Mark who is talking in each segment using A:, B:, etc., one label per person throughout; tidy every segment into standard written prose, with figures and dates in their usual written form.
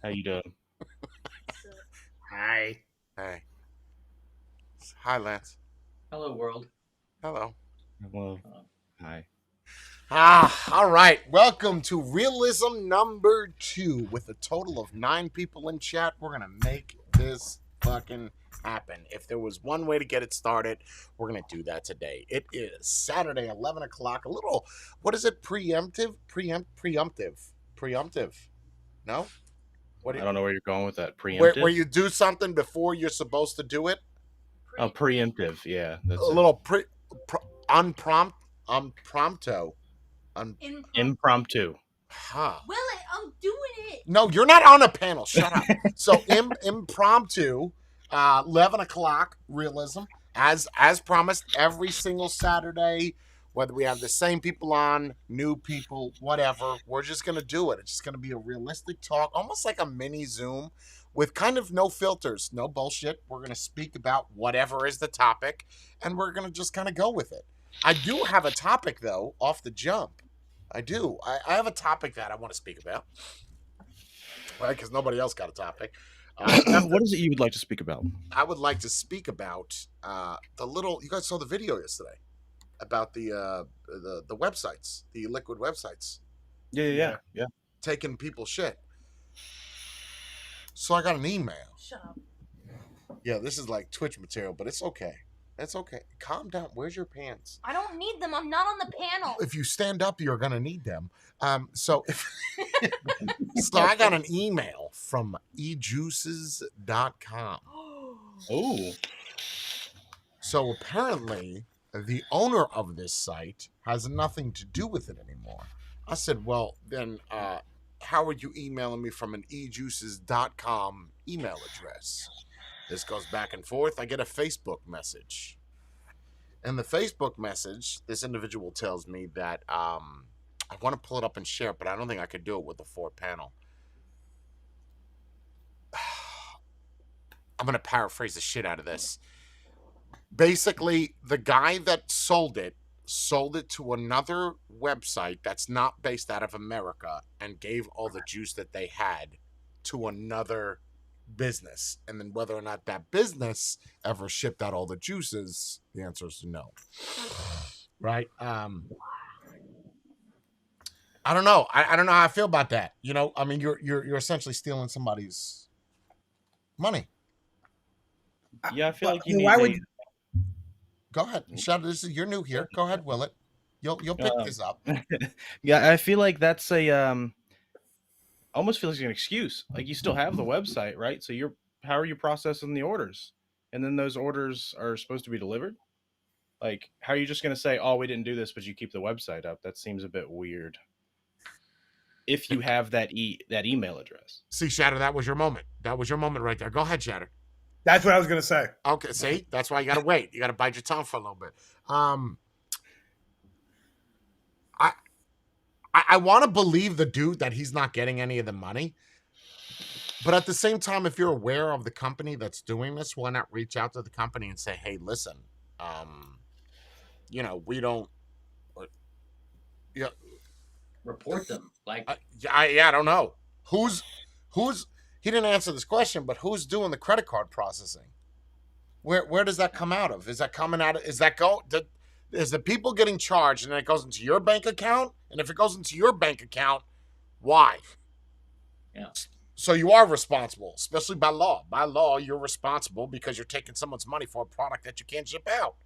A: How you doing?
B: Hi.
C: Hey. Hi, Lance.
B: Hello, world.
C: Hello.
A: Well,
B: Uh,
A: hi.
C: All right. Welcome to Realism number 2 with a total of 9 people in chat. We're going to make this fucking happen. If there was one way to get it started, we're going to do that today. It is Saturday, 11 o'clock. A little, what is it? Preemptive. No? What do
A: I
C: you,
A: don't know where you're going with that.
C: where
A: Preemptive?
C: you do something before you're supposed to do it?
A: Oh, preemptive. Yeah,
C: A
A: that's it.
C: little unprompto.
D: Impromptu.
A: Impromptu.
C: Huh.
D: Willie, I'm doing it.
C: No, you're not on a panel. Shut up. So impromptu, 11 o'clock realism, as promised, every single Saturday. Whether we have the same people on, new people, whatever, we're just gonna do it. It's just gonna be a realistic talk, almost like a mini Zoom, with kind of no filters, no bullshit. We're gonna speak about whatever is the topic, and we're gonna just kind of go with it. I do have a topic though, off the jump. I do. I have a topic that I want to speak about, right? Because nobody else got a topic.
A: What is it you would like to speak about?
C: I would like to speak about the little. You guys saw the video yesterday about the websites, the liquid websites,
A: Yeah.
C: taking people's shit. So I got an email.
D: Shut up.
C: Yeah, this is like Twitch material, but it's okay. It's okay. Calm down. Where's your pants?
D: I don't need them. I'm not on the panel.
C: If you stand up, you're gonna need them. So so I got an email from ejuices.com.
A: Oh,
C: So apparently, the owner of this site has nothing to do with it anymore. I said, well, then how are you emailing me from an ejuices.com email address? This goes back and forth. I get a Facebook message. In the Facebook message, this individual tells me that I want to pull it up and share it, but I don't think I could do it with the 4 panel. I'm going to paraphrase the shit out of this. Basically, the guy that sold it to another website that's not based out of America and gave all the juice that they had to another business. And then whether or not that business ever shipped out all the juices, the answer is no. Right? I don't know. I don't know how I feel about that. You know, I mean, you're essentially stealing somebody's money.
A: yeah. I feel like you
E: But
A: need.
E: why would
C: Go ahead. Shout. This is you're new here. Go ahead, Willet. You'll pick
A: Uh,
C: this up.
A: yeah, I feel like that's a almost feels like an excuse. Like you still have the website, right? So how are you processing the orders? And then those orders are supposed to be delivered. Like, how are you just going to say, "Oh, we didn't do this," but you keep the website up? That seems a bit weird. If you have that email address.
C: See, Shatter, that was your moment. That was your moment right there. Go ahead, Shatter.
E: That's what I was gonna say.
C: Okay, see, that's why you gotta wait. You gotta bite your tongue for a little bit. I want to believe the dude that he's not getting any of the money, but at the same time, if you're aware of the company that's doing this, why not reach out to the company and say, "Hey, listen, we don't." Yeah,
B: report them. Like,
C: I don't know who's. He didn't answer this question, but who's doing the credit card processing? Where does that come out of? Is that coming out of? Is the people getting charged and then it goes into your bank account? And if it goes into your bank account, why?
B: yeah.
C: So you are responsible, especially by law. By law, you're responsible because you're taking someone's money for a product that you can't ship out.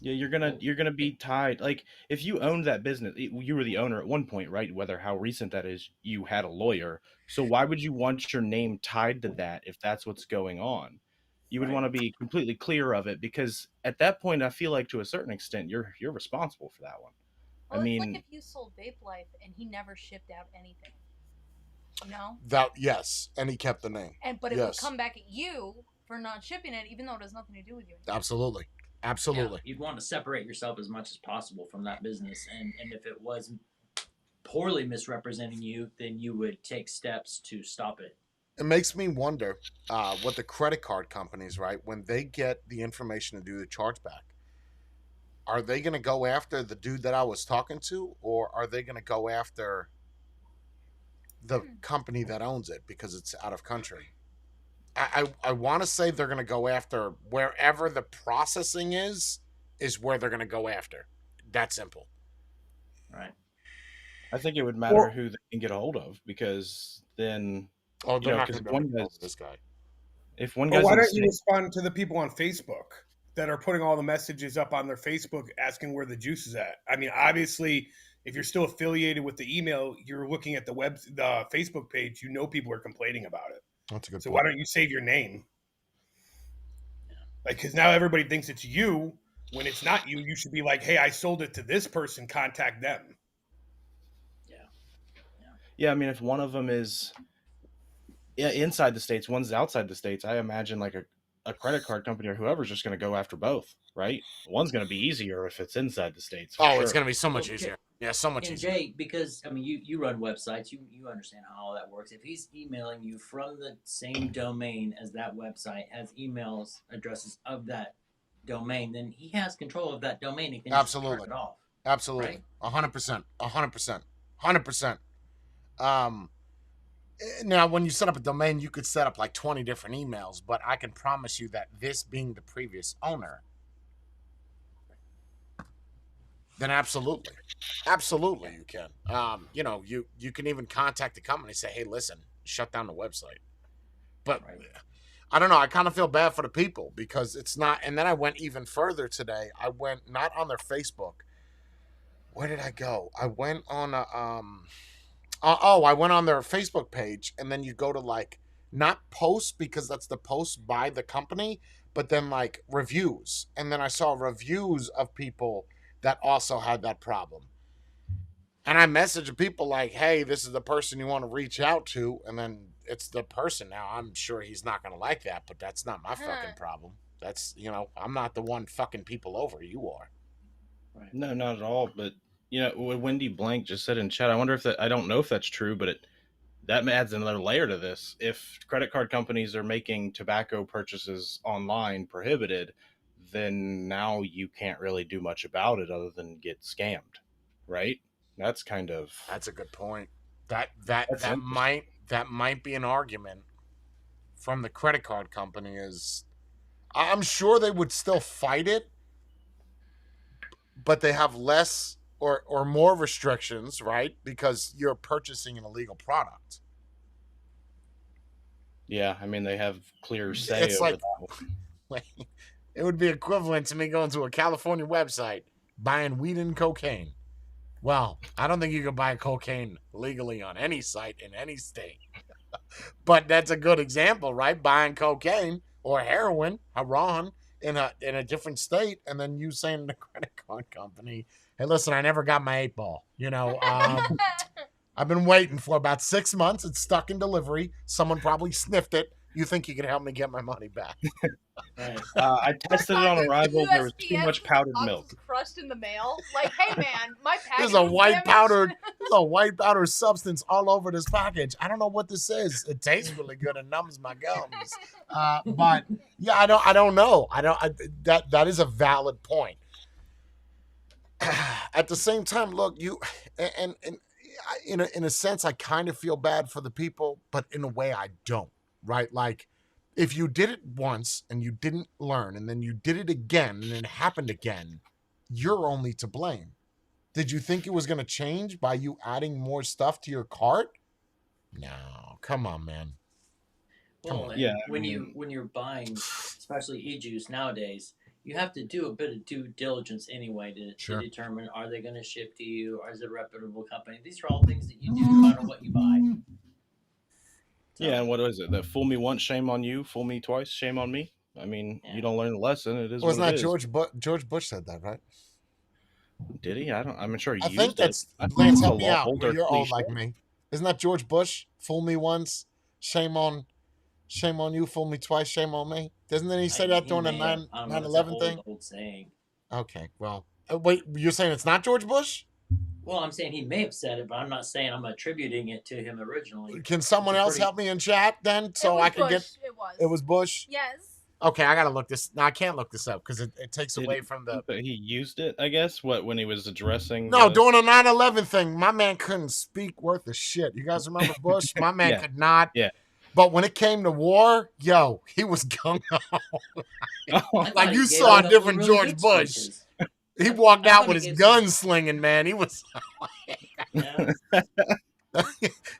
A: Yeah, you're gonna be tied. Like if you owned that business, you were the owner at one point, right? Whether how recent that is, you had a lawyer. So why would you want your name tied to that if that's what's going on? You would
B: Right.
A: want to be completely clear of it because at that point, I feel like to a certain extent, you're responsible for that one.
D: Well,
A: I
D: it's like
A: mean,
D: if you sold Vape Life and he never shipped out anything. You know?
C: That yes, and he kept the name.
D: But it would
C: Yes,
D: come back at you for not shipping it, even though it has nothing to do with you.
C: absolutely,
B: Yeah,
C: absolutely.
B: you'd want to separate yourself as much as possible from that business, and if it was poorly misrepresenting you, then you would take steps to stop it.
C: It makes me wonder what the credit card companies, right, when they get the information to do the chargeback, are they going to go after the dude that I was talking to, or are they going to go after the company that owns it because it's out of country. I want to say they're going to go after wherever the processing is where they're going to go after. That simple.
B: Right.
A: I think it would matter who they can get a hold of, because then,
C: Oh, they're not
A: because
C: going to be able to get hold of this guy.
A: if one
E: Well,
A: guy's
E: why
A: in the
E: don't you
A: States,
E: respond to the people on Facebook that are putting all the messages up on their Facebook asking where the juice is at? I mean, obviously, if you're still affiliated with the email, you're looking at the Facebook page. You know, people are complaining about it.
C: That's a good
E: So
C: point.
E: why don't you save your name? Like, because now everybody thinks it's you. When it's not you, you should be like, "Hey, I sold it to this person. Contact them."
A: yeah, I mean, if one of them is inside the States, one's outside the States, I imagine like a credit card company or whoever's just going to go after both, right? One's going to be easier if it's inside the States. For sure.
C: It's going to be so much
B: Well,
C: easier. Yeah, so much
B: And
C: easier.
B: Jay, because I mean, you run websites, you understand how all that works. If he's emailing you from the same domain as that website has emails addresses of that domain, then he has control of that domain. He can just turn it off.
C: Absolutely. 100%. 100%. 100%. Now, when you set up a domain, you could set up like 20 different emails, but I can promise you that this being the previous owner, then absolutely you can. You can even contact the company and say, hey, listen, shut down the website. But I don't know. I kind of feel bad for the people because it's not. And then I went even further today. I went not on their Facebook. Where did I go? I went on I went on their Facebook page, and then you go to like not posts because that's the post by the company, but then like reviews. And then I saw reviews of people that also had that problem. And I messaged people like, hey, this is the person you want to reach out to. And then it's the person. Now, I'm sure he's not going to like that, but that's not my fucking problem. That's, I'm not the one fucking people over. You are.
A: Right. No, not at all. But, what Wendy Blank just said in chat, I wonder if I don't know if that's true, but that adds another layer to this. If credit card companies are making tobacco purchases online prohibited, then now you can't really do much about it other than get scammed, right? That's
C: a good point. That might be an argument from the credit card company. Is I'm sure they would still fight it, but they have less or more restrictions, right? Because you're purchasing an illegal product.
A: Yeah, I mean, they have clear say
C: It's
A: over
C: like,
A: that one.
C: It would be equivalent to me going to a California website, buying weed and cocaine. Well, I don't think you can buy cocaine legally on any site in any state. But that's a good example, right? Buying cocaine or heroin, heroin, in a different state, and then you saying to the credit card company, hey, listen, I never got my 8-ball. I've been waiting for about 6 months. It's stuck in delivery. Someone probably sniffed it. You think you can help me get my money back?
B: Right.
A: I tested it on arrival. There was too much powdered
D: box
A: milk.
D: was crushed in the mail. Like, hey man, my package.
C: There's a
D: was
C: white
D: damaged.
C: powdered substance all over this package. I don't know what this is. It tastes really good and numbs my gums. But yeah, I don't know. That is a valid point. At the same time, look, in a sense, I kind of feel bad for the people, but in a way, I don't. Right? Like, if you did it once and you didn't learn, and then you did it again, and it happened again, you're only to blame. Did you think it was going to change by you adding more stuff to your cart? No, come on, man.
B: Well, yeah. When you're buying, especially e-juice nowadays, you have to do a bit of due diligence anyway to determine, are they going to ship to you, or is it a reputable company? These are all things that you do no matter what you buy.
A: So, yeah, and what is it? That fool me once, shame on you. Fool me twice, shame on me. I mean, you don't learn the lesson. It is.
C: Wasn't that George Bush said that, right?
A: Did he? I'm sure he
C: I
A: used
C: think that's
A: it.
C: Lance, help me out. You're old like me. Isn't that George Bush? Fool me once, shame on you. Fool me twice, shame on me. Doesn't he say that during the 9/11 thing?
B: Old saying.
C: Okay, well, wait. You're saying it's not George Bush?
B: Well, I'm saying he may have said it, but I'm not saying I'm attributing it to him originally.
C: Can someone else help me in chat then, so I can get?
D: It was.
C: It was Bush.
D: Yes.
C: Okay, I gotta look this. No, I can't look this up because it takes away from the.
A: But he used it, I guess. What, when he was addressing?
C: No, doing a 9/11 thing, my man couldn't speak worth a shit. You guys remember Bush? My man
A: Yeah.
C: could not.
A: Yeah.
C: But when it came to war, yo, he was gung ho.
B: I
C: Like
B: thought
C: you
B: he gave
C: saw a
B: couple
C: different
B: really
C: George
B: good
C: Bush.
B: speeches.
C: He walked
B: I
C: out
B: thought
C: with
B: he
C: his
B: gave some-
C: gun slinging, man. He was.
B: Yeah.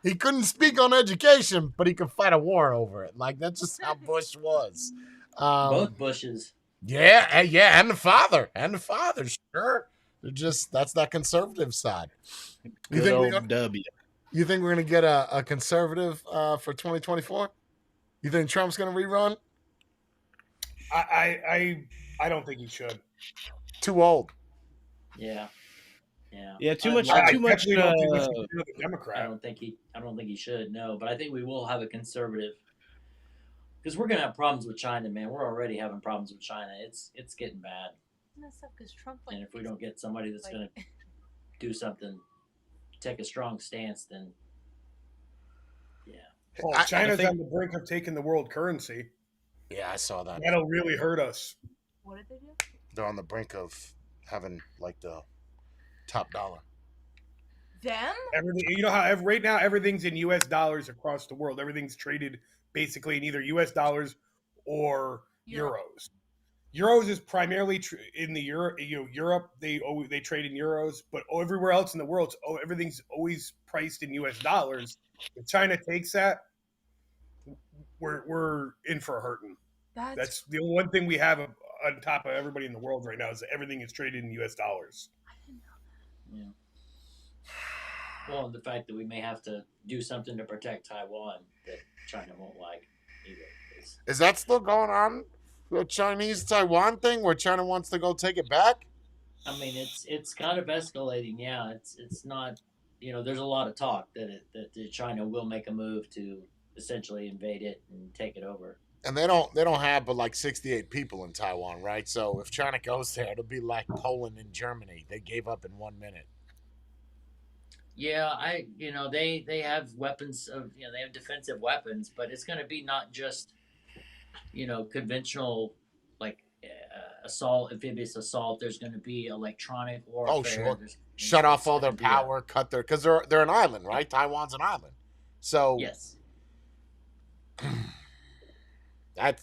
C: He couldn't speak on education, but he could fight a war over it. Like that's just how Bush was.
B: Both Bushes.
C: Yeah, and the father, sure. They're just that's that conservative side. You
A: Good
C: think
A: old W.
C: you think we're gonna get a conservative for 2024? You think Trump's gonna rerun?
E: I don't think he should.
C: Too old.
B: Yeah. Yeah.
A: Yeah, too
B: I'd
A: much.
B: love-
E: I
A: Too much.
E: definitely don't think we should do another
B: I
E: Democrat.
B: don't think he should. No, but I think we will have a conservative because we're gonna have problems with China, man. We're already having problems with China. It's getting bad,
D: Messed up because Trump like.
B: and if we don't get somebody that's
D: like,
B: gonna do something, take a strong stance, then yeah.
E: Oh,
C: I
E: China's
A: think-
E: on the brink of taking the world currency.
C: Yeah, I saw that.
E: That'll really hurt us.
D: What did they do?
C: They're on the brink of having like the top dollar.
D: Them?
E: Everything, you know how right now everything's in U.S. dollars across the world. Everything's traded basically in either U.S. dollars or
D: Euro.
E: euros. Euros is primarily in the Europe. They trade in euros, but everywhere else in the world, everything's always priced in U.S. dollars. If China takes that, we're in for a hurting. That's the only one thing we have on top of everybody in the world right now is that everything is traded in U.S. dollars.
D: I didn't know
B: Yeah. Well, and the fact that we may have to do something to protect Taiwan that China won't like either.
C: Is that still going on? The Chinese Taiwan thing where China wants to go take it back?
B: I mean, it's kind of escalating. Yeah, it's not. There's a lot of talk that China will make a move to essentially invade it and take it over.
C: And they don't have but like 68 people in Taiwan, right? So if China goes there, it'll be like Poland and Germany. They gave up in 1 minute.
B: Yeah, they have weapons of they have defensive weapons, but it's going to be not just conventional like assault, amphibious assault. There's going to be electronic warfare.
C: Oh, sure.
B: There's
C: Shut off all their
B: gonna be a-
C: power, cut their because they're an island, right? Taiwan's an island. So
B: Yes.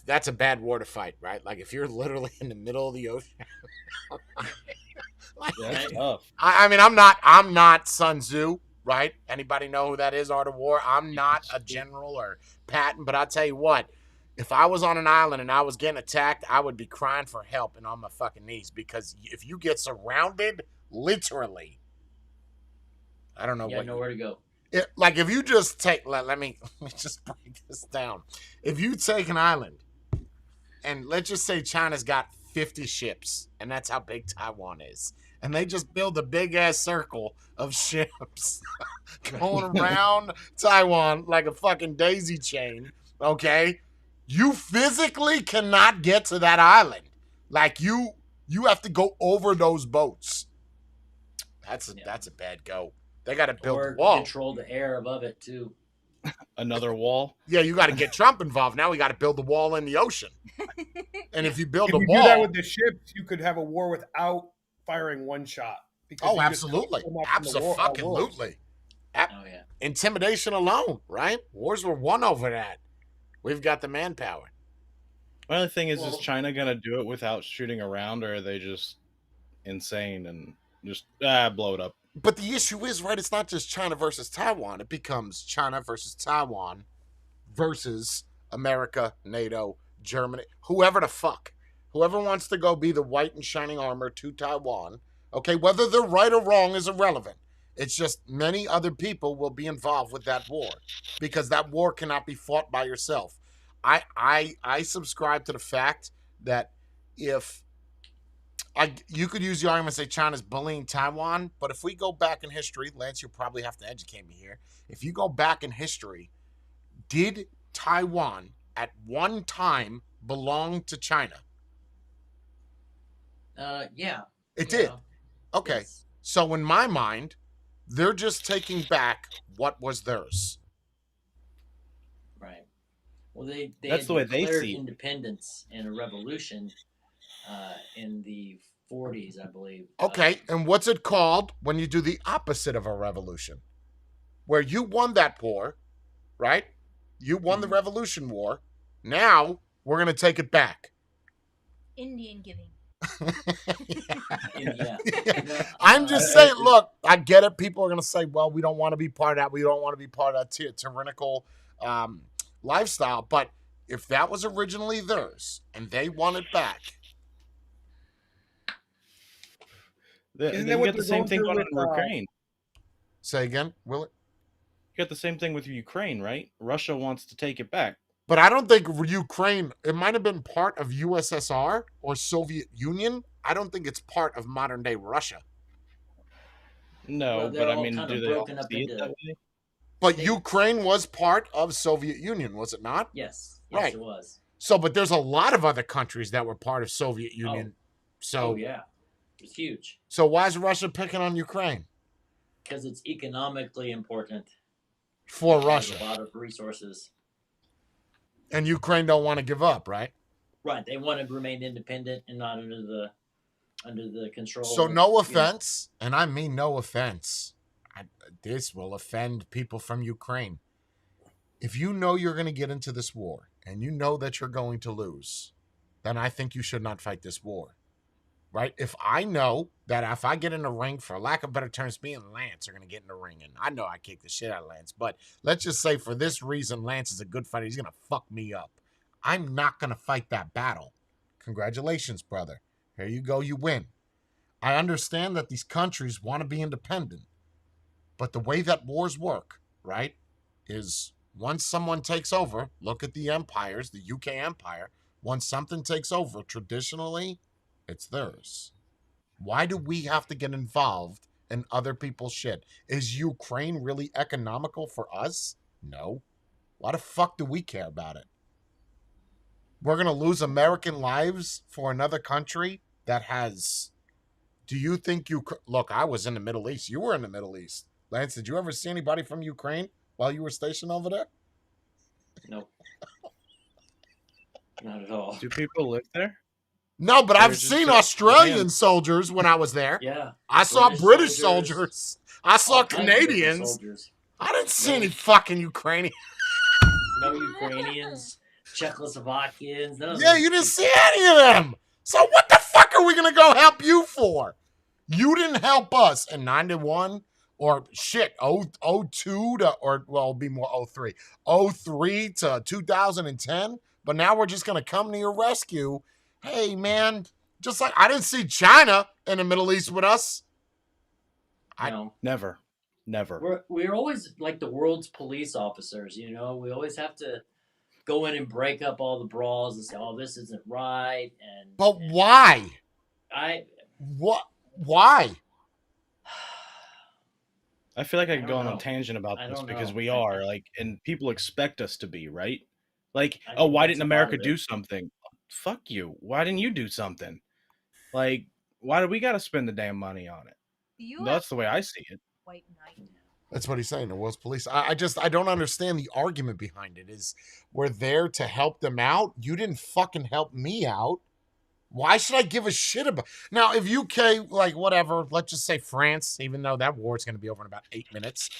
C: that's a bad war to fight, right? Like if you're literally in the middle of the ocean.
A: Yeah, that's tough.
C: I mean, I'm not Sun Tzu, right? Anybody know who that is? Art of War. I'm not a general or Patton, but I'll tell you what. If I was on an island and I was getting attacked, I would be crying for help and on my fucking knees because if you get surrounded, literally, I don't know
B: Yeah,
C: what.
B: nowhere to go.
C: Like if you just take, let me just break this down. If you take an island, and let's just say China's got 50 ships, and that's how big Taiwan is, and they just build a big ass circle of ships going around Taiwan like a fucking daisy chain. Okay, you physically cannot get to that island. Like you have to go over those boats. That's a bad go. They got to build
B: Or
C: a wall.
B: control the air above it too.
A: Another wall.
C: Yeah, you got to get Trump involved. Now we got to build a wall in the ocean. And if you build
E: If
C: a
E: you
C: wall,
E: do that with the ships, you could have a war without firing one shot. Because
C: oh,
E: you just
C: absolutely,
E: come up from the war-
C: absolutely.
B: Oh yeah.
C: Intimidation alone, right? Wars were won over that. We've got the manpower.
A: My only thing is
B: Well-
A: China gonna do it without shooting around, or are they just insane and just blow it up?
C: But the issue is, right, it's not just China versus Taiwan. It becomes China versus Taiwan versus America, NATO, Germany, whoever the fuck. Whoever wants to go be the white and shining armor to Taiwan, okay, whether they're right or wrong is irrelevant. It's just many other people will be involved with that war because that war cannot be fought by yourself. I subscribe to the fact that if you could use the argument and say China's bullying Taiwan, but if we go back in history, Lance, you'll probably have to educate me here. If you go back in history, did Taiwan at one time belong to China?
B: Yeah.
C: It did.
B: Yeah.
C: Okay.
B: Yes.
C: So in my mind, they're just taking back what was theirs.
B: Right. Well, they
A: That's
B: had
A: the way they
B: declared
A: see it.
B: independence in a revolution in the 40s, I believe.
C: Okay, and what's it called when you do the opposite of a revolution? Where you won that war, right? You won the Revolution War. Now we're going to take it back.
D: Indian giving.
B: Yeah. No,
C: I'm just saying, look, I get it. People are going to say, well, we don't want to be part of that. We don't want to be part of that tyrannical lifestyle. But if that was originally theirs and they want it back.
E: Isn't that
A: You
E: what
A: got the
E: they're
A: same
E: going
A: thing
E: through
A: going
E: with?
A: on in Ukraine.
C: Say again, will it?
A: You got the same thing with Ukraine, right? Russia wants to take it back.
C: But I don't think Ukraine, it might have been part of USSR or Soviet Union. I don't think it's part of modern day Russia.
A: No,
B: well,
A: but
B: they're
A: I
B: all
A: mean,
B: kind
A: do
B: of
A: they all
B: broken up
A: see it that
B: into.
A: way?
C: But
B: They-
C: Ukraine was part of Soviet Union, was it not?
B: Yes,
C: Right.
B: it was.
C: So, but there's a lot of other countries that were part of Soviet Union. So,
B: Oh yeah, it was huge
C: so why is Russia picking on Ukraine?
B: because it's economically important.
C: For
B: It has
C: Russia.
B: a lot of resources.
C: And Ukraine don't want to give up, right?
B: Right, they want to remain independent and not under the control.
C: So
B: of,
C: no offense, and I mean no offense. This will offend people from Ukraine. If you know you're going to get into this war and you know that you're going to lose, then I think you should not fight this war. Right? If I know that if I get in the ring, for lack of better terms, me and Lance are going to get in the ring, and I know I kick the shit out of Lance, but let's just say for this reason, Lance is a good fighter. He's going to fuck me up. I'm not going to fight that battle. Congratulations, brother. Here you go. You win. I understand that these countries want to be independent, but the way that wars work, right, is once someone takes over, look at the empires, the UK Empire, once something takes over, traditionally, it's theirs. Why do we have to get involved in other people's shit? Is Ukraine really economical for us? No. Why the fuck do we care about it? We're going to lose American lives for another country that has... Do you think you... Look, I was in the Middle East. You were in the Middle East. Lance, did you ever see anybody from Ukraine while you were stationed over there?
B: Nope. Not at all.
A: Do people live there?
C: No, but
A: Or
C: I've
A: is it
C: seen
A: just
C: Australian
A: land?
C: soldiers when I was there.
B: Yeah.
C: I saw British
B: soldiers.
C: soldiers. I saw
B: All kinds of different
C: Canadians.
B: soldiers.
C: I didn't see
B: No.
C: any fucking Ukrainians.
B: No Ukrainians, Czechoslovakians. None of
C: Yeah,
B: those
C: you didn't
B: people.
C: see any of them. So what the fuck are we going to go help you for? You didn't help us in 91 or shit, 02 to, or well, it'll be more 03. 03 to 2010. But now we're just going to come to your rescue. Hey, man, just like I didn't see China in the Middle East with us.
B: No.
A: Never.
B: We're always like the world's police officers, you know. We always have to go in and break up all the brawls and say, "Oh, this isn't right."
C: But why?
B: What?
C: Why?
A: I feel like I
B: I
A: could
B: don't
A: go on
B: know.
A: a tangent about
B: I
A: this
B: don't
A: because
B: know.
A: we are like, and people expect us to be, right? Like,
B: I
A: oh,
B: think
A: why
B: that's
A: didn't
B: a lot
A: America
B: of
A: do
B: it.
A: something? Fuck you. Why didn't you do something? Like, why do we got to spend the damn money on it?
D: You
A: That's the way I see it.
D: White Knight.
C: That's what he's saying. The world's police. I don't understand the argument behind it. Is we're there to help them out. You didn't fucking help me out. Why should I give a shit about? Now, if UK, like whatever, let's just say France, even though that war is going to be over in about 8 minutes.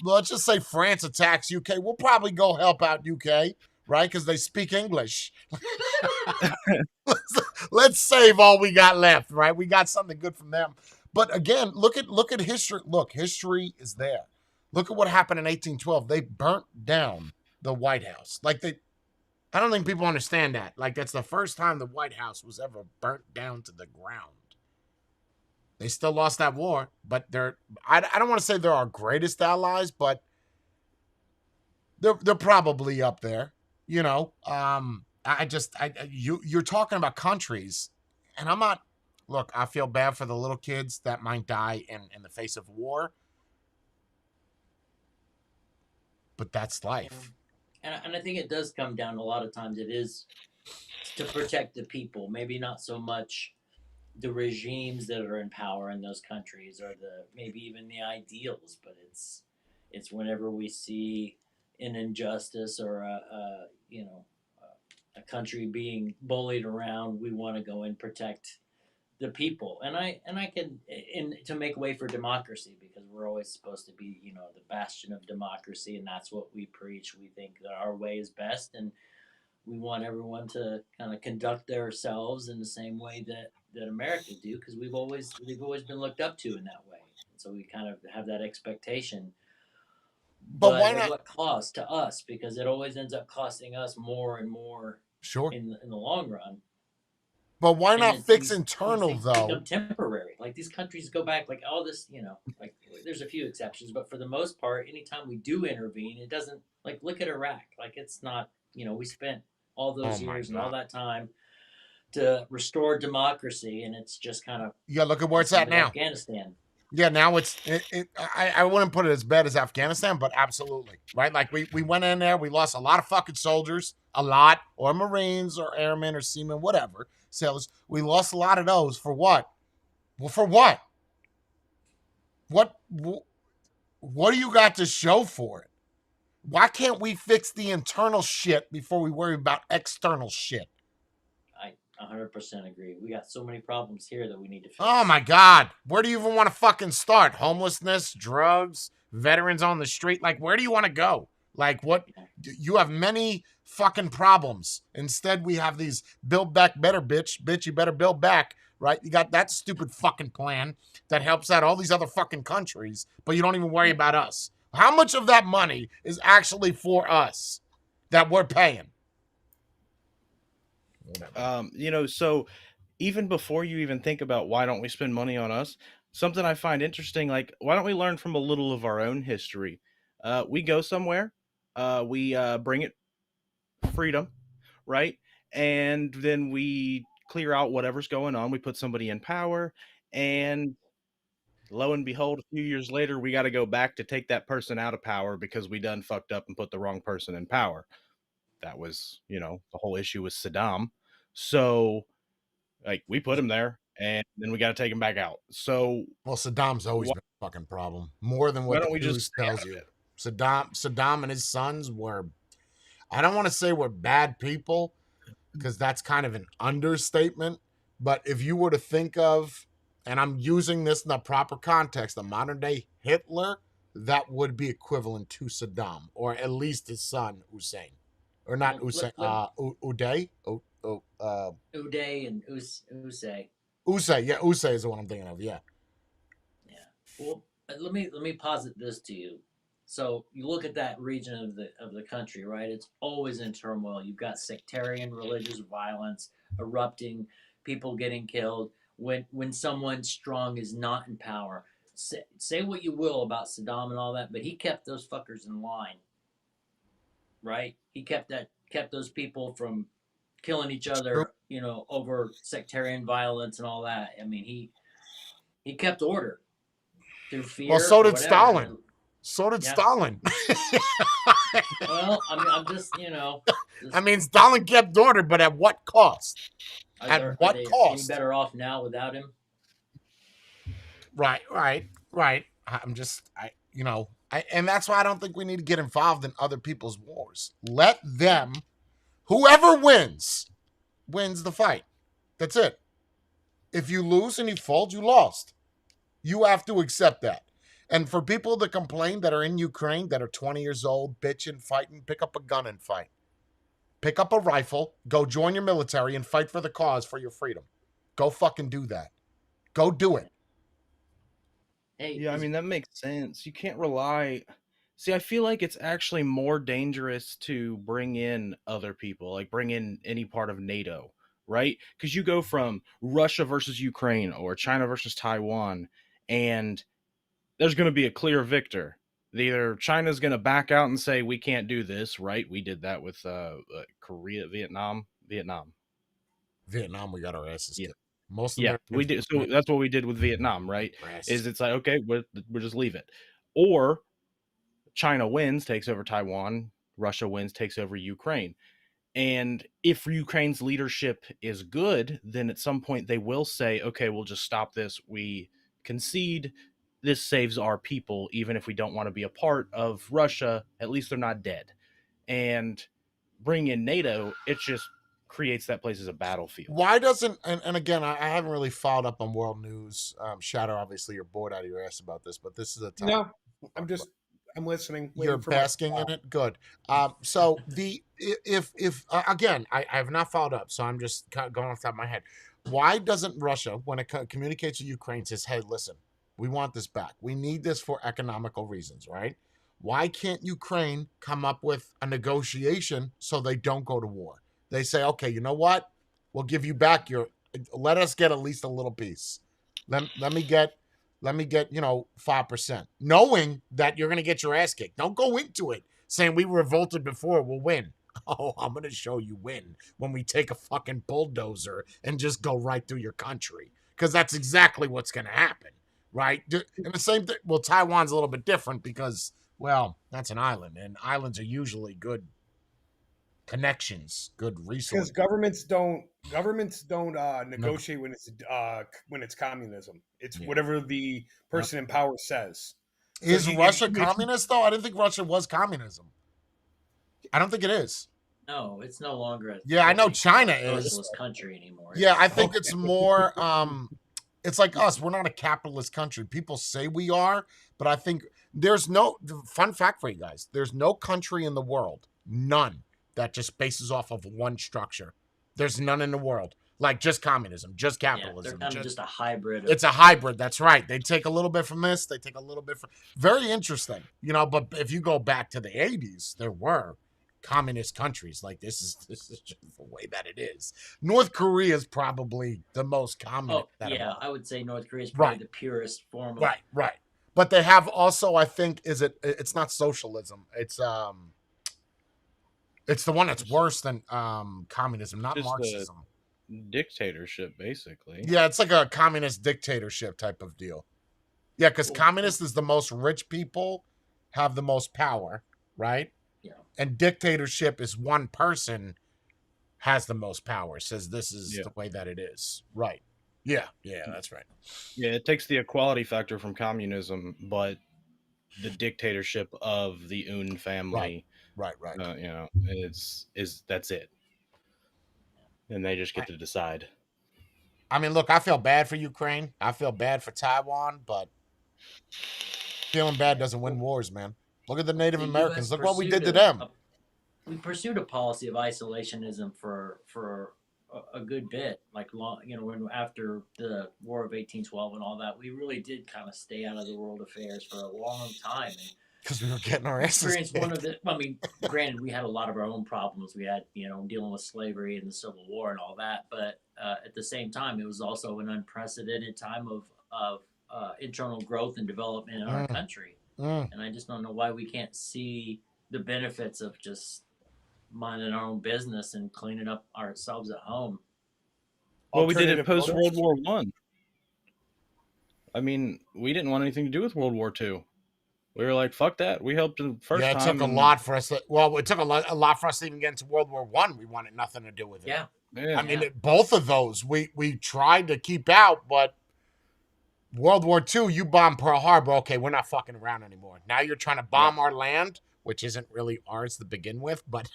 C: Let's just say France attacks UK. We'll probably go help out UK, right? Because they speak English. Let's save all we got left, right? We got something good from them. But again, look at history. Look, history is there. Look at what happened in 1812. They burnt down the White House. I don't think people understand that. Like, that's the first time the White House was ever burnt down to the ground. They still lost that war, but I don't want to say they're our greatest allies, but they're probably up there. You know, you're talking about countries, and I'm not. Look, I feel bad for the little kids that might die in the face of war, but that's life.
B: And I think it does come down a lot of times. It is to protect the people, maybe not so much the regimes that are in power in those countries or maybe even the ideals, but it's whenever we see an injustice or a country being bullied around, we want to go and protect the people, and I can, in to make way for democracy, because we're always supposed to be, the bastion of democracy, and that's what we preach. We think that our way is best, and we want everyone to kind of conduct themselves in the same way that America do, because they've always been looked up to in that way, and so we kind of have that expectation.
C: But
B: But
C: why
B: at
C: not?
B: what cost to us? Because it always ends up costing us more and more
C: Sure.
B: in the long run.
C: But why
B: And
C: not
B: it's
C: fix
B: these
C: internal
B: things
C: though?
B: become temporary. Like these countries go back, like all this, like there's a few exceptions, but for the most part, anytime we do intervene, it doesn't, like, look at Iraq. Like, it's not, we spent all
C: Oh
B: those
C: my
B: years and all
C: God.
B: that time to restore democracy, and it's just kind of
C: Yeah, look at where
B: the
C: it's
B: same
C: at
B: with
C: now.
B: Afghanistan.
C: Yeah, now I wouldn't put it as bad as Afghanistan, but absolutely. Right? Like we went in there, we lost a lot of fucking soldiers, a lot, or Marines or airmen or seamen, whatever, sailors. We lost a lot of those for what? Well, for what? What what do you got to show for it? Why can't we fix the internal shit before we worry about external shit?
B: I 100% agree. We got so many problems here that we need to fix.
C: Oh my God. Where do you even want to fucking start? Homelessness, drugs, veterans on the street? Like, where do you want to go? Like, what? You have many fucking problems. Instead, we have these build back better, bitch. Bitch, you better build back, right? You got that stupid fucking plan that helps out all these other fucking countries, but you don't even worry about us. How much of that money is actually for us that we're paying?
A: So even before you even think about why don't we spend money on us, something I find interesting, like, why don't we learn from a little of our own history? We go somewhere, we bring it freedom, right? And then we clear out whatever's going on. We put somebody in power, and lo and behold, a few years later, we got to go back to take that person out of power because we done fucked up and put the wrong person in power. That was, the whole issue with Saddam. So, like, we put him there, and then we got to take him back out. So,
C: Well, Saddam's always
A: why,
C: been a fucking problem, more than
A: why
C: what the
A: don't we just
C: news
A: stay
C: tells
A: out of
C: you.
A: it?
C: Saddam and his sons were, I don't want to say we're bad people because that's kind of an understatement. But if you were to think of, and I'm using this in the proper context, a modern day Hitler, that would be equivalent to Saddam, or at least his son Hussein, or not
B: Well,
C: Hussein, Uday,
B: Uday and Usay.
C: Usay, yeah, Usay is the one I'm thinking of, yeah.
B: Yeah. Well, let me posit this to you. So you look at that region of the country, right? It's always in turmoil. You've got sectarian religious violence erupting, people getting killed. When someone strong is not in power, say what you will about Saddam and all that, but he kept those fuckers in line, right? He kept those people from killing each
C: True.
B: other, over sectarian violence and all that. I mean, he kept order through
C: Well,
B: fear
C: so
B: or
C: did
B: whatever.
C: Stalin. So did
B: Yeah.
C: Stalin.
B: Well, I mean, I'm just,
C: I mean, Stalin kept order, but at what cost?
B: are
C: What
B: they any
C: cost?
B: better off now without him?
C: Right. I'm just, and that's why I don't think we need to get involved in other people's wars. Let them, whoever wins the fight. That's it. If you lose and you fold, you lost. You have to accept that. And for people that complain that are in Ukraine, that are 20 years old, bitching, fighting, pick up a gun and fight. Pick up a rifle, go join your military and fight for the cause for your freedom. Go fucking do that. Go do it.
B: Hey,
A: Yeah, I mean, that makes sense. You can't rely. See, I feel like it's actually more dangerous to bring in other people, like bring in any part of NATO, right? Because you go from Russia versus Ukraine or China versus Taiwan, and there's going to be a clear victor. Either China's going to back out and say, we can't do this, right? We did that with Korea, Vietnam.
C: Vietnam, we got our asses
A: Yeah.
C: kicked. Most
A: Yeah, we
C: Americans.
A: did. So that's what we did with Vietnam, right?
C: Asses.
A: Is it's like, okay, we'll just leave it. Or China wins, takes over Taiwan, Russia wins, takes over Ukraine. And if Ukraine's leadership is good, then at some point they will say, okay, we'll just stop this. We concede. This saves our people, even if we don't want to be a part of Russia. At least they're not dead. And bring in NATO, it just creates that place as a battlefield.
C: Why doesn't, and again, I haven't really followed up on world news. Shadow, obviously, you're bored out of your ass about this, but this is a topic.
E: No, I'm listening.
C: You're basking in it. Good. So if again, I have not followed up, so I'm just going off the top of my head. Why doesn't Russia, when it communicates to Ukraine, says, "Hey, listen, we want this back. We need this for economical reasons, right?" Why can't Ukraine come up with a negotiation so they don't go to war? They say, "Okay, you know what? We'll give you back your. Let us get at least a little piece. Let me get." 5%, knowing that you're going to get your ass kicked. Don't go into it saying we revolted before, we'll win. Oh, I'm going to show you win when we take a fucking bulldozer and just go right through your country. Because that's exactly what's going to happen, right? And the same thing, well, Taiwan's a little bit different because, well, that's an island, and islands are usually good connections, good resources.
E: Because governments don't negotiate when it's communism. It's whatever the person in power says.
C: Is Russia communist though? I didn't think Russia was communism. I don't think it is.
B: No, it's no longer.
C: I know China is
B: a socialist country anymore.
C: Yeah, I think it's more. It's like us. We're not a capitalist country. People say we are, but I think there's no fun fact for you guys. There's no country in the world, none, that just bases off of one structure. There's none in the world. Like just communism, just capitalism.
B: They're kind of just a hybrid.
C: It's a hybrid. That's right. They take a little bit from this. They take a little bit from. Very interesting, But if you go back to the 80s, there were communist countries. Like this is just the way that it is. North Korea is probably the most communist.
B: I would say North Korea is probably the purest form of.
C: Right. But they have also, I think, it's not socialism. It's the one that's worse than communism, not just Marxism.
A: Dictatorship, basically.
C: Yeah, it's like a communist dictatorship type of deal. Yeah, because communist is the most rich people have the most power, right?
B: Yeah.
C: And dictatorship is one person has the most power, says this is the way that it is. Right. Yeah, that's right.
A: Yeah, it takes the equality factor from communism, but the dictatorship of the Un family.
C: Right.
A: That's it. And they just get to decide.
C: I mean, look, I feel bad for Ukraine. I feel bad for Taiwan, but feeling bad doesn't win wars, man. Look at the Native Americans. Look what we did to them.
B: We pursued a policy of isolationism for a good bit, when after the War of 1812 and all that, we really did kind of stay out of the world affairs for a long time.
C: Because we were getting our asses
B: kicked. Granted, we had a lot of our own problems. We had, dealing with slavery and the Civil War and all that. But at the same time, it was also an unprecedented time of internal growth and development in our country. And I just don't know why we can't see the benefits of just minding our own business and cleaning up ourselves at home.
A: Well, we did it post World War One. I mean, we didn't want anything to do with World War II. We were like, fuck that. We helped the first time.
C: Yeah, it took a lot for us. It took a lot for us to even get into World War One. We wanted nothing to do with it.
B: Yeah.
C: I mean, both of those we tried to keep out, but World War II, you bombed Pearl Harbor. Okay, we're not fucking around anymore. Now you're trying to bomb our land, which isn't really ours to begin with, but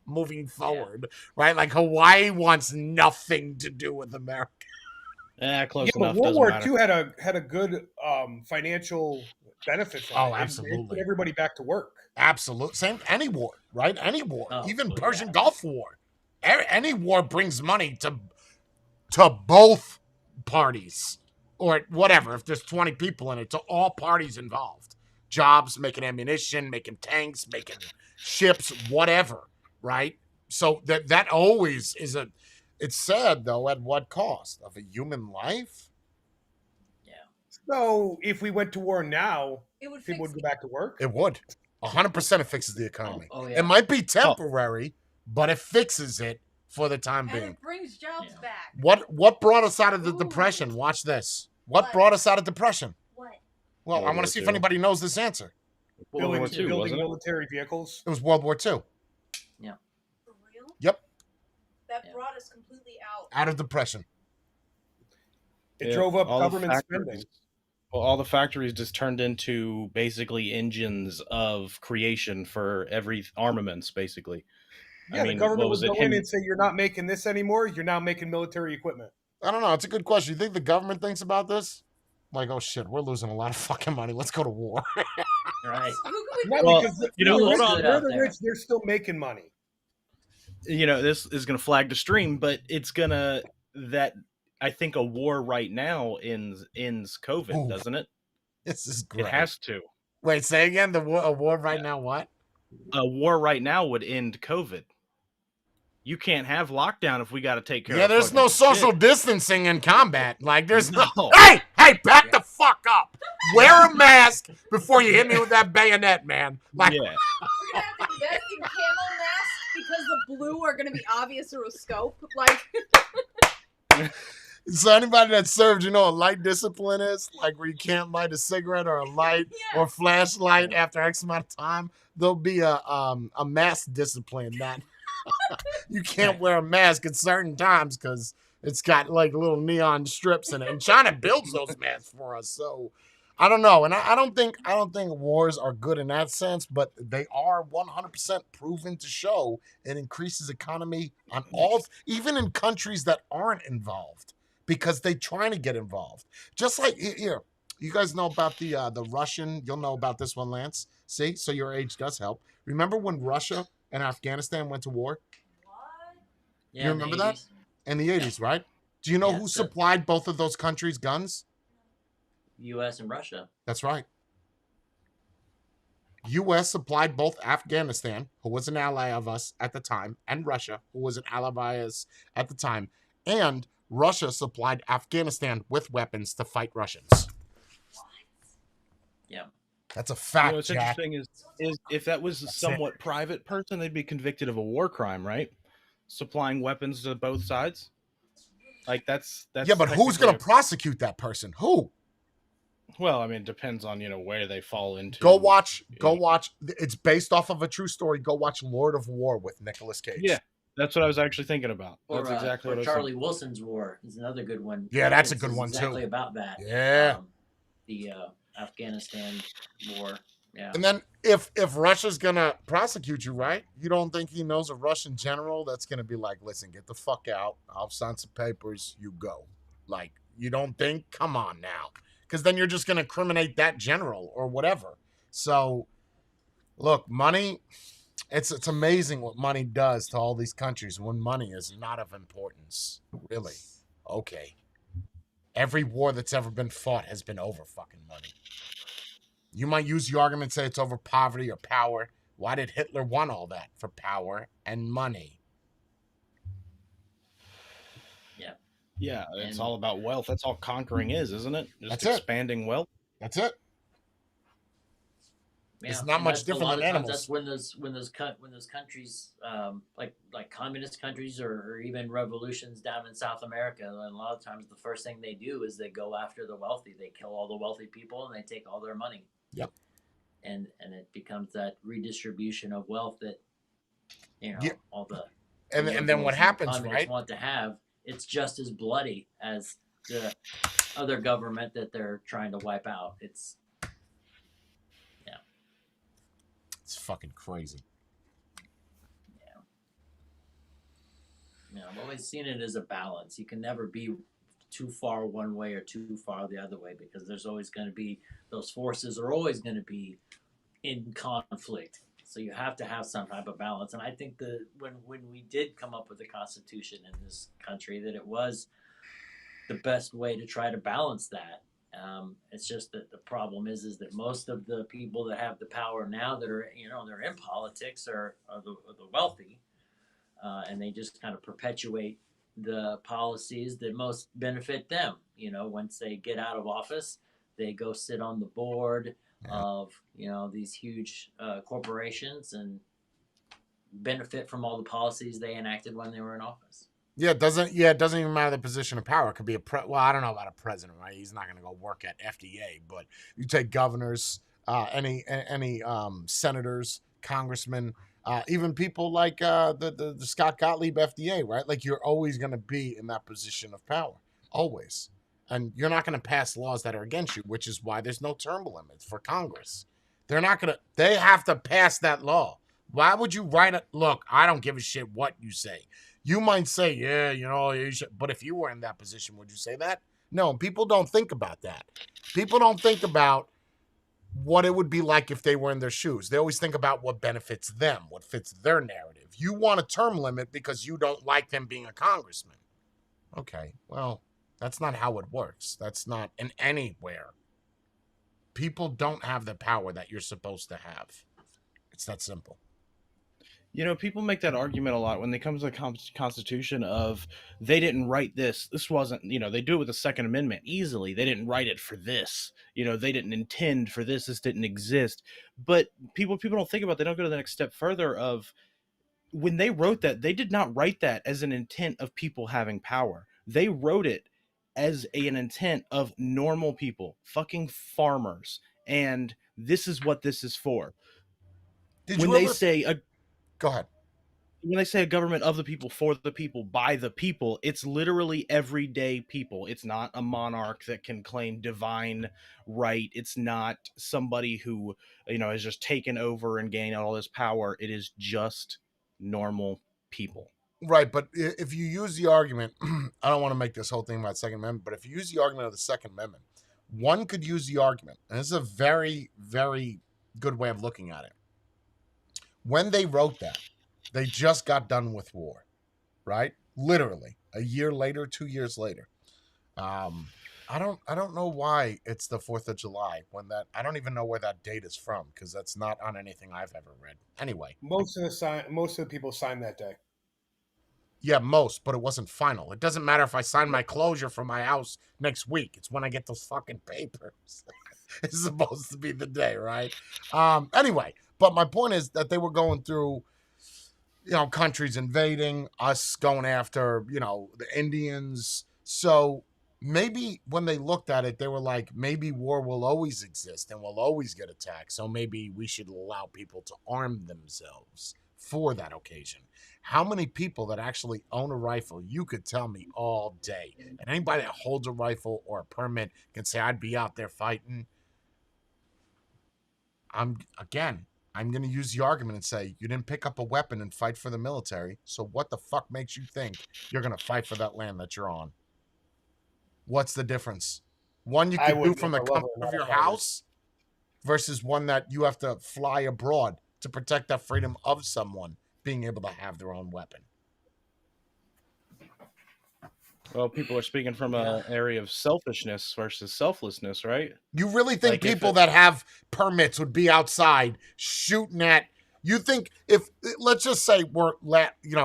C: moving forward, right? Like Hawaii wants nothing to do with America.
A: Close enough.
E: But World War II had a good financial benefit from it.
C: Absolutely.
E: It put everybody back to work.
C: Absolutely. Same, any war, right? Any war, even Persian Gulf War. Any war brings money to both parties, or whatever. If there's 20 people in it, to all parties involved. Jobs, making ammunition, making tanks, making ships, whatever, right? So that always is it's sad, though, at what cost? Of a human life?
E: So if we went to war now, people would go back to work?
C: It would. 100% it fixes the economy. It might be temporary, but it fixes it for the time being.
D: And it brings jobs back.
C: What brought us out of the depression? Watch this. What brought us out of depression?
D: What?
C: Well, I want to see if anybody knows this answer.
E: Building military vehicles?
C: It was World War II.
B: Yeah.
D: For real?
C: Yep.
D: That brought us completely out.
C: Out of depression.
E: It drove up government spending.
A: Well, all the factories just turned into basically engines of creation for every armaments, basically.
E: Yeah,
A: I
E: the
A: mean,
E: government
A: what was
E: would
A: it?
E: go in
A: Him?
E: and say, "You're not making this anymore. You're now making military equipment."
C: I don't know. It's a good question. You think the government thinks about this? Like, oh shit, we're losing a lot of fucking money. Let's go to war.
B: Right.
D: Who can we
E: No,
D: put
A: Well,
D: in with
A: you know,
B: Who
A: hold
B: looks
A: on.
B: good
E: they're
B: out
E: the
B: there?
E: rich. They're still making money.
A: You know, this is going to flag the stream, but it's gonna that I think a war right now ends COVID,
C: Ooh,
A: doesn't it?
C: this is
A: It
C: great.
A: has to.
C: Wait, say again. The war right now. What?
A: A war right now would end COVID. You can't have lockdown if we got to take care
C: Yeah,
A: of
C: there's
A: fucking
C: no social
A: shit.
C: distancing in combat. Like, there's no.
A: No.
C: Hey, back the fuck up. Wear a mask before you hit me with that bayonet, man. Like,
A: Yeah.
D: We're gonna have to invest in camel masks because the blue are gonna be obvious through a scope. Like,
C: so anybody that served, you know, what light discipline is, like where you can't light a cigarette or a light or flashlight after X amount of time. There'll be a mask discipline that you can't wear a mask at certain times because it's got like little neon strips in it. And China builds those masks for us, so I don't know. And I don't think wars are good in that sense, but they are 100% proven to show it increases economy on all, even in countries that aren't involved, because they trying to get involved. Just like here, you guys know about the Russian. You'll know about this one, Lance. See, so your age does help. Remember when Russia and Afghanistan went to war?
D: what?
B: Yeah,
C: You
B: in the
C: remember that?
B: 80s.
C: In the 80s, right? Do you know
B: Yeah,
C: who
B: so-
C: supplied both of those countries guns?
B: U.S. and Russia.
C: That's right. U.S. supplied both Afghanistan, who was an ally of us at the time, and Russia, who was an ally of us at the time. And Russia supplied Afghanistan with weapons to fight Russians.
B: Yeah.
C: That's a
A: You
C: fact,
A: know, what's
C: Jack.
A: interesting is if that was a somewhat private person, they'd be convicted of a war crime, right? Supplying weapons to both sides. Like that's
C: Yeah, but who's going to prosecute that person? Who?
A: Well, I mean, it depends on where they fall into.
C: Go watch. It's based off of a true story. Go watch Lord of War with Nicolas Cage.
A: Yeah, that's what I was actually thinking about.
B: Or,
A: That's exactly what I was
B: Charlie Wilson's War is another good one.
C: Yeah, that's a
B: It's
C: good one,
B: exactly
C: too.
B: about that.
C: Yeah.
B: The Afghanistan war. Yeah.
C: And then if Russia's gonna prosecute you, right? You don't think he knows a Russian general that's gonna be like, listen, get the fuck out. I'll sign some papers. You go. Like, you don't think? Come on now. Because then you're just gonna incriminate that general or whatever. So look, money, it's amazing what money does to all these countries when money is not of importance. Really. Okay. Every war that's ever been fought has been over fucking money. You might use the argument, say it's over poverty or power. Why did Hitler want all that? For power and money.
B: Yeah.
A: Yeah, it's
B: And-
A: all about wealth. That's all conquering is, isn't it? Just
C: That's it.
A: expanding wealth.
C: That's it.
B: Yeah,
C: It's not
B: and
C: much
B: that's
C: different
B: a lot
C: than
B: of times
C: animals.
B: That's when those countries, like communist countries or even revolutions down in South America, a lot of times the first thing they do is they go after the wealthy. They kill all the wealthy people and they take all their money.
C: Yep.
B: And it becomes that redistribution of wealth that
C: Yeah.
B: all the
C: And then
B: liberals
C: what
B: and
C: happens,
B: communists
C: right?
B: want to have. It's just as bloody as the other government that they're trying to wipe out. It's
C: It's fucking crazy.
B: I've always seen it as a balance. You can never be too far one way or too far the other way because there's always going to be those forces are always going to be in conflict. So you have to have some type of balance. And I think that when we did come up with the Constitution in this country, that it was the best way to try to balance that. It's just that the problem is that most of the people that have the power now that are they're in politics are the wealthy, and they just kind of perpetuate the policies that most benefit them. Once they get out of office, they go sit on the board of these huge corporations and benefit from all the policies they enacted when they were in office.
C: Yeah, it doesn't even matter the position of power. It could be well, I don't know about a president, right? He's not going to go work at FDA, but you take governors, any senators, congressmen, even people like the Scott Gottlieb FDA, right? Like you're always going to be in that position of power, always, and you're not going to pass laws that are against you, which is why there's no term limits for Congress. They have to pass that law, Why would you write it? Look, I don't give a shit what you say. You might say, yeah, you should. But if you were in that position, would you say that? No, people don't think about that. People don't think about what it would be like if they were in their shoes. They always think about what benefits them, what fits their narrative. You want a term limit because you don't like them being a congressman. Okay, well, that's not how it works. That's not in anywhere. People don't have the power that you're supposed to have. It's that simple.
A: People make that argument a lot when they come to the Constitution of they didn't write this. This wasn't, they do it with the Second Amendment easily. They didn't write it for this. They didn't intend for this. This didn't exist. But people don't think about. They don't go to the next step further of when they wrote that. They did not write that as an intent of people having power. They wrote it as an intent of normal people, fucking farmers, and this is what this is for.
C: Did
A: When
C: you
A: they
C: ever
A: say
C: go ahead?
A: when they say a government of the people, for the people, by the people, it's literally everyday people. It's not a monarch that can claim divine right. It's not somebody who, has just taken over and gained all this power. It is just normal people.
C: Right, but if you use the argument, I don't want to make this whole thing about Second Amendment, but if you use the argument of the Second Amendment, one could use the argument, and this is a very, very good way of looking at it. When they wrote that, they just got done with war, right? Literally, a year later, 2 years later. I don't know why it's the 4th of July when that. I don't even know where that date is from because that's not on anything I've ever read. Anyway,
E: Most of the people signed that day.
C: yeah, but it wasn't final. It doesn't matter if I sign my closure for my house next week. It's when I get those fucking papers. It's supposed to be the day, right? Anyway, but my point is that they were going through, countries invading us, going after, the Indians. So maybe when they looked at it, they were like, maybe war will always exist and we'll always get attacked. So maybe we should allow people to arm themselves for that occasion. How many people that actually own a rifle, you could tell me all day. And anybody that holds a rifle or a permit can say, I'd be out there fighting. I'm going to use the argument and say, you didn't pick up a weapon and fight for the military. So what the fuck makes you think you're going to fight for that land that you're on? What's the difference? One you could do from the comfort of your house versus one that you have to fly abroad to protect that freedom of someone being able to have their own weapon.
A: Well, people are speaking from an area of selfishness versus selflessness, right?
C: You really think people that have permits would be outside shooting at? You think if, let's just say we're,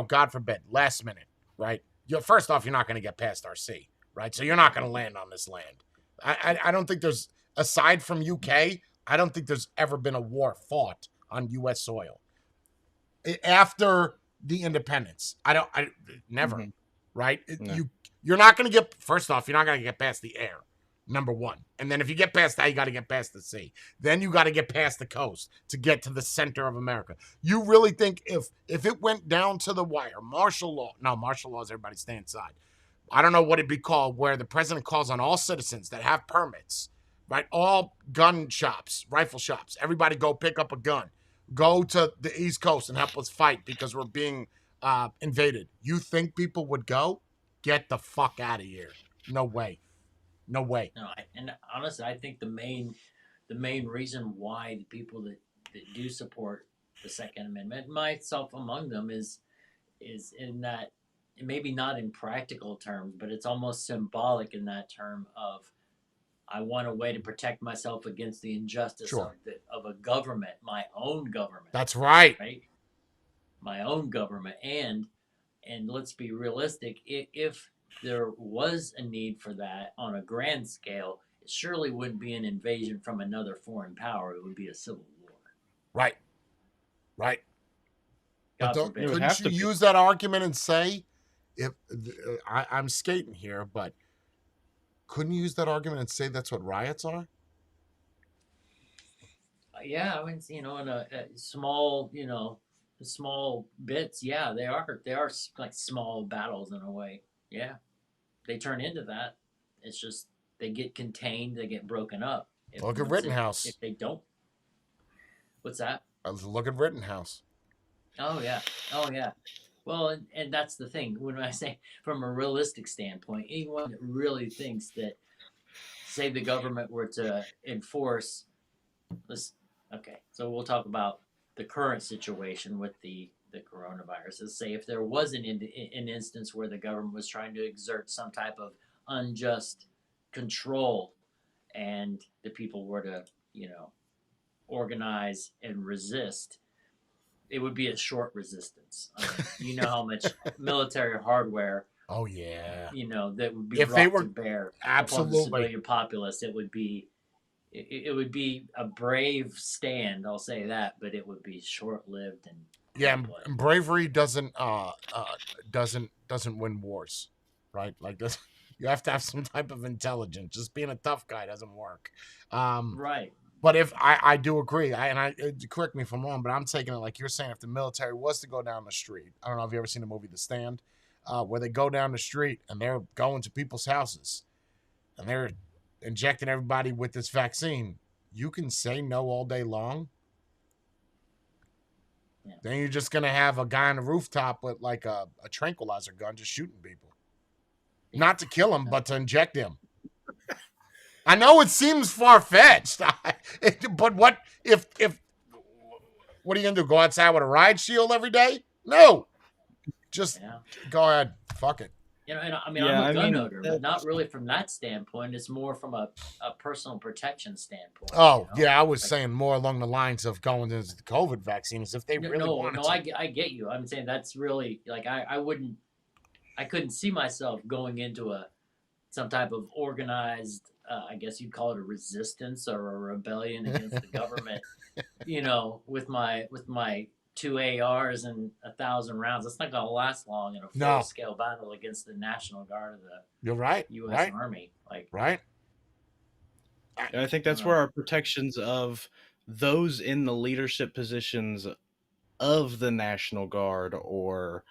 C: God forbid, last minute, right? First off, you're not going to get past our sea, right? So you're not going to land on this land. I don't think there's, aside from UK, I don't think there's ever been a war fought on U.S. soil after the independence. Never, mm-hmm. Right? No. You're not going to get, first off, you're not going to get past the air, number one. And then if you get past that, you got to get past the sea. Then you got to get past the coast to get to the center of America. You really think if it went down to the wire, martial law is everybody stay inside. I don't know what it'd be called, where the president calls on all citizens that have permits, right? All gun shops, rifle shops, everybody go pick up a gun. Go to the East Coast and help us fight because we're being invaded. You think people would go? Get the fuck out of here. No way. No way.
B: No, and honestly, I think the main reason why the people that do support the Second Amendment, myself among them, is in that, maybe not in practical terms, but it's almost symbolic in that term of, I want a way to protect myself against the injustice of a government, my own government.
C: That's right.
B: Right? My own government. And let's be realistic, if there was a need for that on a grand scale, it surely wouldn't be an invasion from another foreign power. It would be a civil war.
C: Right. But couldn't you use that argument and say, if I'm skating here, but couldn't you use that argument and say that's what riots are?
B: Yeah, I mean, in a small, small bits. Yeah, they are like small battles in a way. Yeah, they turn into that. It's just they get contained, they get broken up.
C: Look at Rittenhouse.
B: If they don't, what's that?
C: Look at Rittenhouse.
B: Oh yeah. Oh yeah. Well, and that's the thing. When I say from a realistic standpoint, anyone that really thinks that, say, the government were to enforce this, okay, so we'll talk about the current situation with the coronavirus. Let's say if there was an instance where the government was trying to exert some type of unjust control, and the people were to, organize and resist, it would be a short resistance. I mean, you know how much military hardware,
C: Oh yeah.
B: that would be
C: If they
B: brought to
C: were
B: bear upon the
C: absolutely,
B: civilian populace. It would be a brave stand, I'll say that, but it would be short lived and
C: yeah,
B: quick.
C: and bravery doesn't win wars, right? Like this, you have to have some type of intelligence. Just being a tough guy doesn't work.
B: Right.
C: But if I do agree, correct me if I'm wrong, but I'm taking it like you're saying. If the military was to go down the street, I don't know if you ever seen the movie The Stand, where they go down the street and they're going to people's houses and they're injecting everybody with this vaccine. You can say no all day long.
B: Yeah.
C: Then you're just gonna have a guy on the rooftop with like a tranquilizer gun just shooting people, not to kill him, but to inject him. I know it seems far fetched, but what if what are you gonna do? Go outside with a riot shield every day? No, just go ahead. Fuck it.
B: And I mean, I'm a gun owner, but not really from that standpoint. It's more from a personal protection standpoint.
C: Oh, yeah, I was saying more along the lines of going into the COVID vaccine, as if they really wanted to.
B: I get you. I'm saying that's really, like, I couldn't see myself going into some type of organized, I guess you'd call it a resistance or a rebellion against the government, with my 2 ARs and 1,000 rounds. It's not going to last long in a full-scale battle against the National Guard of the
C: You're right.
B: U.S. Army.
C: Right.
A: And I think that's where our protections of those in the leadership positions of the National Guard or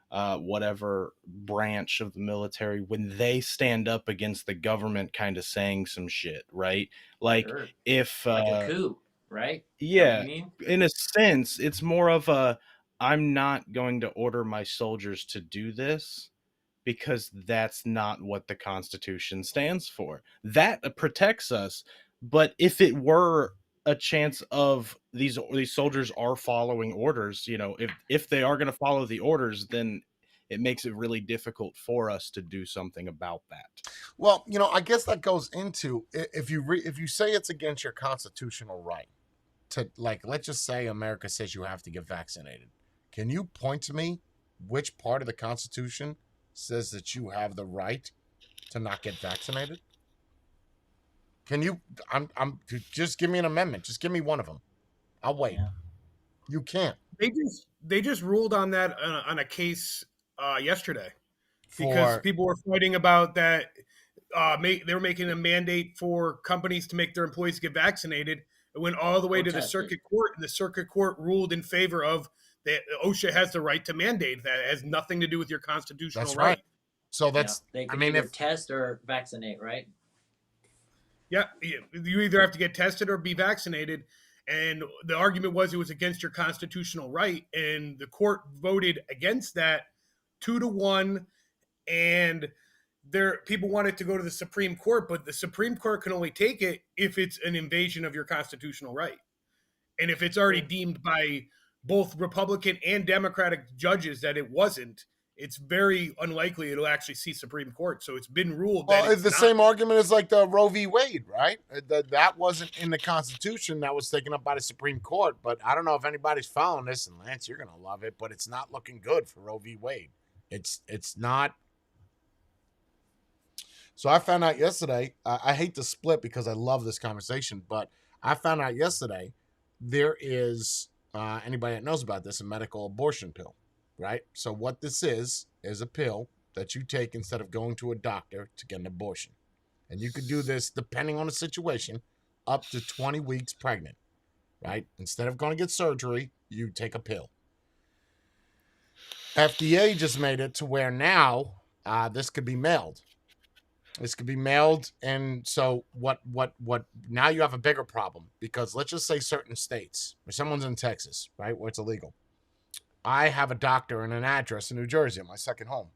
A: whatever branch of the military, when they stand up against the government kind of saying some shit, right? Like,
B: sure.
A: if
B: like a coup, right?
A: Yeah, in a sense, it's more of a, I'm not going to order my soldiers to do this because that's not what the Constitution stands for. That protects us. But if it were a chance of these soldiers are following orders, if they are going to follow the orders, then it makes it really difficult for us to do something about that.
C: Well, I guess that goes into, if you say it's against your constitutional right to, like, let's just say America says you have to get vaccinated. Can you point to me which part of the Constitution says that you have the right to not get vaccinated? Can you? Just give me an amendment. Just give me one of them. I'll wait. Yeah. You can't.
E: They just ruled on that on a case yesterday because people were fighting about that. They were making a mandate for companies to make their employees get vaccinated. It went all the way to the circuit court, and the circuit court ruled in favor of that. OSHA has the right to mandate that. It has nothing to do with your constitutional right.
C: So that's,
B: they can either test or vaccinate, right?
E: Yeah, you either have to get tested or be vaccinated. And the argument was it was against your constitutional right. And the court voted against that 2-1. And people wanted to go to the Supreme Court, but the Supreme Court can only take it if it's an invasion of your constitutional right. And if it's already deemed by both Republican and Democratic judges that it wasn't, it's very unlikely it'll actually see Supreme Court. So it's been ruled that
C: it's the same argument as like the Roe v. Wade, right? That wasn't in the Constitution. That was taken up by the Supreme Court. But I don't know if anybody's following this, and Lance, you're going to love it, but it's not looking good for Roe v. Wade. It's not. So I found out yesterday, I hate to split because I love this conversation, but I found out yesterday there is, anybody that knows about this, a medical abortion pill. Right? So what this is a pill that you take instead of going to a doctor to get an abortion. And you could do this, depending on the situation, up to 20 weeks pregnant. Right? Instead of going to get surgery, you take a pill. FDA just made it to where now this could be mailed. This could be mailed. And so what now you have a bigger problem, because let's just say certain states, or someone's in Texas, right, where it's illegal. I have a doctor and an address in New Jersey, my second home.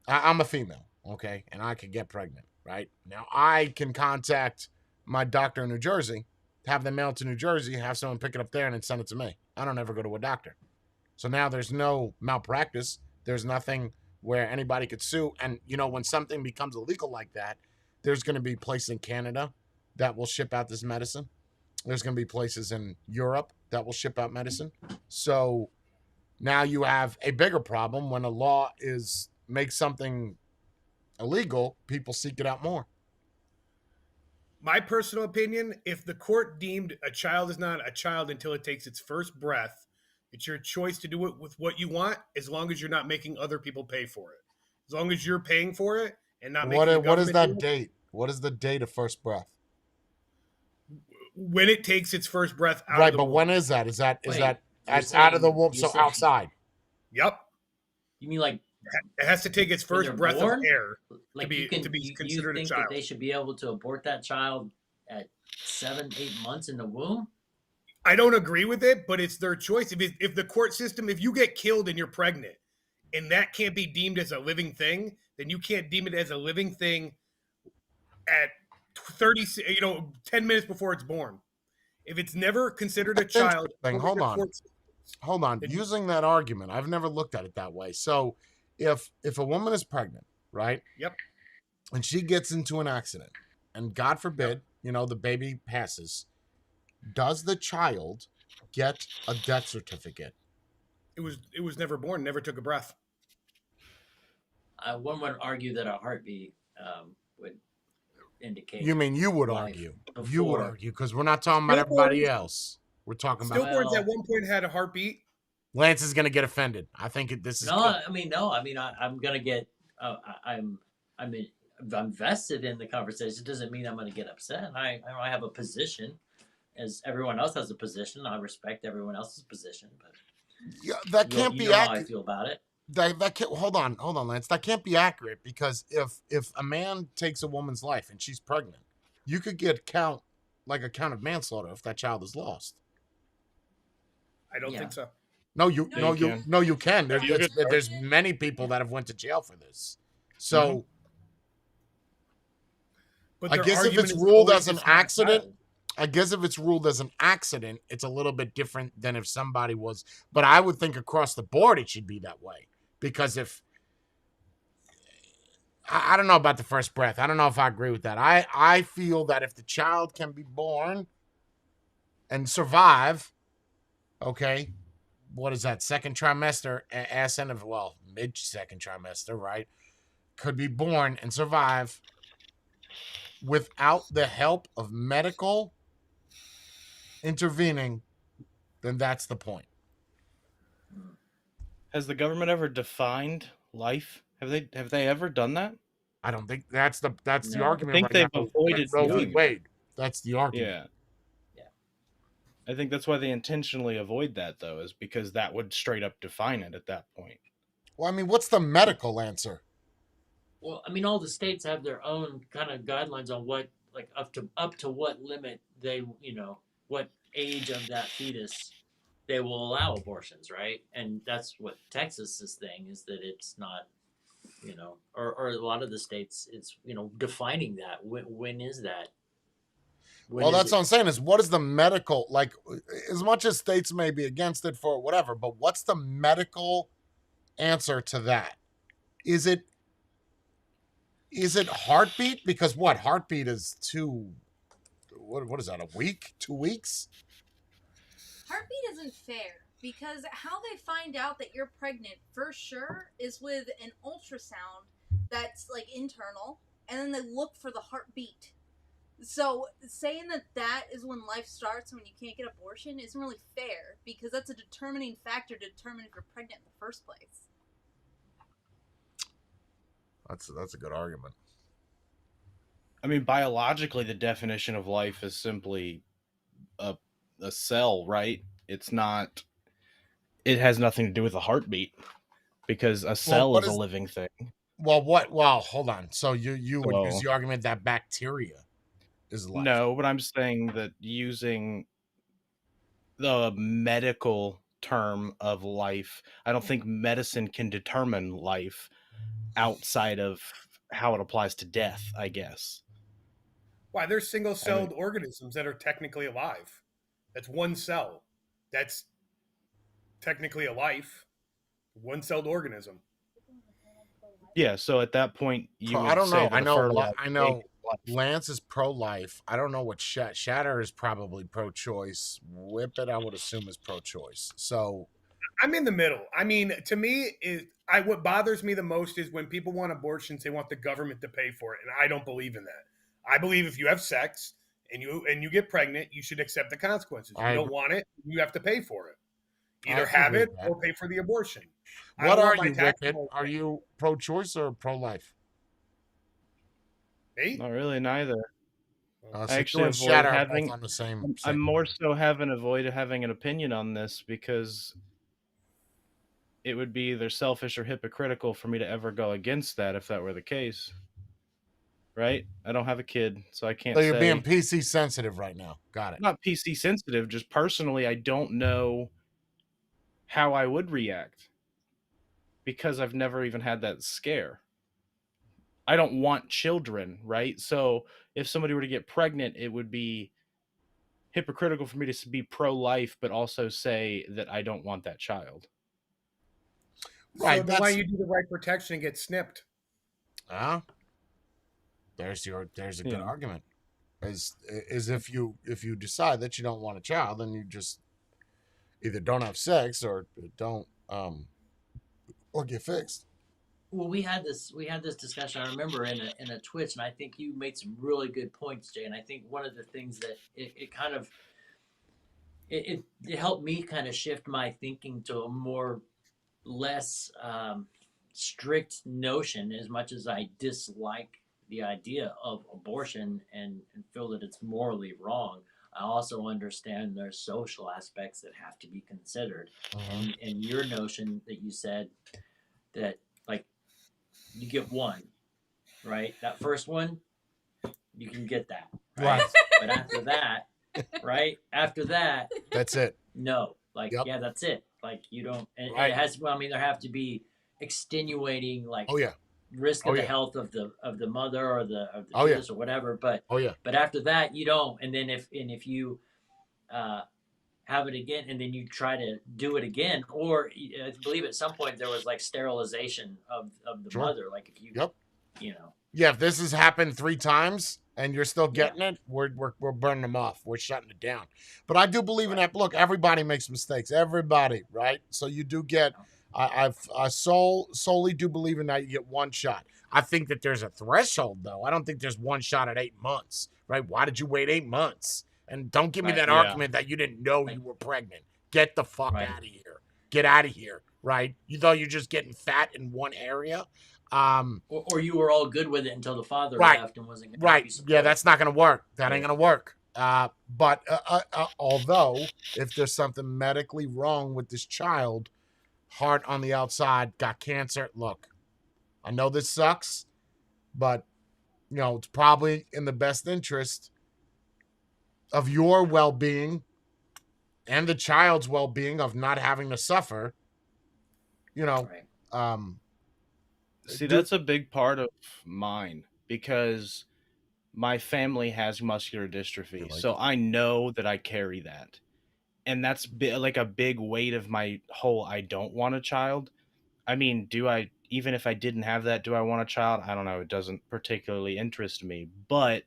C: I'm a female, okay, and I could get pregnant, right? Now I can contact my doctor in New Jersey, have them mail to New Jersey, have someone pick it up there, and then send it to me. I don't ever go to a doctor. So now there's no malpractice. There's nothing where anybody could sue. And, when something becomes illegal like that, there's going to be places in Canada that will ship out this medicine. There's going to be places in Europe that will ship out medicine. So now you have a bigger problem when a law makes something illegal, people seek it out more.
E: My personal opinion, if the court deemed a child is not a child until it takes its first breath, it's your choice to do it with what you want, as long as you're not making other people pay for it. As long as you're paying for it and not making the government
C: What is that
E: do it,
C: date? What is the date of first breath?
E: when it takes its first breath out
C: Right,
E: of the
C: but
E: womb.
C: when is that? Is that
B: Wait,
C: that's
B: you're
C: out of the
B: saying-
C: womb,
B: you're
C: so
B: saying-
C: outside?
E: Yep.
B: You mean like
E: It has to take its
B: When
E: first
B: they're
E: breath
B: born?
E: of air.
B: like
E: be-
B: you can
E: to be
B: you
E: considered a
B: think
E: child.
B: that they should be able to abort that child at 7-8 months in the womb?
E: I don't agree with it, but it's their choice. If the court system, if you get killed and you're pregnant, and that can't be deemed as a living thing, then you can't deem it as a living thing at 10 minutes before it's born. If it's never considered a child,
C: Interesting. Hold
E: the
C: on.
E: court's-
C: Hold on.
E: Then-
C: Using that argument, I've never looked at it that way. So if a woman is pregnant, right?
E: Yep.
C: And she gets into an accident, and God forbid, the baby passes, does the child get a death certificate?
E: It was never born, never took a breath.
B: One would argue that a heartbeat would indicate.
C: You mean you would
B: life
C: argue? You would
B: before.
C: argue because we're not talking about everybody
E: Stillborns-
C: else. We're talking about
E: Stillborns
B: Well-
E: at one point had a heartbeat.
C: Lance is going to get offended. I think this is
B: No,
C: good.
B: I'm gonna get. I'm vested in the conversation. It doesn't mean I'm gonna get upset. I have a position, as everyone else has a position. I respect everyone else's position, but
C: Yeah, that can't
B: you
C: be
B: know how I
C: accurate.
B: feel about it.
C: That can't, hold on, Lance. That can't be accurate because if a man takes a woman's life and she's pregnant, you could get a count of manslaughter if that child is lost.
E: I don't
B: Yeah.
E: think so.
C: No, you
D: No,
C: you can.
E: You can.
C: There's many people that have went to jail for this. So
E: But
C: I
E: their
C: guess if
E: argument
C: it's
E: is
C: ruled
E: always
C: as an
E: it's not a
C: accident,
E: child.
C: I guess if it's ruled as an accident, it's a little bit different than if somebody was. But I would think across the board it should be that way because if I don't know about the first breath, I don't know if I agree with that. I feel that if the child can be born and survive, okay, what is that? Second trimester, mid second trimester, right? Could be born and survive without the help of medical intervening, then that's the point.
A: Has the government ever defined life? Have they ever done that?
C: I don't think that's the
B: No.
C: argument.
A: I think
C: right
A: they've
C: now.
A: avoided
C: Roe v.
A: doing it.
C: Wade. That's the argument.
A: Yeah.
B: Yeah.
A: I think that's why they intentionally avoid that, though, is because that would straight up define it at that point.
C: Well, I mean, what's the medical answer?
B: Well, all the states have their own kind of guidelines on what, like, up to what limit they, what age of that fetus they will allow abortions, right? And that's what Texas's thing is, that it's not, or a lot of the states, it's, defining that. When is that? When
C: Well,
B: is
C: that's
B: it?
C: what I'm saying is what is the medical, like, as much as states may be against it for whatever, but what's the medical answer to that? Is it heartbeat? Because what? Heartbeat is what is that, a week? 2 weeks?
D: Heartbeat isn't fair because how they find out that you're pregnant for sure is with an ultrasound that's like internal, and then they look for the heartbeat. So saying that is when life starts and when you can't get abortion isn't really fair because that's a determining factor to determine if you're pregnant in the first place.
C: That's a good argument.
A: I mean, biologically, the definition of life is simply a cell, right? It's not. It has nothing to do with a heartbeat because a cell
C: what
A: is a
C: is-
A: living thing.
C: Well, hold on. So you would use the argument that bacteria is life.
A: No, but I'm saying that using the medical term of life. I don't think medicine can determine life outside of how it applies to death, I guess.
E: Why? There's single-celled organisms that are technically alive. That's one cell. That's technically a life. One-celled organism.
A: Yeah, so at that point, you
C: I
A: would
C: don't
A: say
C: know.
A: that a fertilized
C: I
A: egg
C: know
A: is life.
C: Lance is pro-life. I don't know what Shatter is probably pro-choice. Whippet, I would assume, is pro-choice. So
E: I'm in the middle. I mean, to me, what bothers me the most is when people want abortions, they want the government to pay for it, and I don't believe in that. I believe if you have sex and you get pregnant, you should accept the consequences. If you don't want it, you have to pay for it.
C: I
E: Either have
C: agree
E: it
C: with that.
E: or pay for the abortion. I
C: What
E: don't
C: are
E: want my
C: you,
E: tax
C: Whippet?
E: bill.
C: Are you pro-choice or pro-life?
E: Hey?
A: Not really, neither. I
C: So you
A: actually
C: and
A: avoid
C: Shatter are
A: having.
C: both on the same.
A: I'm more so avoid having an opinion on this because it would be either selfish or hypocritical for me to ever go against that if that were the case. Right? I don't have a kid, so I
C: So
A: can't
C: you're being
A: say.
C: PC sensitive right now. Got it.
A: Not PC sensitive, just personally, I don't know how I would react because I've never even had that scare. I don't want children, right? So if somebody were to get pregnant, it would be hypocritical for me to be pro-life, but also say that I don't want that child.
E: So
C: Right.
E: then why you do the right protection and get snipped?
C: There's a good
A: Yeah.
C: argument. Is if you decide that you don't want a child, then you just either don't have sex or don't or get fixed.
B: Well, we had this discussion. I remember in a Twitch, and I think you made some really good points, Jay. And I think one of the things that it kind of it helped me kind of shift my thinking to a more less strict notion. As much as I dislike the idea of abortion and feel that it's morally wrong, I also understand there's social aspects that have to be considered. And your notion that you said that, like, you get one, right? That first one, you can get that, right? But after that, right? After that,
C: That's it.
B: no. Like,
C: Yep.
B: yeah, that's it. Like, you don't. And
C: Right.
B: it has. Well, I mean, there have to be extenuating, like,
C: Oh yeah.
B: risk of the health of the mother or the fetus or whatever. But but after that, you don't. And then if you have it again, and then you try to do it again, or I believe at some point there was like sterilization of the mother. Like if you, you know,
C: if this has happened 3 times and you're still getting it, we're burning them off. We're shutting it down. But I do believe in that. Look, everybody makes mistakes. Everybody, right? So you do get. I solely do believe in that you get one shot. I think that there's a threshold, though. I don't think there's one shot at 8 months, right? Why did you wait 8 months? And don't give me that argument that you didn't know you were pregnant. Get the fuck out of here. Get out of here, right? You thought you're just getting fat in one area.
B: Or you were all good with it until the father left and wasn't going to be
C: Yeah, that's not going to work. That ain't going to work. But although if there's something medically wrong with this child, heart on the outside, got cancer, look, I know this sucks, but it's probably in the best interest of your well-being and the child's well-being of not having to suffer.
A: See, that's a big part of mine because my family has muscular dystrophy. So I know that I carry that. And that's like a big weight of my whole I don't want a child. I mean, even if I didn't have that, do I want a child? I don't know. It doesn't particularly interest me. But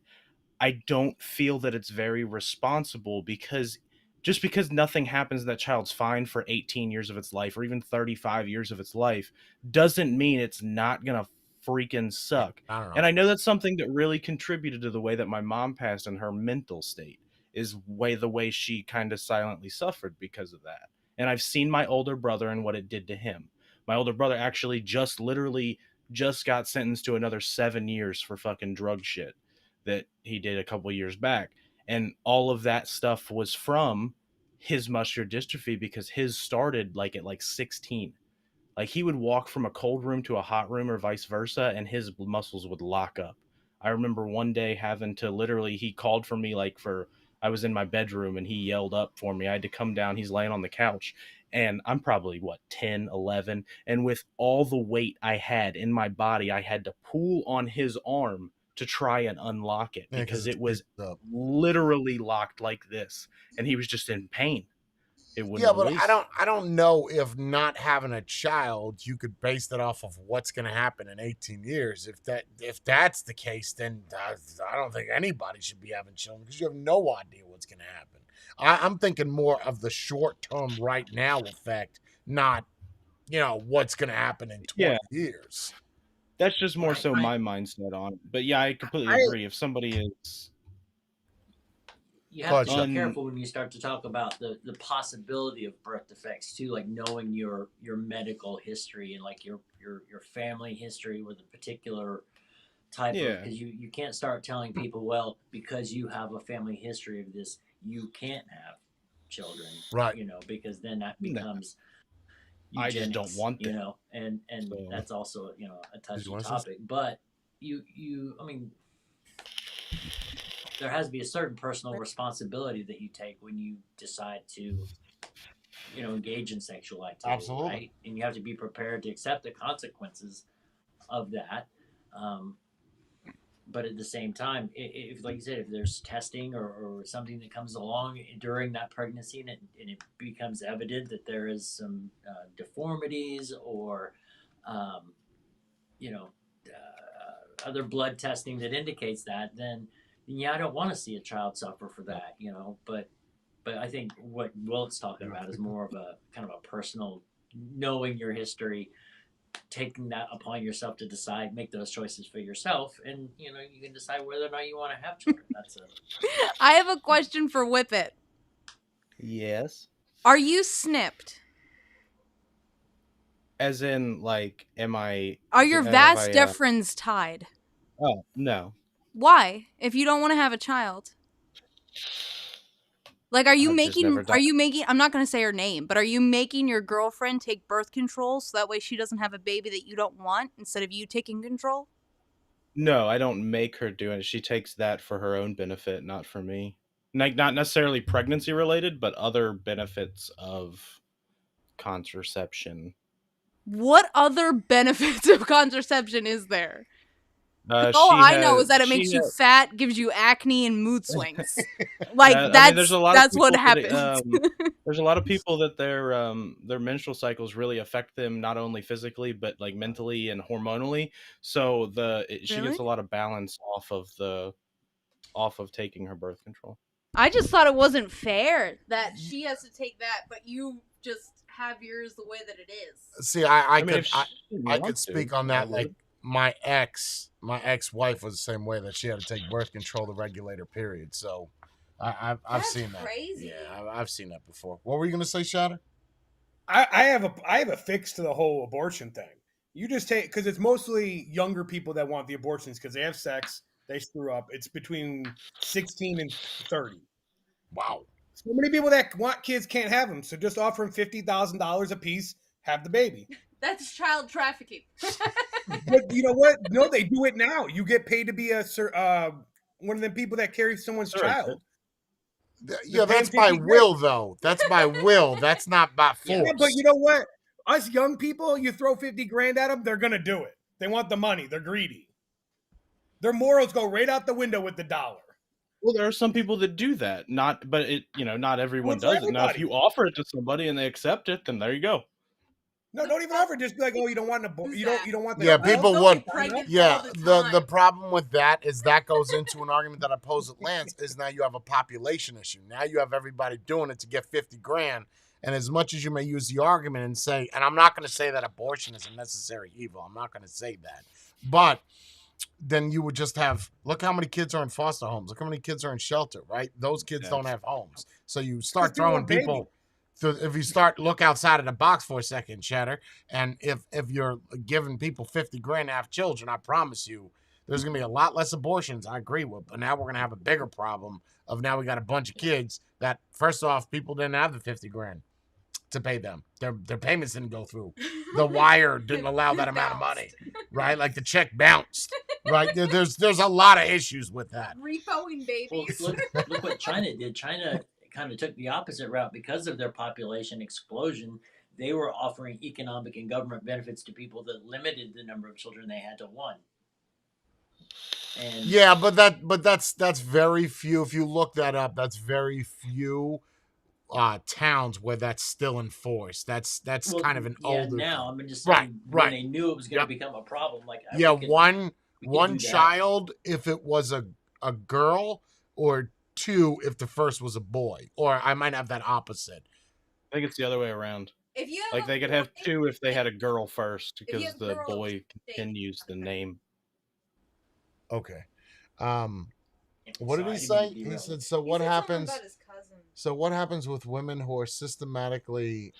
A: I don't feel that it's very responsible because just because nothing happens and that child's fine for 18 years of its life or even 35 years of its life doesn't mean it's not going to freaking suck.
C: I don't know.
A: And I know that's something that really contributed to the way that my mom passed and her mental state is the way she kind of silently suffered because of that. And I've seen my older brother and what it did to him. My older brother actually literally just got sentenced to another 7 years for fucking drug shit that he did a couple years back. And all of that stuff was from his muscular dystrophy because his started at 16. Like he would walk from a cold room to a hot room or vice versa, and his muscles would lock up. I remember one day having to he called for me I was in my bedroom and he yelled up for me. I had to come down. He's laying on the couch and I'm probably 10, 11, and with all the weight I had in my body, I had to pull on his arm to try and unlock it because it was literally locked like this, and he was just in pain. It wouldn't
C: Yeah, but
A: release.
C: I don't know if not having a child, you could base that off of what's going to happen in 18 years. If that's the case, then I don't think anybody should be having children because you have no idea what's going to happen. I'm thinking more of the short term right now effect, not what's going to happen in 20 years.
A: That's just more so my mindset on it. But yeah, I completely agree. If somebody is,
B: you have to be careful when you start to talk about the possibility of birth defects too, like knowing your medical history and like your family history with a particular type of, because you can't start telling people, well, because you have a family history of this, you can't have children,
C: right?
B: Because then that becomes eugenics,
A: I just don't want them,
B: and so, that's also a touchy topic. But I mean, there has to be a certain personal responsibility that you take when you decide to, engage in sexual activity.
C: Absolutely.
B: Right? And you have to be prepared to accept the consequences of that. But at the same time, if, like you said, if there's testing or something that comes along during that pregnancy and it becomes evident that there is some deformities or, other blood testing that indicates that, then yeah, I don't want to see a child suffer for that, But I think what Wilt's talking about is more of a kind of a personal, knowing your history, taking that upon yourself to decide, make those choices for yourself, and you can decide whether or not you want to have children. That's it.
D: I have a question for Whippet.
A: Yes.
D: Are you snipped?
A: As in, like,
D: are your vas deferens tied?
A: Oh, no.
D: Why? If you don't want to have a child? Like, are you making, I'm not going to say her name, but are you making your girlfriend take birth control so that way she doesn't have a baby that you don't want instead of you taking control?
A: No, I don't make her do it. She takes that for her own benefit, not for me. Like, not necessarily pregnancy related, but other benefits of contraception.
D: What other benefits of contraception is there? All I know is that it makes you fat, gives you acne, and mood swings. Like that's what happens.
A: There's a lot of people that their menstrual cycles really affect them, not only physically but like mentally and hormonally. So she gets a lot of balance off of taking her birth control.
D: I just thought it wasn't fair that she has to take that, but you just have yours the way that it is.
C: See, I could speak on that. Like my ex-wife was the same way, that she had to take birth control to regulate her period. So I've seen that.
D: Crazy.
C: Yeah, I've seen that before. What were you gonna say, Shatter?
E: I have a fix to the whole abortion thing. You just take, because it's mostly younger people that want the abortions because they have sex, they screw up. It's between 16 and 30.
C: Wow.
E: So many people that want kids can't have them. So just offer them $50,000 a piece, have the baby.
D: That's child trafficking.
E: But you know what? No, they do it now. You get paid to be one of them people that carry someone's child.
C: Yeah, that's by will, though. That's by will. That's not by force.
E: Yeah, but you know what? Us young people, you throw 50 grand at them, they're going to do it. They want the money. They're greedy. Their morals go right out the window with the dollar.
A: Well, there are some people that do that. Not everyone does it. Now, if you offer it to somebody and they accept it, then there you go.
E: No, don't even offer. Just be like, oh, you don't want you don't want the.
C: Yeah, people would. Yeah, the problem with that is that goes into an argument that I pose at Lance, is now you have a population issue. Now you have everybody doing it to get 50 grand. And as much as you may use the argument and say, and I'm not going to say that abortion is a necessary evil. I'm not going to say that. But then you would just have, look how many kids are in foster homes. Look how many kids are in shelter, right? Those kids don't have homes. So you start throwing people. So if you look outside of the box for a second, Shatter, and if you're giving people 50 grand to have children, I promise you, there's going to be a lot less abortions. I agree with, but now we're going to have a bigger problem of now we got a bunch of kids that, first off, people didn't have the 50 grand to pay them. Their payments didn't go through. The wire didn't allow that amount of money, right? Like the check bounced, right? There's a lot of issues with that.
D: Repoing babies.
B: Well, look what China did. China kind of took the opposite route because of their population explosion. They were offering economic and government benefits to people that limited the number of children they had to one. And
C: yeah, but that's very few. If you look that up, that's very few towns where that's still enforced. That's
B: well,
C: kind of an
B: yeah,
C: older
B: now
C: thing.
B: I'm just
C: Right,
B: saying when
C: right.
B: they knew it was going to
C: Yep.
B: become a problem, like
C: Yeah, one
B: we could do that.
C: child if it was a girl, or two if the first was a boy. Or I might have that opposite.
A: I think it's the other way around.
D: If you have
A: Like they could have two if they had a girl first,
D: If you
A: because
D: have
A: the
D: girls,
A: boy
D: they-
A: continues the name.
C: Okay. What
B: Sorry,
C: did he
B: I didn't mean
C: say?
B: to
C: He
B: derail
C: said,
B: it.
C: so
D: He
C: what
D: said something
C: happens?
D: about his cousin.
C: So what happens with women who are systematically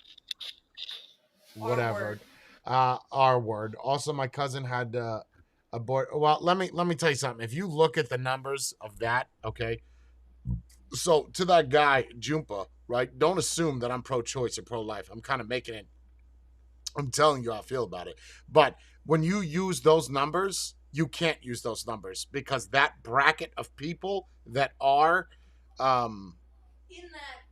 C: whatever R word? Also, my cousin had abort. Well, let me tell you something. If you look at the numbers of that, okay. So to that guy Jumpa, right? Don't assume that I'm pro-choice or pro-life. I'm kind of making it. I'm telling you how I feel about it. But when you use those numbers, you can't use those numbers because that bracket of people that are,
D: In that,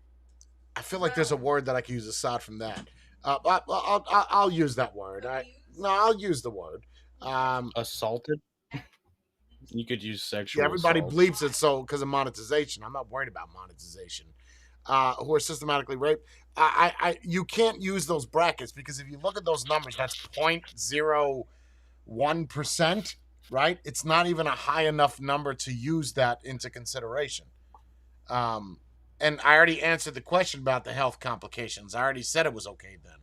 C: I feel like there's a word that I can use aside from that. I'll use that word. I'll use the word.
A: Assaulted. You could use
C: Yeah,
A: sexual
C: everybody
A: assault.
C: bleeps it so because of monetization. I'm not worried about monetization. Who are systematically raped. You can't use those brackets because if you look at those numbers, that's 0.01%, right? It's not even a high enough number to use that into consideration. And I already answered the question about the health complications. I already said it was okay then.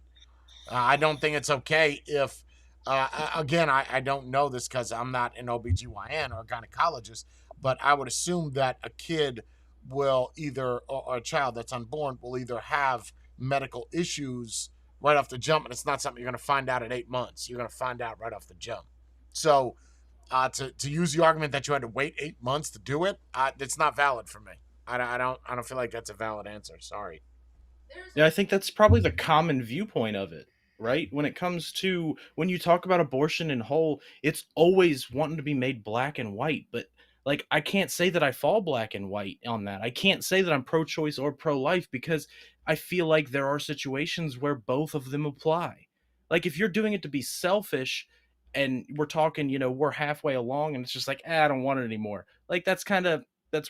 C: I don't think it's okay if, again, I don't know this because I'm not an OBGYN or a gynecologist, but I would assume that a kid will either, or a child that's unborn will either have medical issues right off the jump, and it's not something you're going to find out at 8 months. You're going to find out right off the jump. So to use the argument that you had to wait 8 months to do it, it's not valid for me. I don't feel like that's a valid answer. Sorry.
A: Yeah, I think that's probably the common viewpoint of it, right? When it comes to when you talk about abortion in whole, it's always wanting to be made black and white, but like I can't say that I fall black and white on that. I can't say that I'm pro-choice or pro-life because I feel like there are situations where both of them apply. Like if you're doing it to be selfish and we're talking, we're halfway along and it's just like, I don't want it anymore. Like that's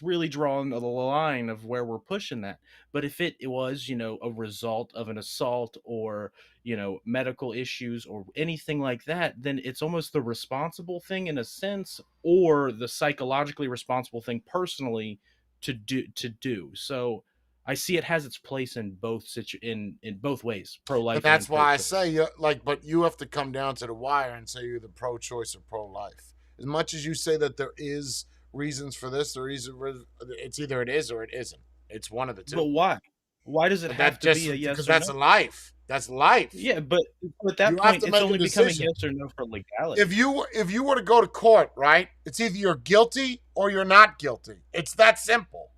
A: really drawing the line of where we're pushing that. But if it was, a result of an assault or, medical issues or anything like that, then it's almost the responsible thing in a sense, or the psychologically responsible thing personally to do. So I see it has its place in in both ways, pro
C: But
A: life
C: that's
A: and pro
C: why I
A: choice.
C: say, but you have to come down to the wire and say you're the pro-choice or pro-life. As much as you say that there is reasons for this, it's either it is or it isn't. It's one of the
A: But
C: two.
A: why? Why does it
C: But
A: have
C: that
A: to be
C: just
A: a
C: because
A: yes or
C: that's
A: no?
C: life. That's life.
A: Yeah, but at
C: You
A: that
C: have
A: point,
C: to
A: it's
C: make a
A: only becoming
C: decision.
A: yes or no for
C: If
A: legality.
C: you were to go to court, right? It's either you're guilty or you're not guilty. It's that simple.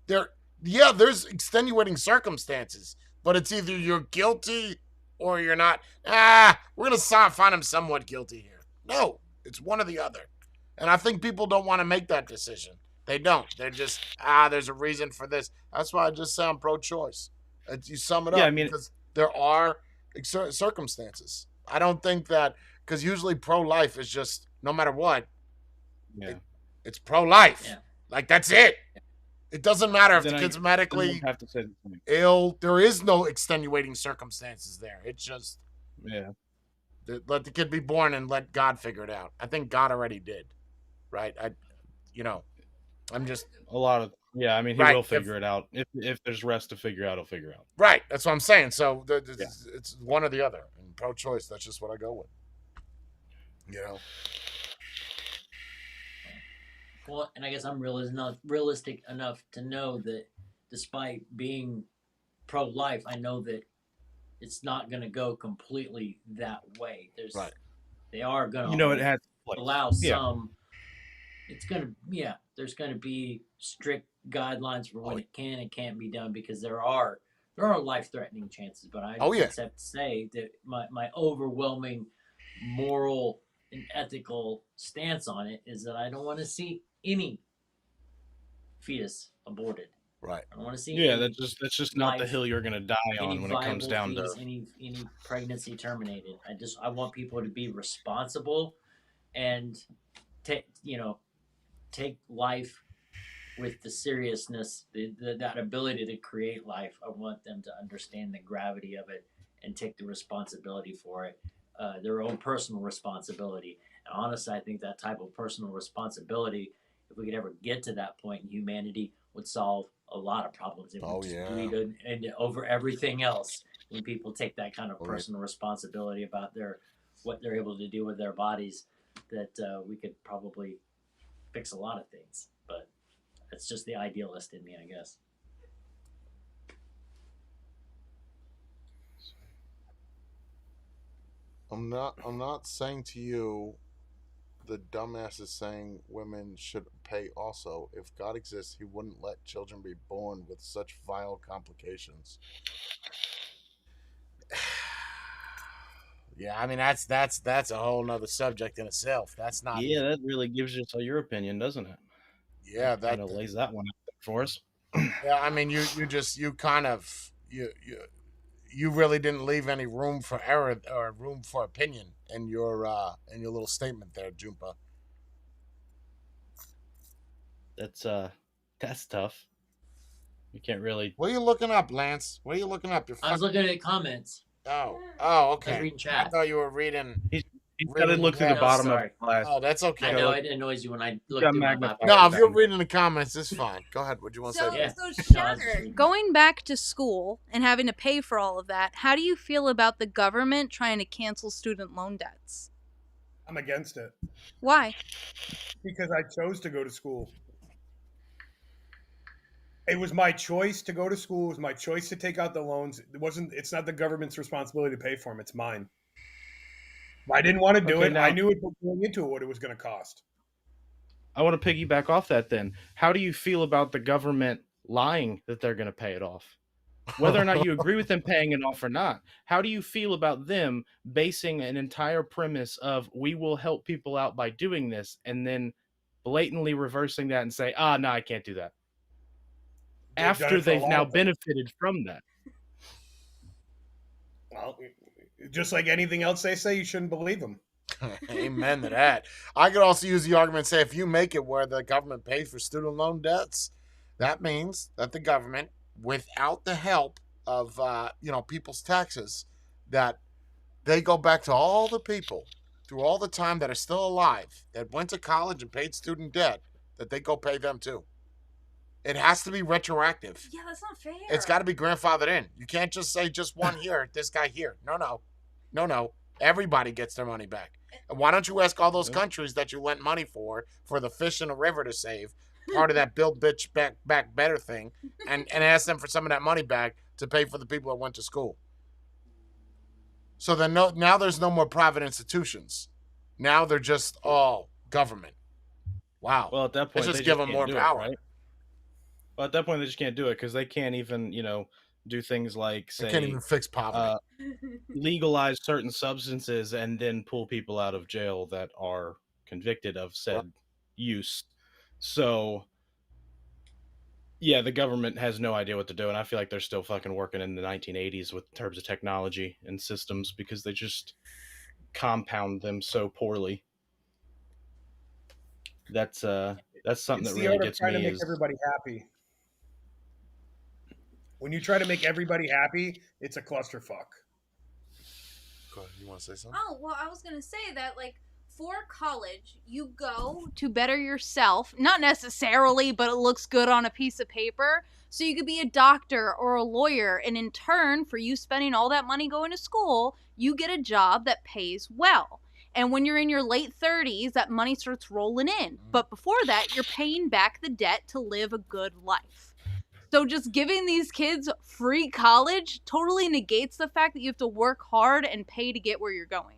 C: There, yeah, there's extenuating circumstances, but it's either you're guilty or you're not. We're gonna find him somewhat guilty here. No, it's one or the other. And I think people don't want to make that decision. They don't. They're just there's a reason for this. That's why I just say I'm pro-choice. You sum it
A: Yeah, I
C: up
A: mean,
C: because there are circumstances. I don't think that because usually pro-life is just no matter what,
A: yeah.
C: it's pro-life.
B: Yeah.
C: Like that's it. It doesn't matter if the
A: Then
C: kid's
A: I would
C: medically
A: have to say the same.
C: ill. There is no extenuating circumstances there. It's just
A: Yeah.
C: let the kid be born and let God figure it out. I think God already did, right? You know, I'm just
A: A lot of yeah, I mean, he
C: right.
A: will figure it out. If there's rest to figure out, he'll figure out.
C: Right. That's what I'm saying. So
A: Yeah.
C: it's one or the other. And pro-choice, that's just what I go with. You know.
B: Well, and I guess I'm realistic enough to know that despite being pro-life, I know that it's not going to go completely that way.
C: Right.
B: They are going
A: It
B: to
A: has place.
B: allow
A: Yeah.
B: some. It's going to There's going to be strict guidelines for when it can and can't be done because there are life-threatening chances. But I just have to say that my overwhelming moral and ethical stance on it is that I don't want to see any fetus aborted.
C: Right.
B: I don't want to see
A: Yeah,
B: any
A: that's just not the
B: life,
A: hill you're gonna die
B: any
A: on when it comes
B: viable
A: down to.
B: fetus, any pregnancy terminated. I want people to be responsible and take take life with the seriousness, that ability to create life. I want them to understand the gravity of it and take the responsibility for it, their own personal responsibility. And honestly, I think that type of personal responsibility, if we could ever get to that point in humanity, would solve a lot of problems. It would just bleed into over everything else when people take that kind of personal responsibility about what they're able to do with their bodies. That we could probably fix a lot of things, but it's just the idealist in me, I guess.
C: I'm not saying to you the dumbass is saying women should pay also. If God exists, he wouldn't let children be born with such vile complications. Yeah, I mean that's a whole nother subject in itself. That's not
A: Yeah,
C: even.
A: that really gives you your opinion, doesn't it?
C: Yeah,
A: Kind
C: that.
A: of lays that one out there for us.
C: Yeah, I mean you kind of you really didn't leave any room for error or room for opinion in your little statement there, Jumpa.
A: That's tough. You can't really.
C: What are you looking up, Lance? What are you looking up? You're
B: I was looking at comments.
C: Oh,
B: I was
C: okay.
B: reading
C: I
B: chat.
C: thought you were reading.
A: He's got to look through the
B: No,
A: bottom of
B: sorry.
A: his glass.
C: Oh, that's okay.
B: I
A: gotta
B: know
A: look-
B: it annoys you when I look
A: got
B: through my
A: magnified.
C: No, if you're
A: down.
C: reading the comments, it's fine. Go ahead. What do you want to
D: So,
C: say?
B: Yeah.
D: so
B: No, I was
D: Shatter,
B: just
D: going back to school and having to pay for all of that, how do you feel about the government trying to cancel student loan debts?
E: I'm against it
D: Why?
E: because I chose to go to school. It was my choice to go to school. It was my choice to take out the loans. It's not the government's responsibility to pay for them. It's mine. I didn't want to do
A: Okay,
E: it.
A: now-
E: I knew it going into it what it was going to cost.
A: I want to piggyback off that then. How do you feel about the government lying that they're going to pay it off? Whether or not you agree with them paying it off or not, how do you feel about them basing an entire premise of we will help people out by doing this and then blatantly reversing that and say, no, I can't do that.
E: They've done
A: After
E: it for a
A: they've
E: lot
A: now
E: of things.
A: benefited from that.
E: Well, just like anything else they say, you shouldn't believe them.
C: Amen to that. I could also use the argument say if you make it where the government pays for student loan debts, that means that the government, without the help of people's taxes, that they go back to all the people through all the time that are still alive that went to college and paid student debt, that they go pay them too. It has to be retroactive.
D: Yeah, that's not fair.
C: It's got to be grandfathered in. You can't just say just one here, this guy here. No. Everybody gets their money back. And why don't you ask all those countries that you lent money for the fish in the river to save, part of that Build Bitch back better thing, and ask them for some of that money back to pay for the people that went to school. So then now there's no more private institutions. Now they're just all government. Wow.
A: Well, at that point,
C: let's just give them more power.
A: Right? Well, at that point, they just can't do it because they can't even, do things like, say,
C: they can't even fix poverty.
A: Legalize certain substances and then pull people out of jail that are convicted of said use. So, yeah, the government has no idea what to do, and I feel like they're still fucking working in the 1980s with terms of technology and systems because they just compound them so poorly. That's something
E: It's
A: that
E: the
A: really
E: art of
A: gets
E: trying
A: me.
E: to make everybody happy. When you try to make everybody happy, it's a clusterfuck.
C: Go ahead. You want to say something?
D: Oh, well, I was going to say that, for college, you go to better yourself. Not necessarily, but it looks good on a piece of paper. So you could be a doctor or a lawyer. And in turn, for you spending all that money going to school, you get a job that pays well. And when you're in your late 30s, that money starts rolling in. But before that, you're paying back the debt to live a good life. So just giving these kids free college totally negates the fact that you have to work hard and pay to get where you're going.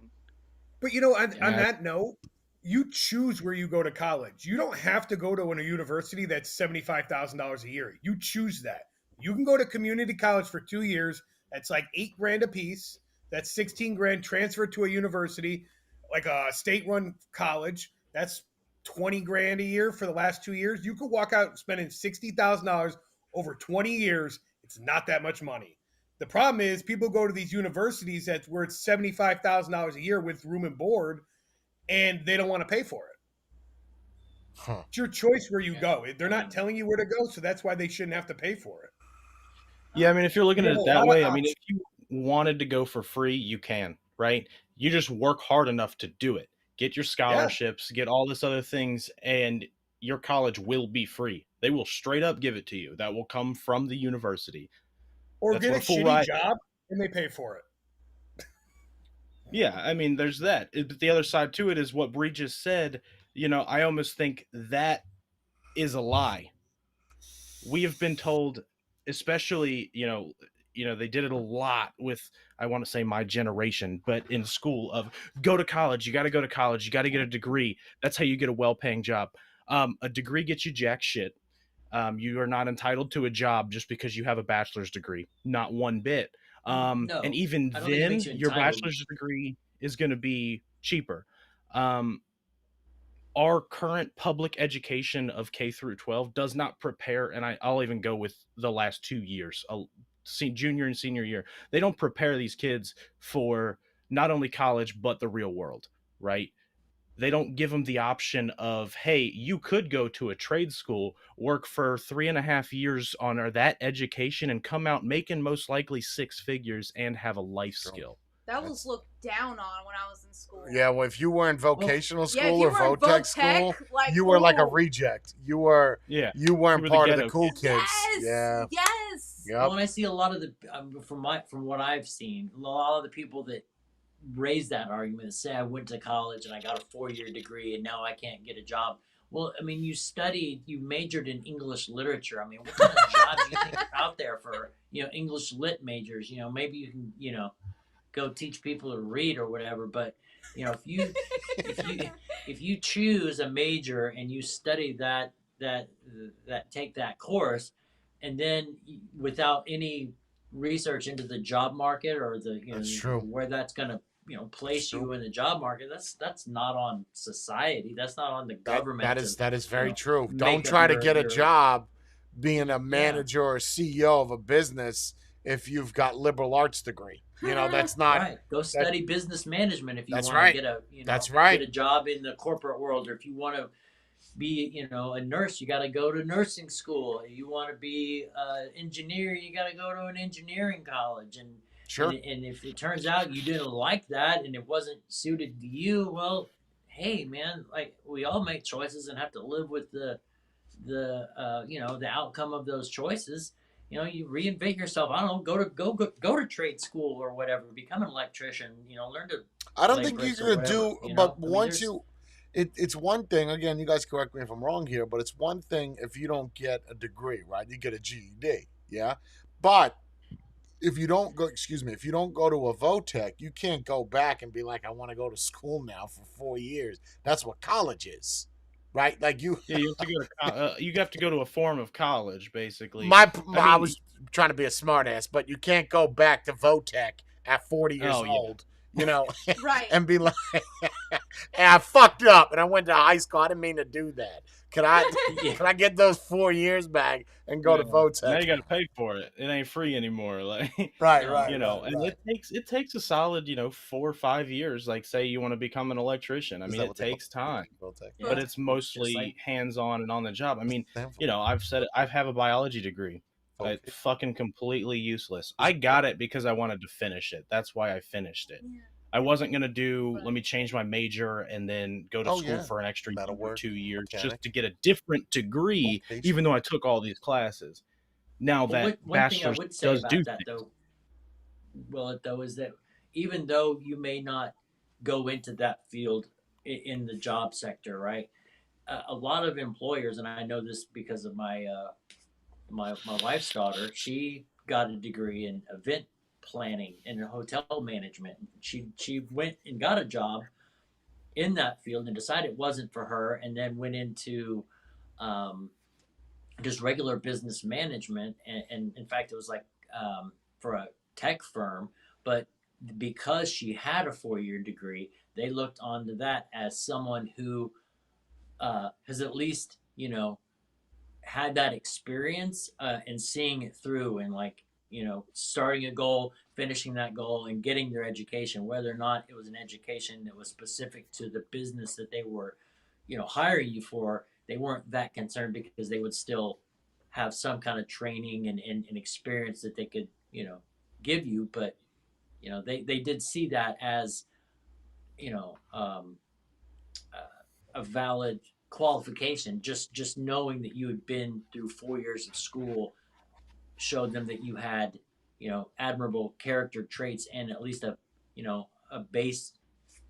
E: But on that note, you choose where you go to college. You don't have to go to a university that's $75,000 a year. You choose that. You can go to community college for 2 years. That's like $8,000 a piece. That's 16 grand. Transfer to a university, like a state-run college. That's 20 grand a year for the last 2 years. You could walk out spending $60,000 over 20 years, it's not that much money. The problem is people go to these universities that's where it's $75,000 a year with room and board, and they don't want to pay for it.
C: Huh.
E: It's your choice where you
B: Yeah.
E: go. They're
B: I
E: not
B: mean,
E: telling you where to go, so that's why they shouldn't have to pay for it.
A: Yeah, I mean, if you're looking
E: You
A: at
E: have a
A: it that
E: lot of
A: way, I mean,
E: options.
A: if you wanted to go for free, you can, right? You just work hard enough to do it. Get your
E: Yeah.
A: scholarships, get all this other things, and your college will be free. They will straight up give it to you. That will come from the university.
E: Or
A: That's
E: get
A: what
E: a
A: a full
E: shitty
A: ride.
E: job and they pay for it.
A: Yeah, I mean, there's that. But the other side to it is what Bree just said. I almost think that is a lie. We have been told, especially, they did it a lot with, I want to say my generation, but in school of go to college, you got to go to college, you got to get a degree. That's how you get a well-paying job. A degree gets you jack shit. You are not entitled to a job just because you have a bachelor's degree, not one bit. And
B: no,
A: even
B: I don't think it makes
A: then,
B: you
A: your
B: entitled.
A: bachelor's degree is going to be cheaper. Um, our current public education of K through 12 does not prepare, and I'll even go with the last 2 years, junior and senior year. They don't prepare these kids for not only college but the real world, right? They don't give them the option of, hey, you could go to a trade school, work for 3.5 years on that education, and come out making most likely six figures and have a life
C: True.
A: skill.
D: That was looked down on when I was in school.
C: Yeah, well, if you were in vocational
D: Yeah, if
C: school
D: you
C: or
D: were in
C: Votech
D: Votech,
C: school,
D: like,
C: you were like a
D: ooh.
C: reject. You
A: Yeah,
C: weren't
A: you were the
C: part of the
A: ghetto
C: cool
A: kid.
C: kids.
D: Yes,
C: Yeah.
D: yes.
C: Yep.
B: Well, and I see a lot of the from what I've seen, a lot of the people that raise that argument and say I went to college and I got a 4 year degree and now I can't get a job. Well, I mean, you majored in English literature. I mean, what kind of jobs do you think are out there for English lit majors? Maybe you can go teach people to read or whatever. But if you if you choose a major and you study that take that course, and then without any research into the job market or
C: That's true.
B: where that's going to
C: That's
B: place
C: true.
B: you in the job market, that's not on society. That's not on the
C: That
B: government to
C: that is very true. Don't
B: make up
C: try to get a
B: your
C: job being a
B: yeah.
C: manager or CEO of a business if you've got liberal arts degree. That's not
B: Right. Go study business management if you
C: That's
B: want to
C: right.
B: get
C: That's right.
B: get a job in the corporate world, or if you want to be a nurse, you got to go to nursing school. You want to be an engineer, you got to go to an engineering college. And
C: Sure.
B: and if it turns out you didn't like that and it wasn't suited to you, well, hey man, like we all make choices and have to live with the outcome of those choices. You reinvent yourself. I don't know, go to trade school or whatever, become an electrician, learn to
C: I don't
B: lay
C: think you
B: bricks or
C: could
B: whatever,
C: do, but once it's one thing. Again, you guys correct me if I'm wrong here, but it's one thing if you don't get a degree, right? You get a GED, yeah. But if you don't go, excuse me, if you don't go to a Votech, you can't go back and be like, I want to go to school now for 4 years. That's what college is, right? Like you.
A: Yeah, you have to go to you have to go to a form of college, basically.
C: I
A: mean,
C: was trying to be a smartass, but you can't go back to Votech at 40 years
A: Oh, yeah.
C: old,
D: Right.
C: and be like, hey, I fucked up and I went to high school. I didn't mean to do that. Can I get those 4 years back and go to Votech?
A: Now you got to pay for it. It ain't free anymore. Like,
C: Right,
A: and it takes a solid, 4 or 5 years. Like, say you want to become an electrician. I mean, it takes time,
C: Votech?
A: but it's mostly hands-on and on the job. I mean, I've said it. I have a biology degree. Fucking completely useless. I got it because I wanted to finish it. That's why I finished it.
D: Yeah.
A: I wasn't gonna let me change my major and then go to school for an extra
C: That'll
A: year or
C: work.
A: 2 years
C: Mechanic.
A: just to get a different degree, even though I took all these classes. Now that
B: one thing I
A: bachelor's
B: would say
A: does
B: about
A: do
B: that
A: things.
B: though is that even though you may not go into that field in the job sector, right? A lot of employers, and I know this because of my my wife's daughter, she got a degree in event planning and hotel management. She went and got a job in that field and decided it wasn't for her, and then went into um, just regular business management. And in fact, it was like for a tech firm, but because she had a 4 year degree, they looked onto that as someone who has at least had that experience and seeing it through, and like, starting a goal, finishing that goal, and getting their education, whether or not it was an education that was specific to the business that they were, hiring you for, they weren't that concerned because they would still have some kind of training and experience that they could, give you. But, they did see that as, you know, um, a valid qualification. Just knowing that you had been through 4 years of school showed them that you had, admirable character traits and at least a base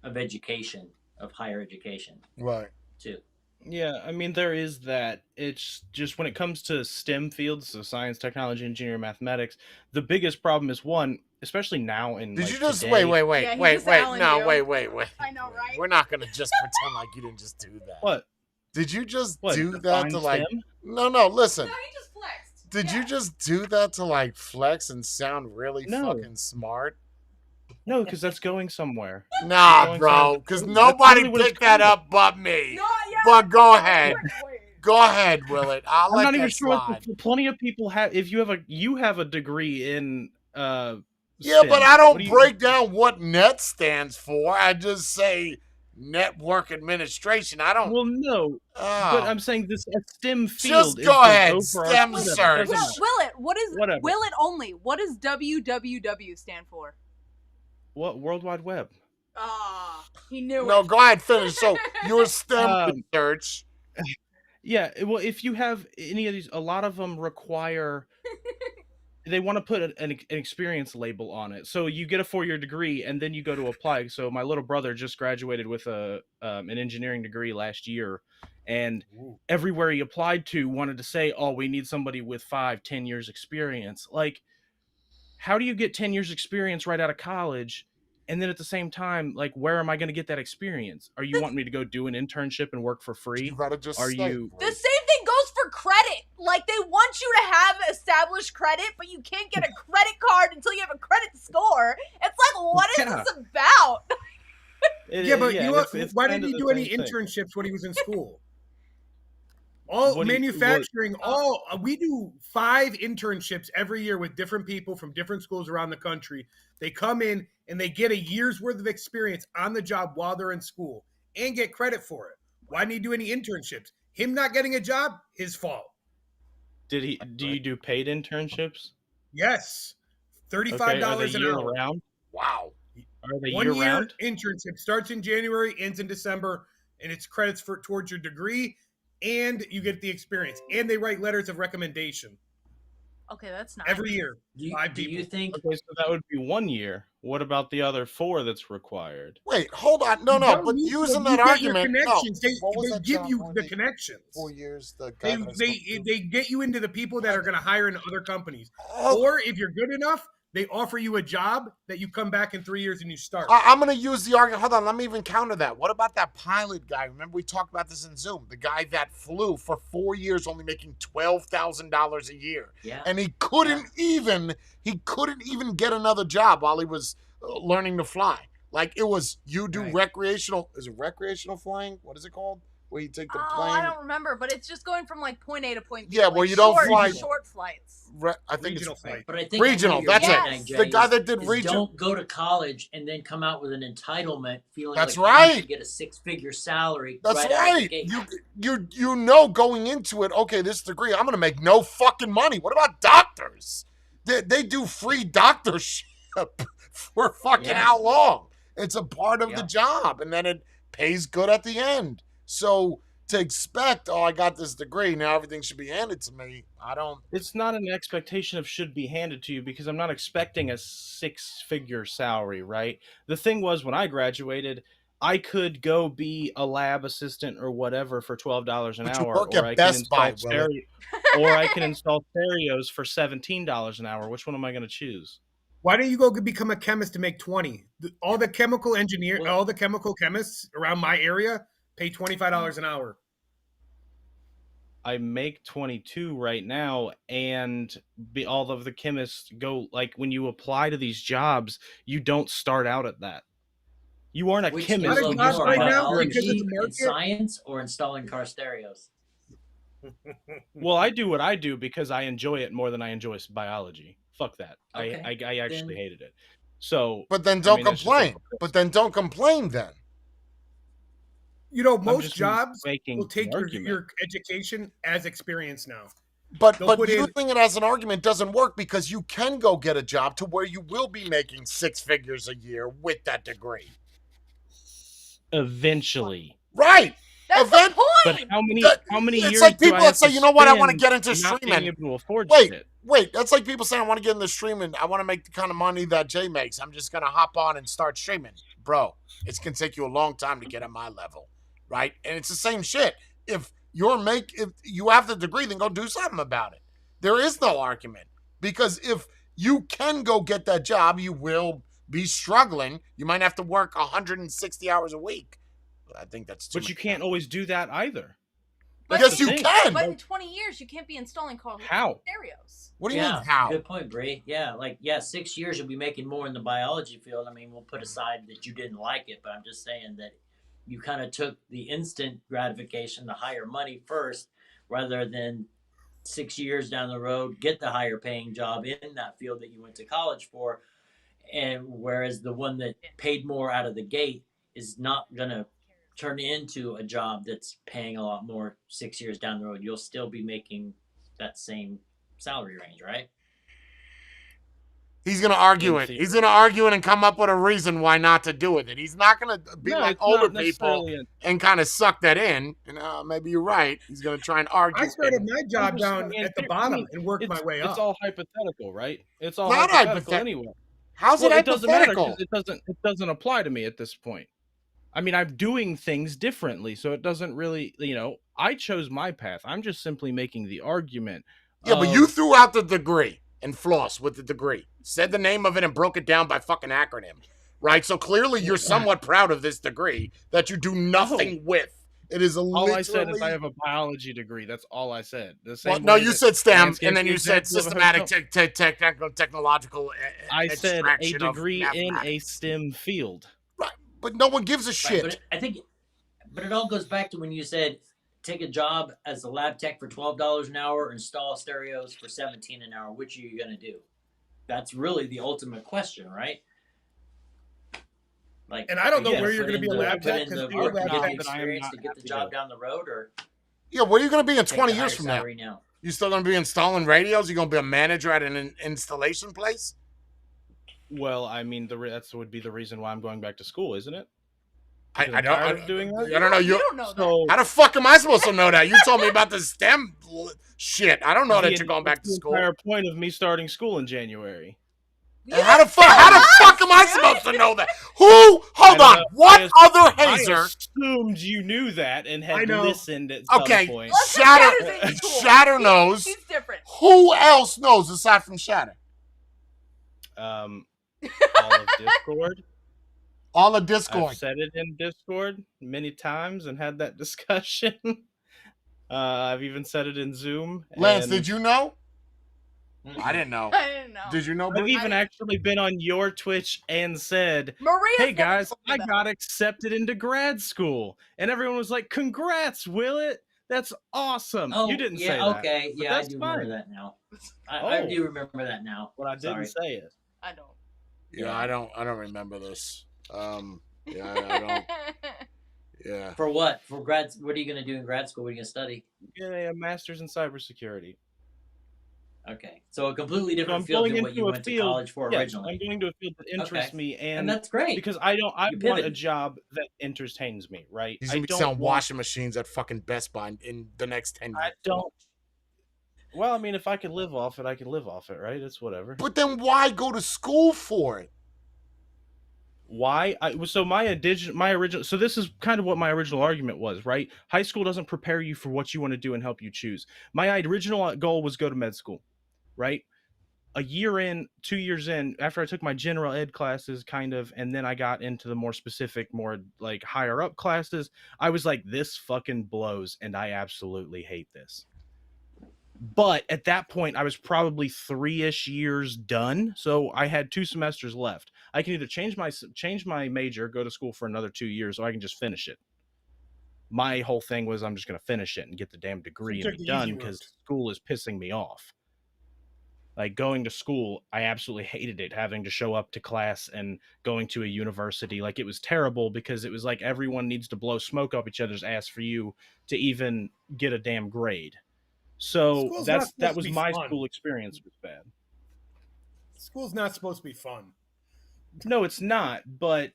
B: of education, of higher education,
C: Right.
B: too.
A: Yeah, I mean there is that. It's just when it comes to STEM fields, so science, technology, engineering, mathematics, the biggest problem is one, especially now in
C: Did
A: like
C: you just
A: today.
D: Yeah, he just Alan
C: no,
D: you.
C: wait.
D: I know, right?
C: We're not gonna just pretend like you didn't just do that.
A: What?
C: Did you just
A: What?
C: do that
A: Define
C: to like?
A: STEM?
C: No, listen.
D: No, he just flexed.
C: Did
D: Yeah.
C: you just do that to like flex and sound really
A: No.
C: fucking smart?
A: No, because that's going somewhere.
C: Nah,
A: Going
C: bro,
A: somewhere.
C: because
A: That's
C: nobody
A: literally what it's
C: picked that
A: called.
C: up but me.
D: No, yeah.
C: But go
D: I
C: ahead.
D: was like, wait.
C: Go ahead, Willett. I'll
A: I'm
C: let
A: not even
C: that
A: sure what
C: slide.
A: plenty of people have. If you have a degree in
C: Yeah,
A: STEM,
C: but I
A: what
C: don't
A: do you-
C: break down what NET stands for. I just say network administration. I don't.
A: Well, no, but I'm saying this a STEM field.
C: Just go
A: is the
C: ahead,
A: overarching-
C: STEM
A: whatever,
C: search.
A: doesn't matter.
D: Will it? What is
A: Whatever.
D: Will it only? What does WWW stand for?
A: What World Wide Web?
D: Ah, he knew
C: No,
D: it.
C: go ahead, finish. So your STEM research.
A: Yeah, well, if you have any of these, a lot of them require. They want to put an experience label on it. So you get a 4-year degree and then you go to apply. So my little brother just graduated with an engineering degree last year, and everywhere he applied to wanted to say, "Oh, we need somebody with 5-10 years experience." Like, how do you get 10 years experience right out of college? And then at the same time, like, where am I going to get that experience? Are you wanting me to go do an internship and work for free?
C: You gotta just
A: Are
C: say,
A: you?
D: The same thing goes for credit. Like, they want you to have established credit, but you can't get a credit card until you have a credit score. It's like, what is
A: Yeah.
D: this about?
E: Yeah, but you know what?
A: it's
E: Why
A: kind
E: didn't
A: of
E: he
A: the
E: do any
A: same thing.
E: internships when he was in school? All
A: What do you-
E: manufacturing, we do 5 internships every year with different people from different schools around the country. They come in and they get a year's worth of experience on the job while they're in school and get credit for it. Why didn't he do any internships? Him not getting a job, his fault.
A: Do you do paid internships?
E: Yes. $35
A: Okay, are they
E: an
A: year
E: hour.
A: round?
C: wow.
A: Are they
E: 1
A: year
E: year
A: round?
E: internship starts in January, ends in December, and it's credits towards your degree, and you get the experience. And they write letters of recommendation
D: Okay, that's not
E: every year.
B: Do you,
E: 5
B: do you
E: people.
B: think
A: Okay, so that would be 1 year. What about the other 4 that's required?
C: Wait, hold on. No,
E: You
C: but
E: need-
C: using
E: you
C: that
E: get your
C: argument, no.
E: connections.
C: What was
E: They
C: that
E: give
C: job
E: you
C: where
E: the
C: they-
E: connections.
C: 4 years. The guy that I spoke to?
E: They get you into the people that are going to hire in other companies.
C: Oh,
E: Or if you're good enough, they offer you a job that you come back in 3 years and you start.
C: I'm going to use the argument. Hold on. Let me even counter that. What about that pilot guy? Remember we talked about this in Zoom. The guy that flew for 4 years only making $12,000 a year.
B: yeah?
C: And he couldn't even get another job while he was learning to fly. Like it was, you do
E: Right.
C: recreational. Is it recreational flying? What is it called? Where you take the plane?
D: I don't remember, but it's just going from like point A to point B.
C: Yeah,
D: like
C: well, you don't fly-
D: short flights.
C: I think
E: Regional
C: it's
E: flight.
B: But I think
C: regional.
B: I know
C: That's
B: you're
C: it.
B: getting at, Jay,
C: The guy
B: is-
C: that did
B: is
C: regional.
B: Don't go to college and then come out with an entitlement feeling
C: That's
B: like
C: right.
B: you should get a 6-figure salary.
C: That's
B: right. Out of the
C: right.
B: gate.
C: You know going into it, okay, this degree, I'm gonna make no fucking money. What about doctors? They do free doctorship for fucking
B: Yeah.
C: how long? It's a part of the
B: Yeah.
C: job, and then it pays good at the end. So to expect, I got this degree, now everything should be handed to me. I don't.
A: It's not an expectation of should be handed to you because I'm not expecting a 6-figure salary, right? The thing was when I graduated, I could go be a lab assistant or whatever for $12 an
C: But you
A: hour,
C: work
A: or
C: at
A: I
C: Best
A: can
C: Buy,
A: install
C: Willie.
A: or I can install stereos for $17 an hour. Which one am I going to choose?
E: Why don't you go become a chemist to make 20? All the chemical
B: Well-
E: chemists around my area pay $25 an hour.
A: I make 22 right now, and all of the chemists go, like, when you apply to these jobs, you don't start out at that. You aren't a
B: Which do you
A: chemist.
E: Not
B: love
E: as much
B: more,
E: right now
A: you're an
E: because of
B: biology
E: the
B: and
E: market.
B: science or installing car stereos?
A: Well, I do what I do because I enjoy it more than I enjoy biology. Fuck that.
B: Okay.
A: I actually
B: Then-
A: hated it. So,
C: But then
A: I
C: don't
A: mean, that's just a
C: complain. But then don't complain then.
E: You know,
A: I'm
E: most
A: just
E: jobs
A: making
E: will take
A: the
E: your
A: argument.
E: education as experience now.
C: But
E: They'll put in
C: using it as an argument doesn't work because you can go get a job to where you will be making 6 figures a year with that degree.
A: Eventually.
C: Right.
D: That's the
A: But
D: point.
A: how many
C: It's
A: years
C: like
A: do
C: people
A: I
C: that
A: have
C: say,
A: to
C: you know what, I want to
A: spend
C: get into
A: not being
C: streaming.
A: able to afford
C: Wait,
A: shit?
C: that's like people saying, I want to get into streaming. I want to make the kind of money that Jay makes. I'm just going to hop on and start streaming. Bro, it's going to take you a long time to get at my level, right? And it's the same shit. If you have the degree, then go do something about it. There is no argument. Because if you can go get that job, you will be struggling. You might have to work 160 hours a week. I think that's too
A: But
C: much
A: you can't
C: time.
A: always do that either.
D: But
C: Yes, you
A: thing.
C: can.
D: But in 20 years, you can't be installing
A: How?
D: stereos.
C: What do you mean, how?
B: Good point, Bree. Yeah, 6 years you'll be making more in the biology field. I mean, we'll put aside that you didn't like it, but I'm just saying that you kind of took the instant gratification, the higher money first, rather than 6 years down the road get the higher paying job in that field that you went to college for. And whereas the one that paid more out of the gate is not gonna turn into a job that's paying a lot more 6 years down the road. You'll still be making that same salary range, right?
C: He's going to argue it. He's going to argue it and come up with a reason why not to do it. He's not going to be like older people and kind of suck that in. Maybe you're right. He's going to try and argue.
E: I started my job down at the bottom and worked my way up.
A: It's all hypothetical, right? It's all
C: not
A: hypothetical anyway.
C: How's it hypothetical?
A: It doesn't matter because it doesn't apply to me at this point. I mean, I'm doing things differently, so it doesn't really, I chose my path. I'm just simply making the argument.
C: Yeah, but you threw out the degree and floss with the degree. Said the name of it and broke it down by fucking acronym, right? So clearly you're somewhat proud of this degree that you do nothing with. It is
A: all I said is I have a biology degree. That's all I said.
C: No, you said STEM, and then you said systematic technological.
A: I said a degree in a STEM field.
C: Right, but no one gives a shit.
B: But I think, it all goes back to when you said take a job as a lab tech for $12 an hour, install stereos for $17 an hour. Which are you going to do? That's really the ultimate question, right?
E: And I don't know where you're going to be a lab tech
B: because the work to get the experience to get the job down the road, or
C: where are you going to be in 20 years from now? You still going to be installing radios? You going to be a manager at an installation place?
A: Well, I mean, that would be the reason why I'm going back to school, isn't it?
C: I don't
A: doing that.
C: I don't know.
D: You don't know that.
C: How the fuck am I supposed to know that? You told me about the STEM shit. I don't know that you're going back to school.
A: The entire point of me starting school in January.
C: How the fuck am I supposed to know that? Hold on. What other hazer?
A: I assumed you knew that and had listened at some point.
C: Shatter knows.
D: He's different.
C: Who else knows aside from Shatter?
A: All of Discord.
C: All of Discord.
A: I've said it in Discord many times and had that discussion. I've even said it in Zoom.
C: Lance, did you know? I didn't know. Did you know?
A: I've even actually been on your Twitch and said, "Hey guys, I got accepted into grad school," and everyone was like, "Congrats, Willett! That's awesome."
B: Oh,
A: you didn't say that.
B: Okay, yeah, I do remember that now. I do remember that now.
A: But I didn't say it.
D: I don't.
C: Yeah, I don't remember this. I don't. Yeah.
B: For what? For grad? What are you going to do in grad school? What are you going to study?
A: Yeah, a master's in cybersecurity.
B: Okay, so a completely different field than what you went to college for originally.
A: I'm going to a field that interests me,
B: and that's great
A: because I want a job that entertains me. Right?
C: He's going to be selling washing machines at fucking Best Buy in the next 10 years.
A: I don't. Well, I mean, if I can live off it, I can live off it, right? It's whatever.
C: But then why go to school for it?
A: Why? So so this is kind of what my original argument was, right? High school doesn't prepare you for what you want to do and help you choose. My original goal was go to med school, right? A year in, 2 years in, after I took my general ed classes, kind of, and then I got into the more specific, more like higher up classes, I was like, this fucking blows, and I absolutely hate this. But at that point, I was probably 3-ish years done, so I had 2 semesters left. I can either change my major, go to school for another 2 years, or I can just finish it. My whole thing was I'm just going to finish it and get the damn degree
E: So
A: and
E: you
A: be
E: took the easy
A: done because
E: route.
A: school is pissing me off. Like going to school, I absolutely hated it, having to show up to class and going to a university. Like it was terrible because it was like everyone needs to blow smoke up each other's ass for you to even get a damn grade. So
E: School's not
A: that
E: supposed to
A: was
E: be
A: my
E: fun.
A: school experience was bad.
E: School's not supposed to be fun.
A: No, it's not, but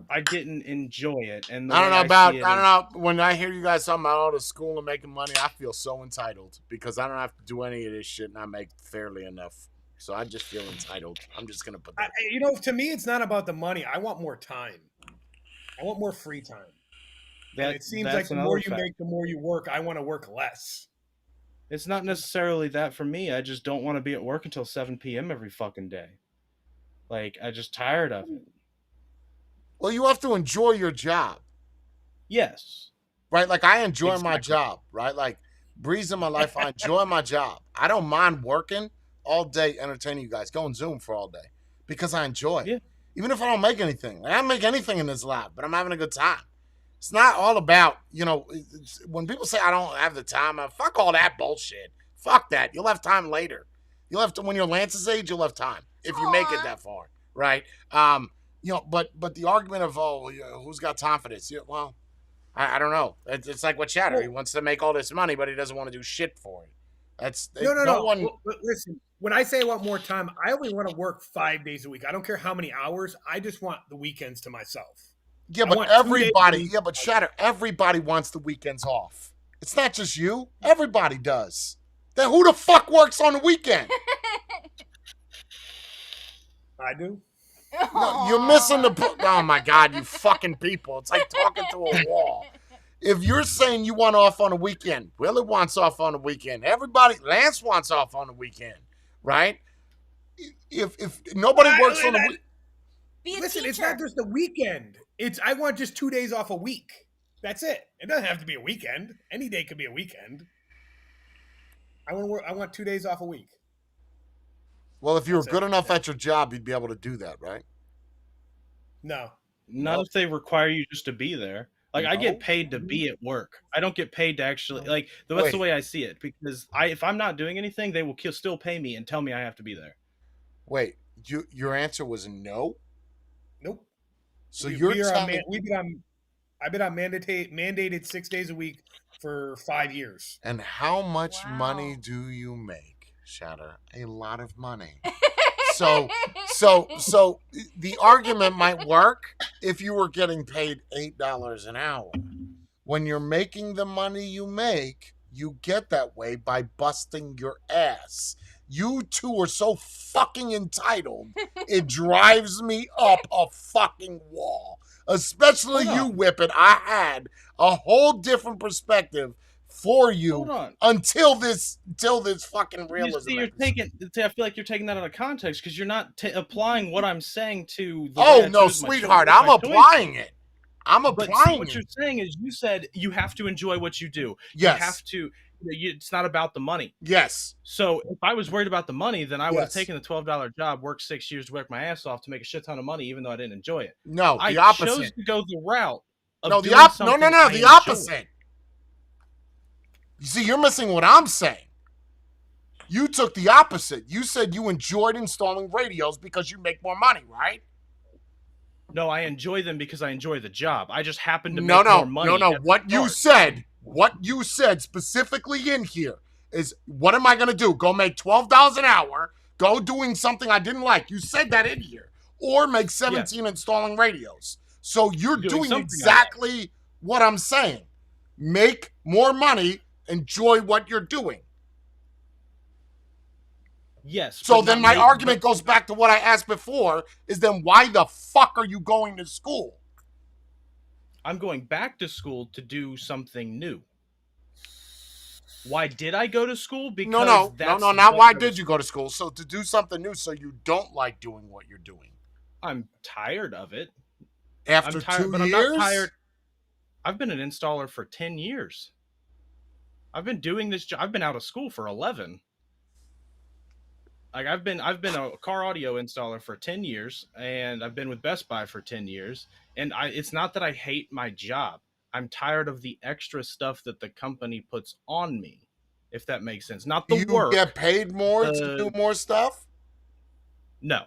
A: I didn't enjoy it. And the
C: I don't
A: way
C: know
A: I see
C: about.
A: it
C: I
A: is,
C: don't know. When I hear you guys talking about all the school and making money, I feel so entitled because I don't have to do any of this shit and I make fairly enough. So I just feel entitled. I'm just gonna put that.
E: To me, it's not about the money. I want more time. I want more free time. And it seems like
A: that's
E: the more
A: another
E: you
A: fact.
E: make, the more you work. I want to work less.
A: It's not necessarily that for me. I just don't want to be at work until 7 p.m. every fucking day. Like, I just tired of it.
C: Well, you have to enjoy your job,
A: Yes.
C: right? Like I enjoy my
A: Exactly.
C: job, right? Like breeze in my life. I enjoy my job. I don't mind working all day, entertaining you guys, going Zoom for all day because I enjoy it.
A: Yeah.
C: Even if I don't make anything, I don't make anything in this lab, but I'm having a good time. It's not all about, when people say I don't have the time, fuck all that bullshit. Fuck that. You'll have time later. You'll have to, when you're Lance's age, you'll have time if you make it that far, right? But the argument of, who's got time for this? Well, I don't know. It's like what Shatter. He wants to make all this money, but he doesn't want to do shit for it.
E: No.
C: One.
E: But listen, when I say I want more time, I only want to work 5 days a week. I don't care how many hours. I just want the weekends to myself.
C: Yeah,
E: I
C: but
E: want 2 days a
C: everybody.
E: week.
C: Yeah, but Shatter. Everybody wants the weekends off. It's not just you. Everybody does. Then who the fuck works on the weekend?
E: I do.
C: No, you're missing the point. Oh my God, you fucking people. It's like talking to a wall. If you're saying you want off on a weekend, Willie wants off on a weekend. Everybody, Lance wants off on a weekend, right? If nobody works on a weekend.
E: Listen, it's not just the weekend. I want just 2 days off a week. That's it. It doesn't have to be a weekend. Any day could be a weekend. I want 2 days off a week.
C: Well, if you were good enough at your job, you'd be able to do that, right?
E: No.
A: Not if they require you just to be there. Like, I get paid to be at work. I don't get paid to actually, like, that's the way I see it. Because if I'm not doing anything, they will still pay me and tell me I have to be there.
C: Wait, your answer was no?
E: Nope.
C: So you're telling
E: I've been on mandated 6 days a week for 5 years.
C: And how much money do you make, Shatter? A lot of money. So the argument might work if you were getting paid $8 an hour. When you're making the money you make, you get that way by busting your ass. You two are so fucking entitled. It drives me up a fucking wall. Especially you, Whippet. I had a whole different perspective for you until this fucking realism.
A: I feel like you're taking that out of context because you're not applying what I'm saying to the
C: no, sweetheart, I'm applying it.
A: What you're saying is you said you have to enjoy what you do.
C: Yes.
A: You have to. It's not about the money.
C: Yes.
A: So if I was worried about the money, then I would have taken the $12 job, worked 6 years to work my ass off to make a shit ton of money, even though I didn't enjoy it.
C: No, the
A: opposite. I chose to go the route of
C: the opposite. You see, you're missing what I'm saying. You took the opposite. You said you enjoyed installing radios because you make more money, right?
A: No, I enjoy them because I enjoy the job. I just happen to make more money.
C: No. What you said specifically in here is, what am I going to do? Go make $12 an hour, go doing something I didn't like. You said that in here. Or make 17 installing radios. So you're doing exactly what I'm saying. Make more money, enjoy what you're doing.
A: Yes.
C: So then my argument goes back to what I asked before, is then why the fuck are you going to school?
A: I'm going back to school to do something new. Why did I go to school? Because
C: no, not why did you go to school. So to do something new so you don't like doing what you're doing.
A: I'm tired of it.
C: After 2 years?
A: But I'm not tired. I've been an installer for 10 years. I've been doing this job. I've been out of school for 11. Like I've been a car audio installer for 10 years, and I've been with Best Buy for 10 years. And it's not that I hate my job. I'm tired of the extra stuff that the company puts on me, if that makes sense. Not
C: Do
A: the
C: you get
A: work.
C: paid more to do
A: The
C: more stuff?
A: No,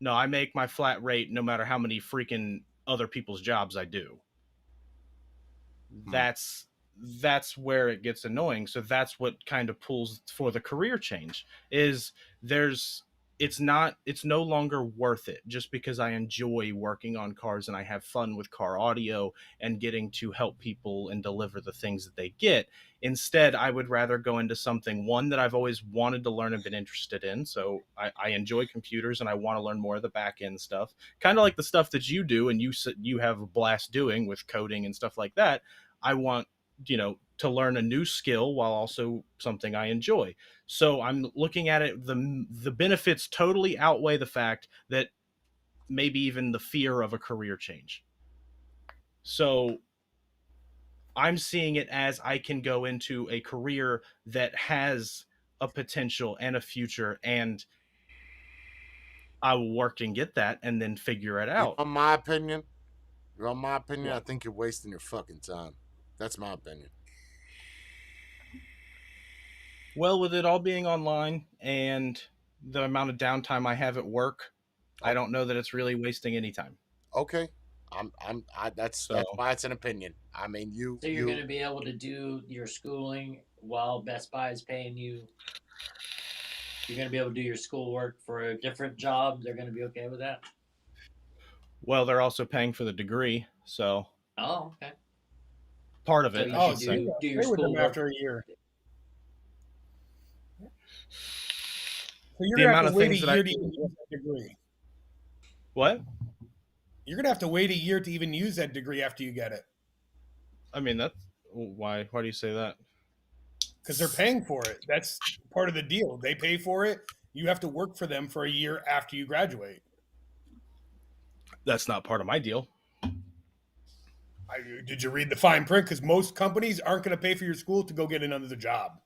A: no, I make my flat rate no matter how many freaking other people's jobs I do.
C: Hmm.
A: That's where it gets annoying. So that's what kind of pulls for the career change is there's it's no longer worth it just because I enjoy working on cars and I have fun with car audio and getting to help people and deliver the things that they get. Instead, I would rather go into something one that I've always wanted to learn and been interested in. So I enjoy computers and I want to learn more of the back end stuff, kind of like the stuff that you do and you have a blast doing with coding and stuff like that. I want, to learn a new skill while also something I enjoy. So I'm looking at it, the benefits totally outweigh the fact that maybe even the fear of a career change. So I'm seeing it as I can go into a career that has a potential and a future, and I will work and get that and then figure it
C: You
A: out.
C: know my opinion? You know my opinion? I
A: What?
C: think you're wasting your fucking time. That's my opinion.
A: Well, with it all being online and the amount of downtime I have at work, I
C: Okay.
A: don't know that it's really wasting any time.
C: Okay. That's
A: So,
C: why it's an opinion. I mean,
B: So you're going to be able to do your schooling while Best Buy is paying you. You're going to be able to do your schoolwork for a different job. They're going to be okay with that.
A: well, they're also paying for the degree, so
B: Oh, okay.
A: part of
B: So
A: it,
B: you
A: I
E: Oh,
B: should
A: should
E: so
A: say.
E: you're
B: do
E: gonna
B: your
E: stay with them
B: schoolwork.
E: after a year. So you're
A: The
E: gonna have
A: amount
E: to
A: of
E: wait a
A: things that I
E: year to
A: do
E: even
A: at
E: use
A: work.
E: that degree.
A: What?
E: You're gonna have to wait a year to even use that degree after you get it,
A: I mean, that's why. Why do you say that?
E: because they're paying for it. That's part of the deal. They pay for it. You have to work for them for a year after you graduate.
A: That's not part of my deal.
E: Did you read the fine print? Because most companies aren't going to pay for your school to go get another job.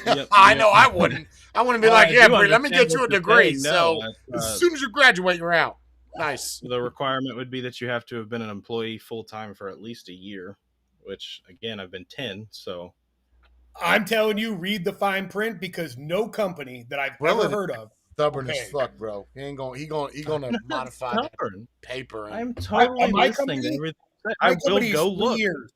A: Yep,
C: I
A: yep.
C: know I wouldn't. I wouldn't be
A: Well,
C: like,
A: I
C: yeah,
A: do
C: Brie, let me
A: understand
C: get
A: what
C: you a
A: you're
C: degree.
A: saying. No,
C: So as soon as you graduate, you're out. Nice.
A: the requirement would be that you have to have been an employee full time for at least a year, which again, I've been 10. So
E: I'm telling you, read the fine print because no company that I've ever
C: Will
E: heard of will
C: stubborn as
E: pay.
C: fuck, bro. He gonna
A: I'm not
C: modify that
A: stubborn.
C: paper and
A: I'm totally
E: My
A: listening to
E: company,
A: everything. You say. I
E: my
A: will
E: company is
A: go
E: 3
A: look.
E: years.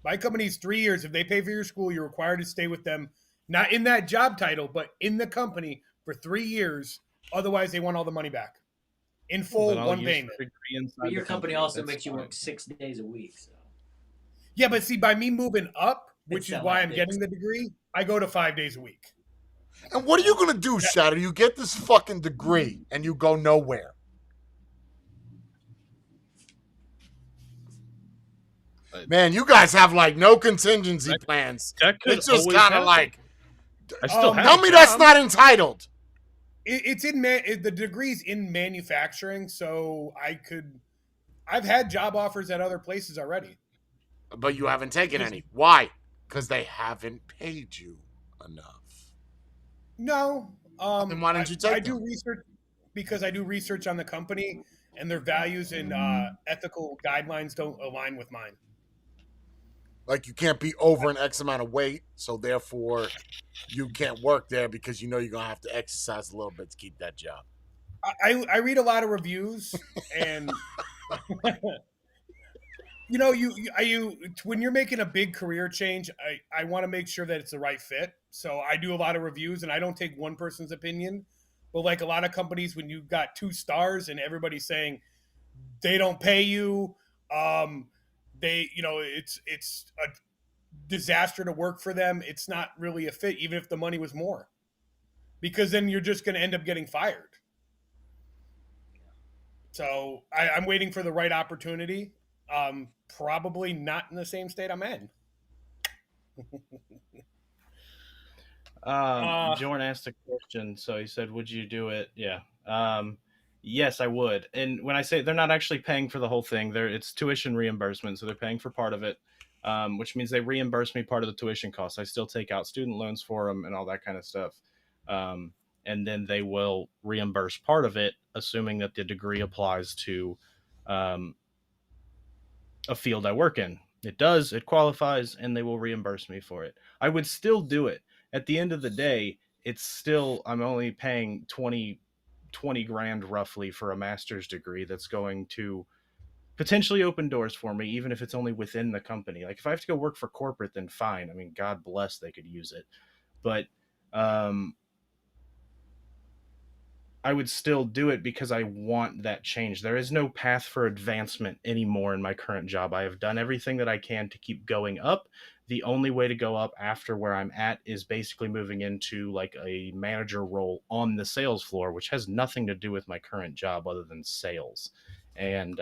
E: My company's 3 years. If they pay for your school, you're required to stay with them, not in that job title, but in the company for 3 years. Otherwise, they want all the money back in
A: Well, then
E: full,
A: I'll
E: one
A: use
E: payment.
A: the degree
B: But
A: inside the
B: your company
A: company.
B: also
A: That's
B: makes you
A: fine.
B: work 6 days a week. So
E: Yeah, but see, by me moving up,
B: it's
E: which is why
B: semi
E: I'm getting
B: fixed.
E: the degree, I go to 5 days a week.
C: and what are you gonna do, Shadow? You get this fucking degree and you go nowhere. Man, you guys have like no contingency
A: That,
C: plans.
A: that could
C: It's just
A: always
C: kind of
A: happen.
C: like,
A: I still have
C: tell
A: a
C: me that's
A: job.
C: not entitled.
E: It's in the degree's in manufacturing, so I've had job offers at other places already.
C: But you haven't taken
E: Just
C: any. Why? Because they haven't paid you enough.
E: no.
C: Then why didn't you
E: I
C: take
E: do
C: them?
E: research because I do research on the company and their values and ethical guidelines don't align with mine.
C: Like you can't be over an X amount of weight, so therefore you can't work there because you know you're gonna have to exercise a little bit to keep that job.
E: I read a lot of reviews and you when you're making a big career change, I want to make sure that it's the right fit. So I do a lot of reviews and I don't take one person's opinion. But like a lot of companies, when you've got 2 stars and everybody's saying they don't pay you, it's a disaster to work for them. It's not really a fit, even if the money was more, because then you're just going to end up getting fired. So I'm waiting for the right opportunity. Probably not in the same state I'm in.
A: Jordan asked a question, so he said, "Would you do it?" Yeah. Yes, I would. And when I say they're not actually paying for the whole thing, it's tuition reimbursement, so they're paying for part of it, which means they reimburse me part of the tuition costs. I still take out student loans for them and all that kind of stuff, and then they will reimburse part of it, assuming that the degree applies to um, a field I work in. It does, it qualifies, and they will reimburse me for it. I would still do it. At the end of the day, it's still, I'm only paying 20 grand roughly for a master's degree that's going to potentially open doors for me, even if it's only within the company. Like if I have to go work for corporate, then fine. I mean, God bless, they could use it. But um, I would still do it because I want that change. There is no path for advancement anymore in my current job. I have done everything that I can to keep going up. The only way to go up after where I'm at is basically moving into like a manager role on the sales floor, which has nothing to do with my current job other than sales. And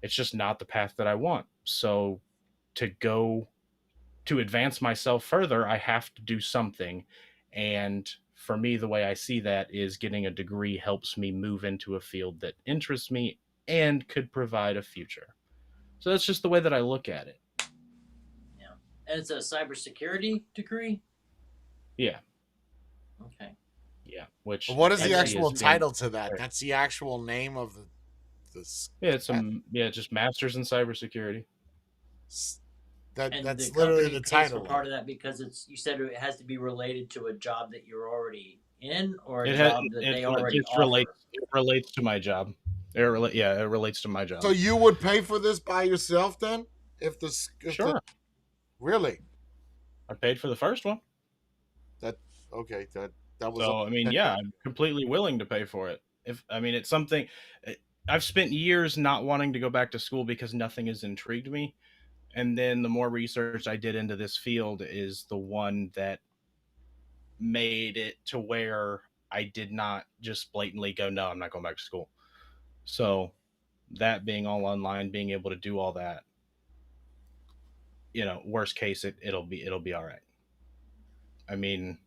A: it's just not the path that I want. So to go to advance myself further, I have to do something. And for me, the way I see that is getting a degree helps me move into a field that interests me and could provide a future. So that's just the way that I look at it.
B: Yeah. And it's a cybersecurity degree?
A: Yeah.
B: Okay.
A: Yeah. Which
C: What is the
A: I see
C: actual
A: as being
C: title to that?
A: great.
C: That's the actual name of the
A: Yeah, it's just masters in cybersecurity.
B: And
C: that's
B: the
C: literally
B: company
C: the
B: pays for
C: title.
B: part of that because you said it has to be related to a job that you're already in or a
A: It
B: job that they already
A: just
B: offer.
A: relates to my job. It relates to my job.
C: So you would pay for this by yourself then?
A: Sure.
C: Really?
A: I paid for the first one.
C: That okay, that was
A: So I mean, yeah, I'm completely willing to pay for it. If I mean, it's something I've spent years not wanting to go back to school because nothing has intrigued me, and then the more research I did into this field is the one that made it to where I did not just blatantly go, no, I'm not going back to school. So that being all online, being able to do all that, worst case, it'll be all right. I mean,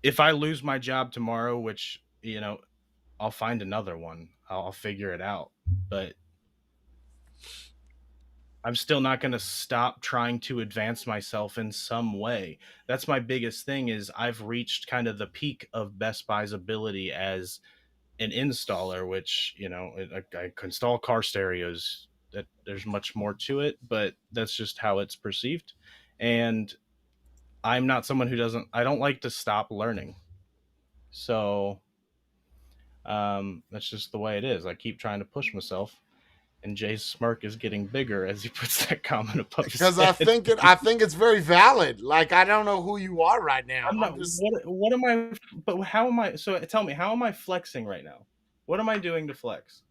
A: if I lose my job tomorrow, which I'll find another one. I'll figure it out. But I'm still not going to stop trying to advance myself in some way. That's my biggest thing is I've reached kind of the peak of Best Buy's ability as an installer, which, I can install car stereos. That there's much more to it, but that's just how it's perceived. And I'm not someone I don't like to stop learning. So that's just the way it is. I keep trying to push myself, and Jay's smirk is getting bigger as he puts that comment above his
C: because
A: head.
C: I think it's very valid. Like I don't know who you are right now.
A: I'm not. What am I? But how am I? So tell me, how am I flexing right now? What am I doing to flex?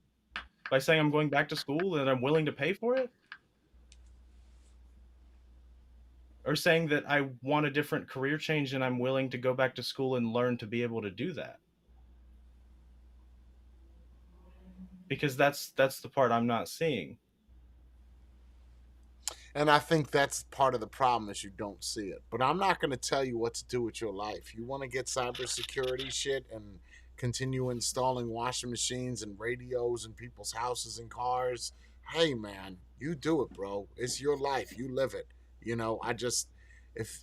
A: By saying I'm going back to school and I'm willing to pay for it, or saying that I want a different career change and I'm willing to go back to school and learn to be able to do that? Because that's the part I'm not seeing.
C: And I think that's part of the problem is you don't see it. But I'm not going to tell you what to do with your life. You want to get cybersecurity shit and continue installing washing machines and radios in people's houses and cars. Hey, man, you do it, bro. It's your life. You live it. I just, if,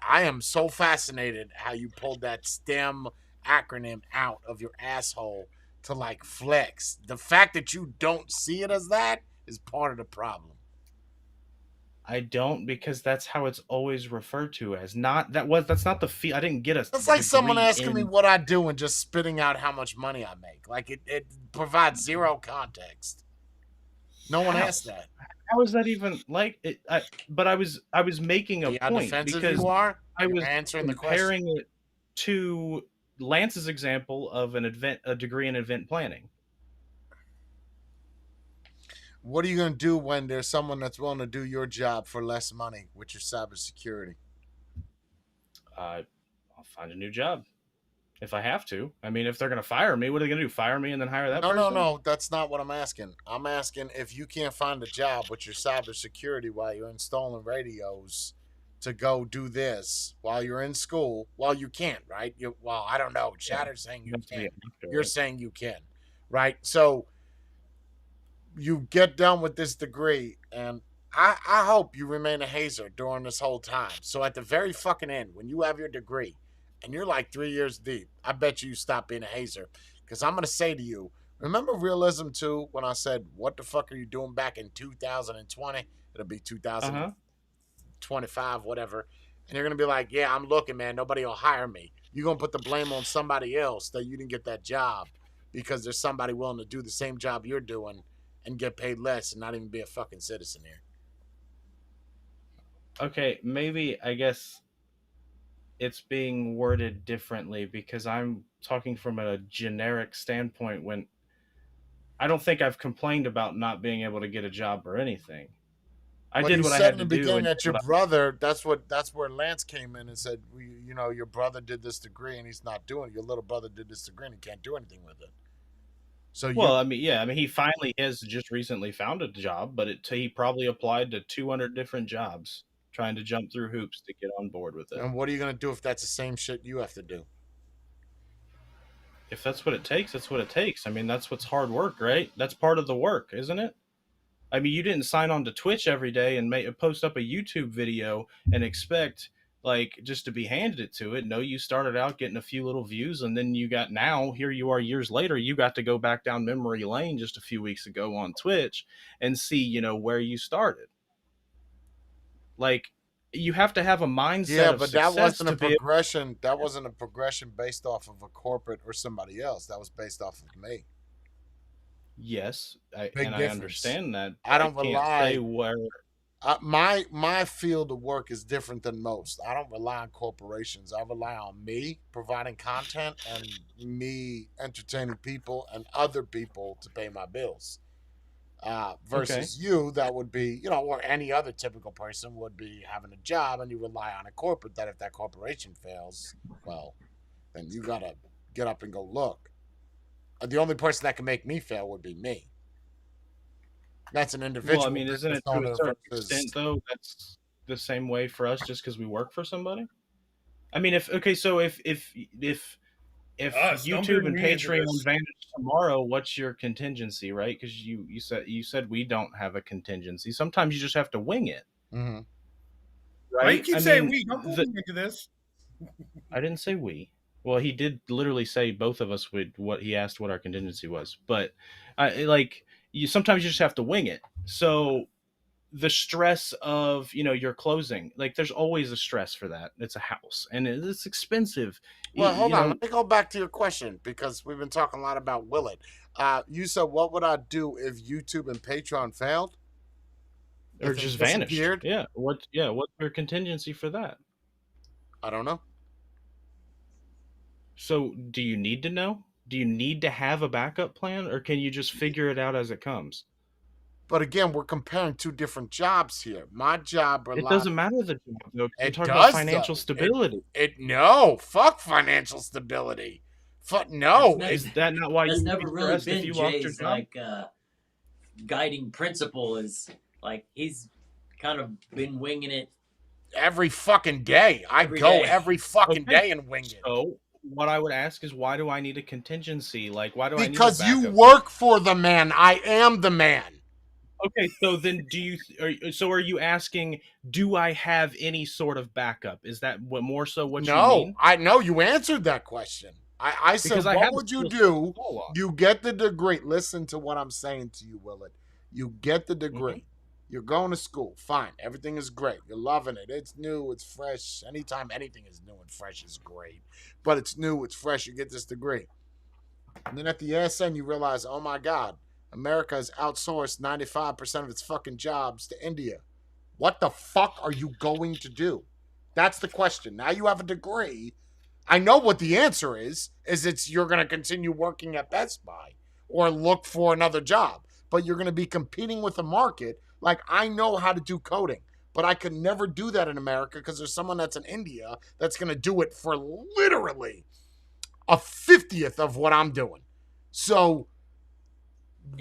C: I am so fascinated how you pulled that STEM acronym out of your asshole to like flex. The fact that you don't see it as that is part of the problem.
A: I don't, because that's how it's always referred to as. That's not the fee. I didn't get a.
C: It's like someone asking me what I do and just spitting out how much money I make. Like it provides zero context. No one asked that.
A: How is that even like it? But I was making a point because I was comparing it to Lance's example of a degree in event planning.
C: What are you going to do when there's someone that's willing to do your job for less money with your cybersecurity?
A: I'll find a new job if I have to. I mean, if they're going to fire me, what are they going to do? Fire me and then hire that person?
C: No. That's not what I'm asking. I'm asking if you can't find a job with your cybersecurity while you're installing radios to go do this while you're in school. Well, you can't, right? I don't know. Chatter's saying you can. You're saying you can, right? So you get done with this degree, and I hope you remain a hazer during this whole time. So at the very fucking end, when you have your degree and you're like 3 years deep, I bet you stop being a hazer. Because I'm going to say to you, Remember Realism 2 when I said, what the fuck are you doing back in 2020? It'll be
A: Uh huh.
C: 2025, whatever. And you're going to be like, yeah, I'm looking, man. Nobody will hire me. You're going to put the blame on somebody else that you didn't get that job because there's somebody willing to do the same job you're doing and get paid less and not even be a fucking citizen here.
A: Okay, maybe I guess it's being worded differently because I'm talking from a generic standpoint when I don't think I've complained about not being able to get a job or anything. I
C: But
A: did
C: you
A: what I
C: said
A: had
C: in
A: to
C: the
A: do
C: beginning
A: and
C: that
A: did
C: your
A: what I,
C: brother, that's where Lance came in and said, you know, your brother did this degree and he's not doing it. Your little brother did this degree and he can't do anything with it. So you
A: well, I mean, yeah, I mean, he finally has just recently found a job, but he probably applied to 200 different jobs trying to jump through hoops to get on board with it.
C: and what are you gonna do if that's the same shit you have to do?
A: If that's what it takes, that's what it takes. I mean, that's what's hard work, right? That's part of the work, isn't it? I mean, you didn't sign on to Twitch every day and post up a YouTube video and expect like just to be handed it to it. No, you started out getting a few little views, and then you got now here you are years later. You got to go back down memory lane just a few weeks ago on Twitch and see where you started. Like you have to have a mindset
C: Yeah,
A: of
C: but that
A: success
C: wasn't a
A: to be.
C: progression. That wasn't a progression based off of a corporate or somebody else. That was based off of me.
A: Yes,
C: Big
A: and I
C: difference.
A: understand that,
C: I
A: but I
C: don't
A: can't say
C: rely.
A: where.
C: My field of work is different than most. I don't rely on corporations. I rely on me providing content and me entertaining people and other people to pay my bills.
A: Okay.
C: Versus you, that would be, you know, or any other typical person would be having a job and you rely on a corporate that if that corporation fails, well, then you gotta get up and go look. The only person that can make me fail would be me. That's an
A: Well, I
C: individual
A: mean, isn't
C: business
A: it to a
C: owner
A: certain
C: versus
A: extent though? That's the same way for us, just because we work for somebody. I mean, if okay, so if
E: Us, don't
A: YouTube
E: bring
A: and
E: me into
A: Patreon
E: this.
A: vanish tomorrow, what's your contingency, right? Because you said we don't have a contingency. Sometimes you just have to wing it,
C: mm-hmm.
E: Why you
A: right? I
E: keep saying
A: mean,
E: we? Don't pull me into this.
A: I didn't say we. Well, he did literally say both of us would what he asked what our contingency was, but I like you. Sometimes you just have to wing it. So the stress of your closing, like there's always a stress for that. It's a house and it's expensive.
C: Well, hold
A: You
C: on.
A: know,
C: Let me go back to your question because we've been talking a lot about will it. You said, what would I do if YouTube and Patreon failed?
A: or
C: If they
A: just vanished.
C: disappeared?
A: Yeah. What's your contingency for that?
C: I don't know.
A: So do you need to know? Do you need to have a backup plan, or can you just figure it out as it comes?
C: But again, we're comparing two different jobs here. My job
A: It
C: relies.
A: doesn't matter the job though, 'cause I'm
C: It
A: talking about
C: does
A: financial
C: though. It
A: stability.
C: it no fuck financial stability. Fuck
B: That's
C: no.
B: ne-
C: It
A: Is that not why
B: that's
A: you would be
B: never really
A: stressed if
B: been
A: you lost your
B: Jay's
A: job?
B: guiding principle. Is like he's kind of been winging it
C: every fucking day. I
B: every
C: go
B: day.
C: every fucking
A: Okay.
C: day and wing it.
A: So what I would ask is, why do I need a contingency? Like, why do I need a
C: Because you
A: backup plan?
C: work for the man. I am the man.
A: Okay, so then are you asking, do I have any sort of backup? Is that what more so what you
C: No,
A: mean?
C: I know you answered that question. I
A: Because
C: said,
A: I
C: what
A: have a
C: would you
A: skill set to
C: do?
A: call on.
C: You get the degree. Listen to what I'm saying to you, Willett. You get the
A: Mhm.
C: degree. You're going to school. Fine. Everything is great. You're loving it. It's new. It's fresh. Anytime anything is new and fresh is great. But it's new. It's fresh. You get this degree. And then at the end, you realize, oh my God, America has outsourced 95% of its fucking jobs to India. What the fuck are you going to do? That's the question. Now you have a degree. I know what the answer is it's you're going to continue working at Best Buy or look for another job, but you're going to be competing with the market. Like I know how to do coding, but I could never do that in America because there's someone that's in India that's going to do it for literally a 50th of what I'm doing. So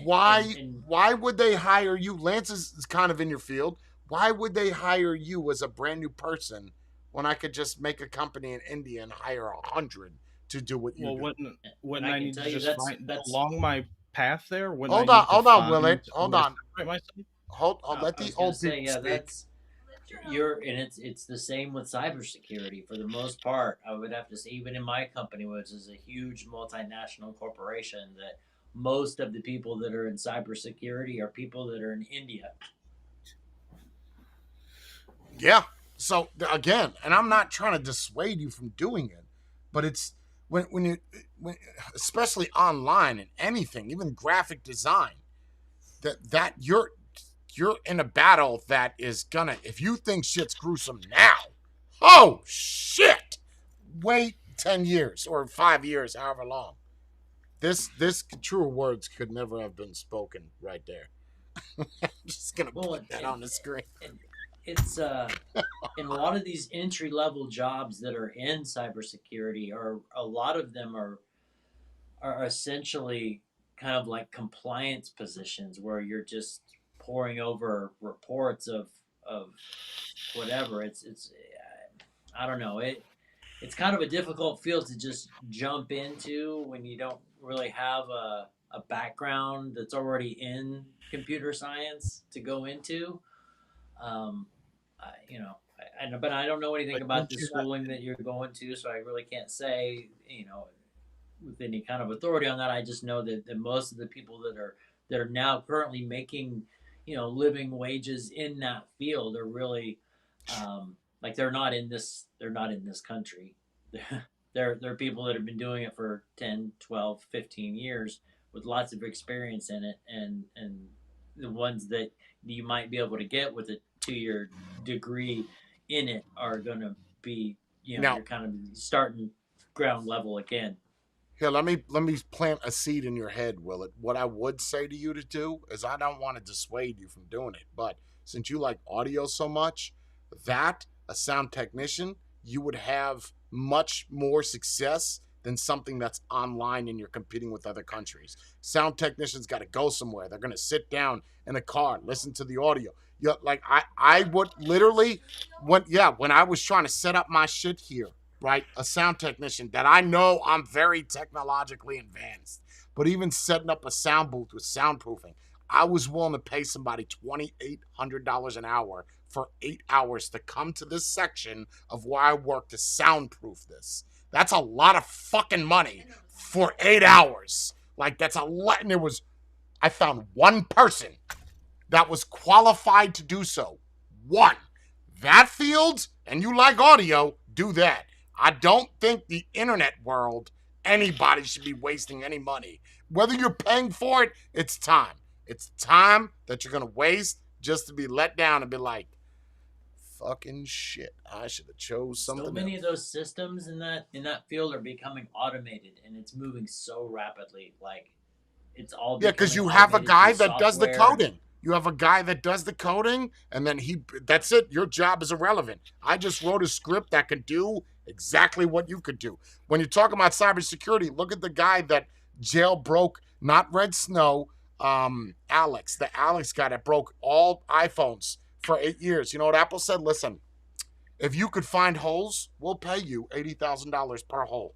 C: why
B: And
C: why would they hire you? Lance is kind of in your field. Why would they hire you as a brand new person when I could just make a company in India and hire 100 to do what you
A: Well,
C: do?
B: and
A: wouldn't
B: I
A: I
B: can
A: need to
B: tell you
A: just find
B: that's
A: along my path there? Wouldn't I need to
C: Hold on,
A: find
C: Willett. Hold
A: somewhere to
C: on.
A: separate myself?
C: Hold. Let
B: I
C: the
B: was gonna
C: old
B: say,
C: people
B: yeah,
C: speak.
B: that's you're and it's the same with cybersecurity for the most part. I would have to say, even in my company, which is a huge multinational corporation, that most of the people that are in cybersecurity are people that are in India.
C: Yeah. So again, and I'm not trying to dissuade you from doing it, but it's when you especially online and anything, even graphic design, that you're in a battle that is gonna, if you think shit's gruesome now, oh shit, wait 10 years or 5 years, however long. This truer words could never have been spoken right there. I'm just gonna put that on the screen.
B: It's in a lot of these entry level jobs that are in cybersecurity, or a lot of them are essentially kind of like compliance positions where you're just pouring over reports of whatever. It's I don't know, it's kind of a difficult field to just jump into when you don't really have a background that's already in computer science to go into. Um, but I don't know anything
C: But
B: about the schooling that you're going to, so I really can't say, with any kind of authority on that. I just know that most of the people that are now currently making, living wages in that field are really, like they're not in this country. They're people that have been doing it for 10, 12, 15 years with lots of experience in it, and the ones that you might be able to get with a 2-year degree in it are going to be,
C: now
B: you're kind of starting ground level again.
C: here, let me plant a seed in your head, Willett. What I would say to you to do is, I don't want to dissuade you from doing it, but since you like audio so much, that a sound technician, you would have much more success than something that's online and you're competing with other countries. Sound technicians got to go somewhere. They're going to sit down in a car, listen to the audio. Like I would literally, when I was trying to set up my shit here, right? A sound technician that I know I'm very technologically advanced, but even setting up a sound booth with soundproofing, I was willing to pay somebody $2,800 an hour for 8 hours to come to this section of where I work to soundproof this. That's a lot of fucking money for 8 hours. Like, that's a lot. And I found one person that was qualified to do so. One. That field, and you like audio, do that. I don't think the internet world, anybody should be wasting any money. Whether you're paying for it, it's time. It's time that you're going to waste just to be let down and be like, fucking shit, I should have chose something else.
B: So many of those systems in that field are becoming automated, and it's moving so rapidly. Like, it's all
C: because you have a guy that does the coding. You have a guy that does the coding, and then that's it. Your job is irrelevant. I just wrote a script that could do exactly what you could do. When you're talking about cybersecurity, look at the guy that jailbroke, not Red Snow, Alex, the Alex guy that broke all iPhones for 8 years. You know what Apple said? Listen, if you could find holes, we'll pay you $80,000 per hole.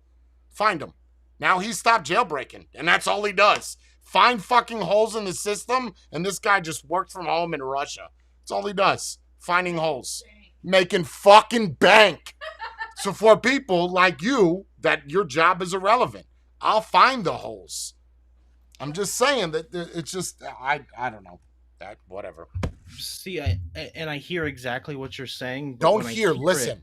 C: Find them. Now he stopped jailbreaking, and that's all he does. Find fucking holes in the system, and this guy just works from home in Russia. That's all he does. Finding holes. Making fucking bank. So for people like you, that your job is irrelevant, I'll find the holes. I'm just saying that it's just, I don't know. That, whatever.
A: See, I hear exactly what you're saying. But
C: don't hear, listen.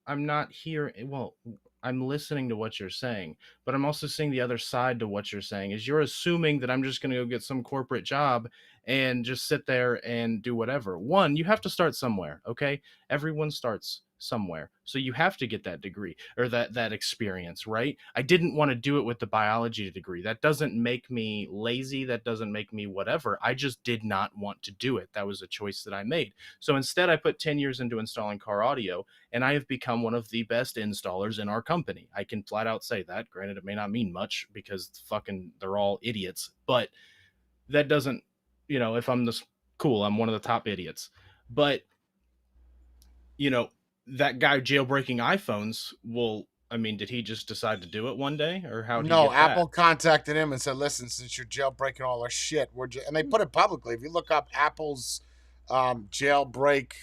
A: I'm not hearing. Well, I'm listening to what you're saying, but I'm also seeing the other side to what you're saying. Is you're assuming that I'm just going to go get some corporate job and just sit there and do whatever. One, you have to start somewhere, okay? Everyone starts somewhere. So you have to get that degree or that experience, right? I didn't want to do it with the biology degree. That doesn't make me lazy. That doesn't make me whatever. I just did not want to do it. That was a choice that I made. So instead, I put 10 years into installing car audio, and I have become one of the best installers in our company. I can flat out say that. Granted, it may not mean much because they're all idiots, but that doesn't, if I'm this cool, I'm one of the top idiots. But, that guy jailbreaking iPhones, did he just decide to do it one day, or how did he get
C: Apple
A: that?
C: contacted him and said, listen, since you're jailbreaking all our shit, and they put it publicly. If you look up Apple's jailbreak,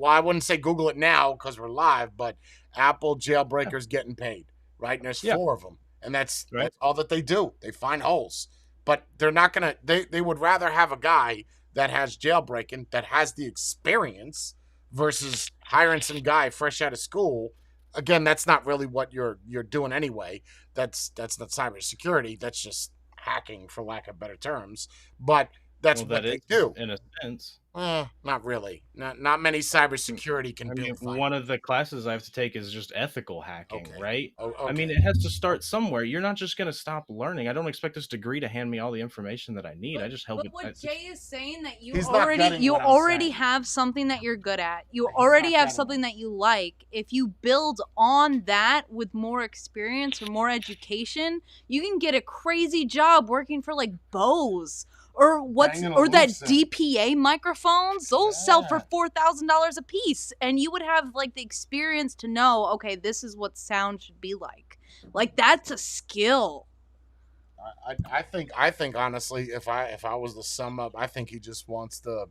C: I wouldn't say Google it now because we're live, but Apple jailbreakers getting paid, right? And there's 4 of them. and that's
A: Right.
C: all that they do. They find holes, but they're not gonna. They would rather have a guy that has jailbreaking, that has the experience, versus hiring some guy fresh out of school. Again, that's not really what you're doing anyway. That's not cybersecurity. That's just hacking, for lack of better terms. But that's
A: Well,
C: what
A: that
C: they
A: is
C: do.
A: in a sense.
C: Not really. Not many cybersecurity can
A: I
C: do
A: mean,
C: fine.
A: one of the classes I have to take is just ethical hacking,
C: Okay.
A: right?
C: Oh,
A: I mean,
C: okay.
A: it has to start somewhere. You're not just going to stop learning. I don't expect this degree to hand me all the information that I need. I just help
D: But
A: it.
D: what Jay is saying that you
C: He's not getting
D: you
C: what I'm
D: already
C: saying.
D: have something that you're good at. You
C: He's
D: already
C: not
D: have
C: getting
D: something
C: it.
D: that you like. If you build on that with more experience or more education, you can get a crazy job working for like Bose or
C: Banging a
D: or that
C: loose in.
D: DPA microphones. Those sell for
C: Yeah.
D: $4,000 a piece, and you would have like the experience to know, okay, this is what sound should be like. Like that's a skill.
C: I think honestly, if I was to sum up, I think he just wants to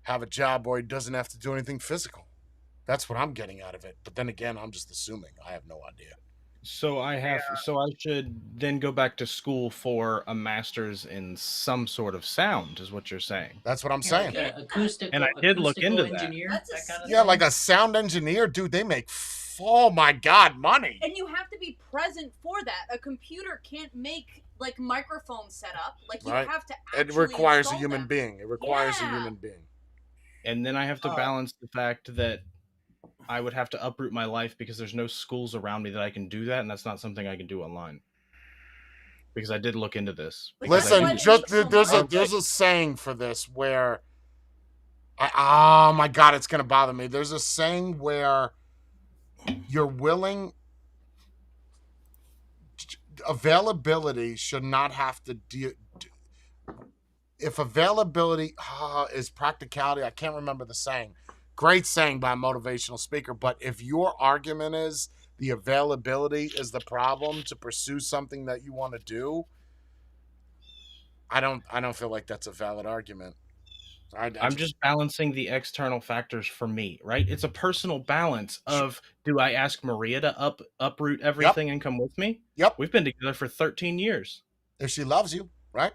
C: have a job where he doesn't have to do anything physical. That's what I'm getting out of it. But then again, I'm just assuming. I have no idea.
A: So I should then go back to school for a master's in some sort of sound, is what you're saying.
C: That's what I'm
B: Yeah,
C: saying.
B: like acoustical,
A: And I did look
B: acoustical
A: into that.
B: engineer,
D: That's a
B: that kind of
C: Yeah,
B: thing.
C: like a sound engineer, dude. They make oh my god money.
D: And you have to be present for that. A computer can't make like microphone setup. Like you
C: Right.
D: have to.
C: It
D: Actually
C: requires a
D: install
C: human
D: them.
C: being. It requires a
D: Yeah.
C: human being.
A: And then I have to balance the fact that I would have to uproot my life because there's no schools around me that I can do that, and that's not something I can do online. Because I did look into this. because I
C: Listen,
A: do-
C: just
D: so much.
C: there's a saying for this where oh my god, it's gonna bother me. There's a saying where you're willing availability should not have to if availability is practicality. I can't remember the saying. Great saying by a motivational speaker, but if your argument is the availability is the problem to pursue something that you want to do, I don't feel like that's a valid argument.
A: I'm just balancing the external factors for me, right? It's a personal balance of, do I ask Maria to uproot everything and come with me?
C: Yep.
A: We've been together for 13 years.
C: If she loves you, right?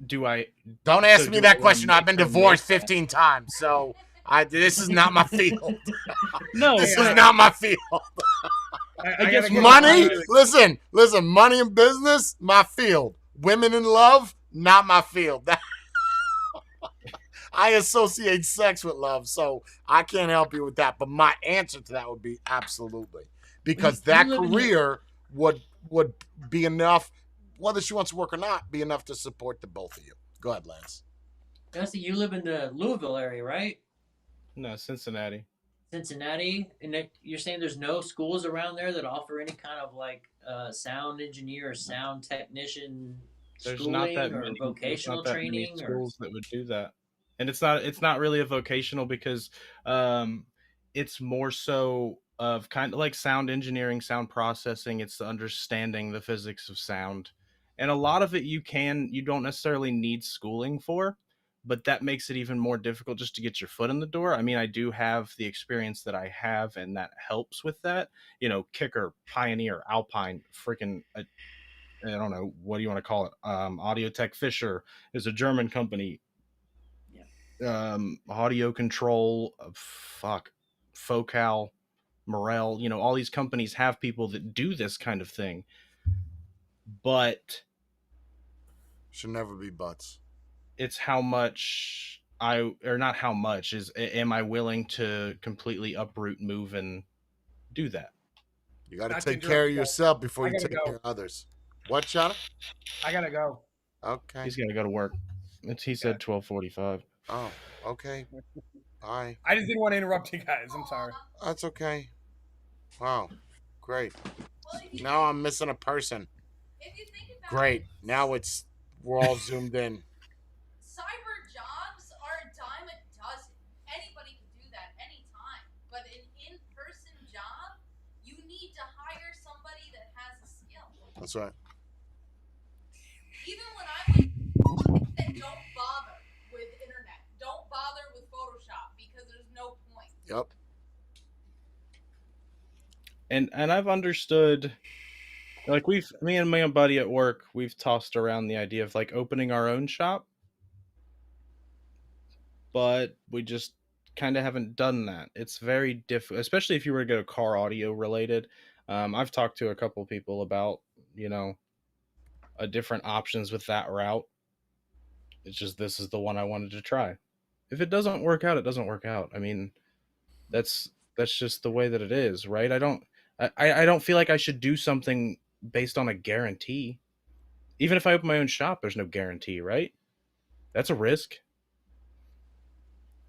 A: Do I?
C: Don't ask
A: so
C: me
A: do
C: that
A: I wanna
C: question. I've
A: make
C: been
A: her
C: divorced
A: make that?
C: 15 times, so this is not my field.
A: No,
C: This
A: but
C: is not my field.
A: I guess
E: gotta
A: what I'm
C: Money,
A: trying to-
C: listen. Money in business, my field. Women in love, not my field. I associate sex with love, so I can't help you with that. But my answer to that would be absolutely, because that career would be enough, whether she wants to work or not, be enough to support the both of you. Go ahead, Lance.
B: Dusty, you live in the Louisville area, right?
A: No, Cincinnati.
B: Cincinnati, and you're saying there's no schools around there that offer any kind of like sound engineer or sound technician
A: There's
B: schooling
A: not that
B: or
A: many.
B: vocational
A: There's not that many
B: training or
A: schools that would do that, and it's not really a vocational because it's more so of kind of like sound engineering, sound processing. It's the understanding the physics of sound, and a lot of it you don't necessarily need schooling for, but that makes it even more difficult just to get your foot in the door. I mean, I do have the experience that I have, and that helps with that. Kicker, Pioneer, Alpine, freaking. I don't know, what do you want to call it? Audiotech Fisher is a German company.
B: Yeah.
A: Audio Control, Focal, Morel. All these companies have people that do this kind of thing. But
C: should never be buts.
A: It's how much not how much am I willing to completely uproot, move, and do that?
C: You got to take care of yourself before you take
E: go.
C: care of others. What, Shauna?
E: I gotta go.
C: Okay.
A: He's got to go to work. He said 12:45.
C: Oh, okay. Bye.
E: I just didn't want to interrupt you guys. I'm sorry.
C: That's okay. Wow. Great. Now I'm missing a person.
D: If you think about
C: Great. Now we're all zoomed in.
D: cyber jobs are a dime a dozen. Anybody can do that anytime. But an in-person job, you need to hire somebody that has a skill.
C: That's right.
D: Even when I said don't bother with internet, don't bother with Photoshop because there's no point.
C: Yep.
A: And I've understood Like me and my buddy at work, we've tossed around the idea of like opening our own shop, but we just kind of haven't done that. It's very difficult, especially if you were to go car audio related. I've talked to a couple people about, you know, different options with that route. It's just this is the one I wanted to try. If it doesn't work out, it doesn't work out. I mean, that's that's just the way that it is, right? I don't feel like I should do something based on a guarantee. Even if I open my own shop, there's no guarantee, right? That's a risk.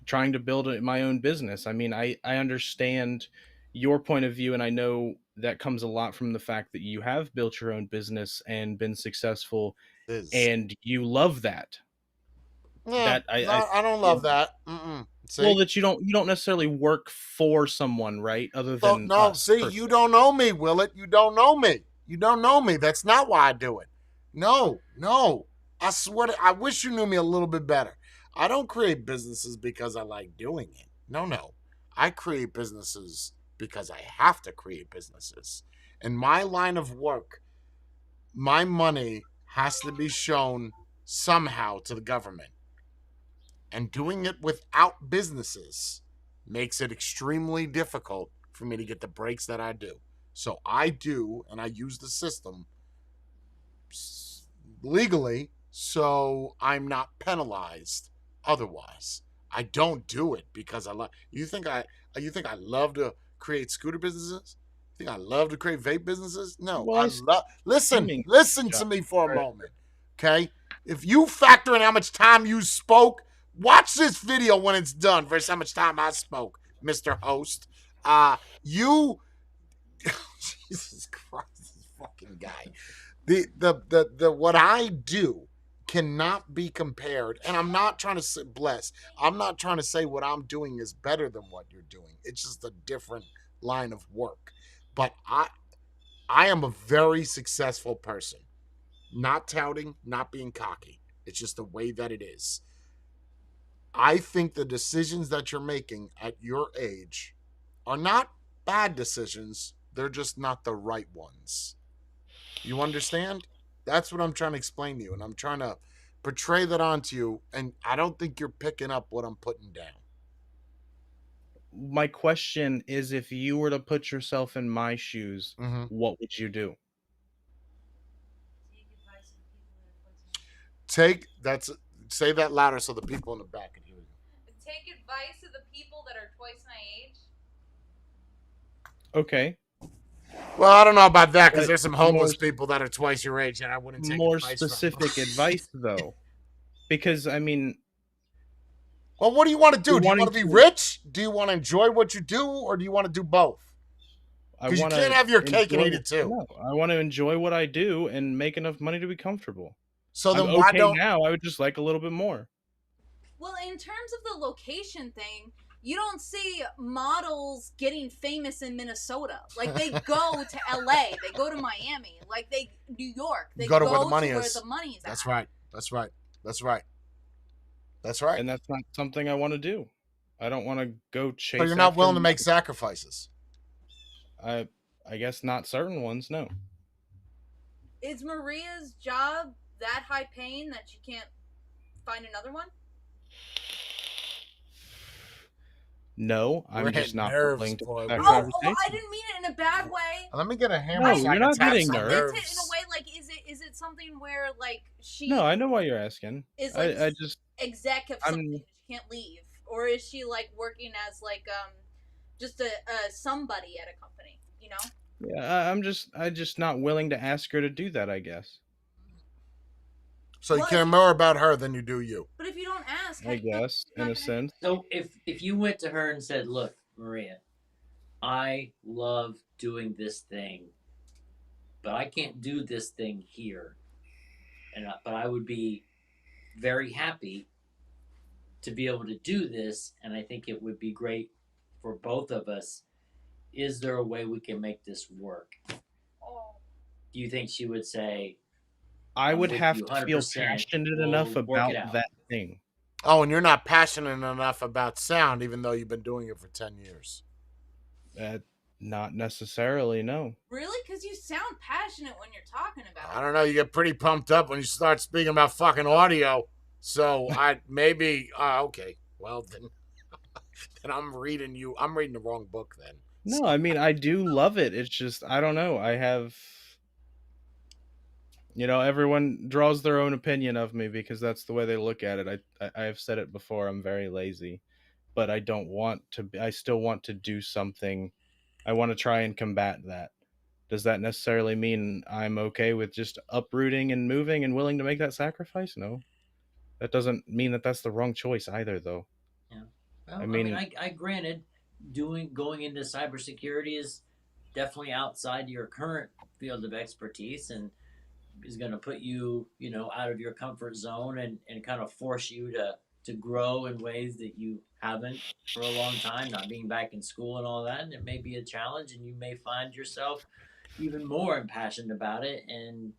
A: Trying to build my own business. I mean, I understand your point of view, and I know that comes a lot from the fact that you have built your own business and been successful,
C: Is
A: and you love that.
C: no,
A: That I
C: no, I don't
A: yeah.
C: love that. Mm-mm.
A: Well,
C: See,
A: that you don't necessarily work for someone, right? Other
C: so
A: than
C: no,
A: us,
C: see,
A: per
C: you
A: se.
C: don't know me, Willett. You don't know me. You don't know me. That's not why I do it. No, no. I swear I wish you knew me a little bit better. I don't create businesses because I like doing it. No, no. I create businesses because I have to create businesses. In my line of work, my money has to be shown somehow to the government. And doing it without businesses makes it extremely difficult for me to get the breaks that I do. So I do, and I use the system legally, so I'm not penalized otherwise. I don't do it because I love. You think I love to create scooter businesses? You think I love to create vape businesses? No,
A: Well,
C: I
A: I
C: love. Listen,
A: streaming
C: listen
A: job,
C: to me for a
A: right?
C: moment, okay? If you factor in how much time you spoke, watch this video when it's done versus how much time I spoke, Mister Host. You, Jesus Christ, this fucking guy. The what I do cannot be compared, and I'm not trying to say I'm not trying to say what I'm doing is better than what you're doing. It's just a different line of work. But I am a very successful person. Not touting, not being cocky. It's just the way that it is. I think the decisions that you're making at your age are not bad decisions. They're just not the right ones. You understand? That's what I'm trying to explain to you, and I'm trying to portray that onto you. And I don't think you're picking up what I'm putting down.
A: My question is, if you were to put yourself in my shoes,
C: Mm-hmm.
A: what would you do?
C: Take that's Say that louder so the people in the back can hear you.
D: Take advice of the people that are twice my age.
A: Okay,
C: Well, I don't know about that because
A: but
C: there's some
A: more
C: homeless people that are twice your age, and I wouldn't take
A: more
C: advice from.
A: specific advice though, because I mean,
C: Well, what do you want to do?
A: you're
C: Do you
A: wanting
C: want to be
A: to.
C: rich? Do you want to enjoy what you do, or do you want to do both?
A: I
C: Because you
A: want
C: can't
A: to
C: have your cake and
A: enjoy.
C: eat it too.
A: No, I want to enjoy what I do and make enough money to be comfortable.
C: So
A: I'm
C: then why
A: okay
C: don't
A: now. I would just like a little bit more.
D: Well, in terms of the location thing, you don't see models getting famous in Minnesota. Like they go to LA, they go to Miami, like they New York. They
C: go to where the money
D: where
C: is?
D: the money's at.
C: That's right. That's right. That's right. That's right.
A: And that's not something I want to do. I don't want to go chase.
C: So you're not
A: after
C: willing to
A: money.
C: make sacrifices.
A: I guess not certain ones. No.
D: Is Maria's job that high paying that she can't find another one?
A: No,
C: We're
A: I'm just
C: hitting
A: not
C: nerves,
A: willing to
C: boy.
A: have that
C: We're-
A: conversation.
D: I didn't mean it in a bad way.
C: Let me get a hammer.
A: No,
C: so I
A: you're
C: can
A: not
C: tap
A: hitting
C: some
D: I
A: nerves.
D: meant it in a way like is it something where like she
A: No, I know why you're asking.
D: is like
A: I just
D: exec of something that she can't leave, or is she like working as like just a somebody at a company, you know?
A: yeah, I'm just not willing to ask her to do that, I guess.
C: So you
D: Well,
C: care more about her than you do you.
D: But if you don't ask,
A: I guess in a sense.
B: So if you went to her and said, "Look, Maria, I love doing this thing, but I can't do this thing here, but I would be very happy to be able to do this, and I think it would be great for both of us. Is there a way we can make this work?"
D: Oh.
B: Do you think she would say,
A: I
B: "I'm
A: would
B: with
A: have
B: you
A: to feel
B: 100%,
A: passionate
B: we'll
A: enough
B: work
A: about
B: it out"?
A: that thing.
C: Oh, and you're not passionate enough about sound, even though you've been doing it for 10 years.
A: Not necessarily, no.
D: Really? Because you sound passionate when you're talking about
C: I
D: it.
C: don't know. You get pretty pumped up when you start speaking about fucking audio. So I maybe okay. Well then I'm reading you. I'm reading the wrong book then.
A: No, I mean, I do love it. It's just, I don't know. I have, everyone draws their own opinion of me because that's the way they look at it. I have said it before. I'm very lazy, but I don't want to be, I still want to do something. I want to try and combat that. Does that necessarily mean I'm okay with just uprooting and moving and willing to make that sacrifice? No. That doesn't mean that that's the wrong choice either, though.
B: Yeah.
A: I
B: Well, I mean,
A: mean,
B: I granted, going into cybersecurity is definitely outside your current field of expertise, and is going to put you, out of your comfort zone, and kind of force you to grow in ways that you haven't for a long time, not being back in school and all that. And it may be a challenge, and you may find yourself even more impassioned about it and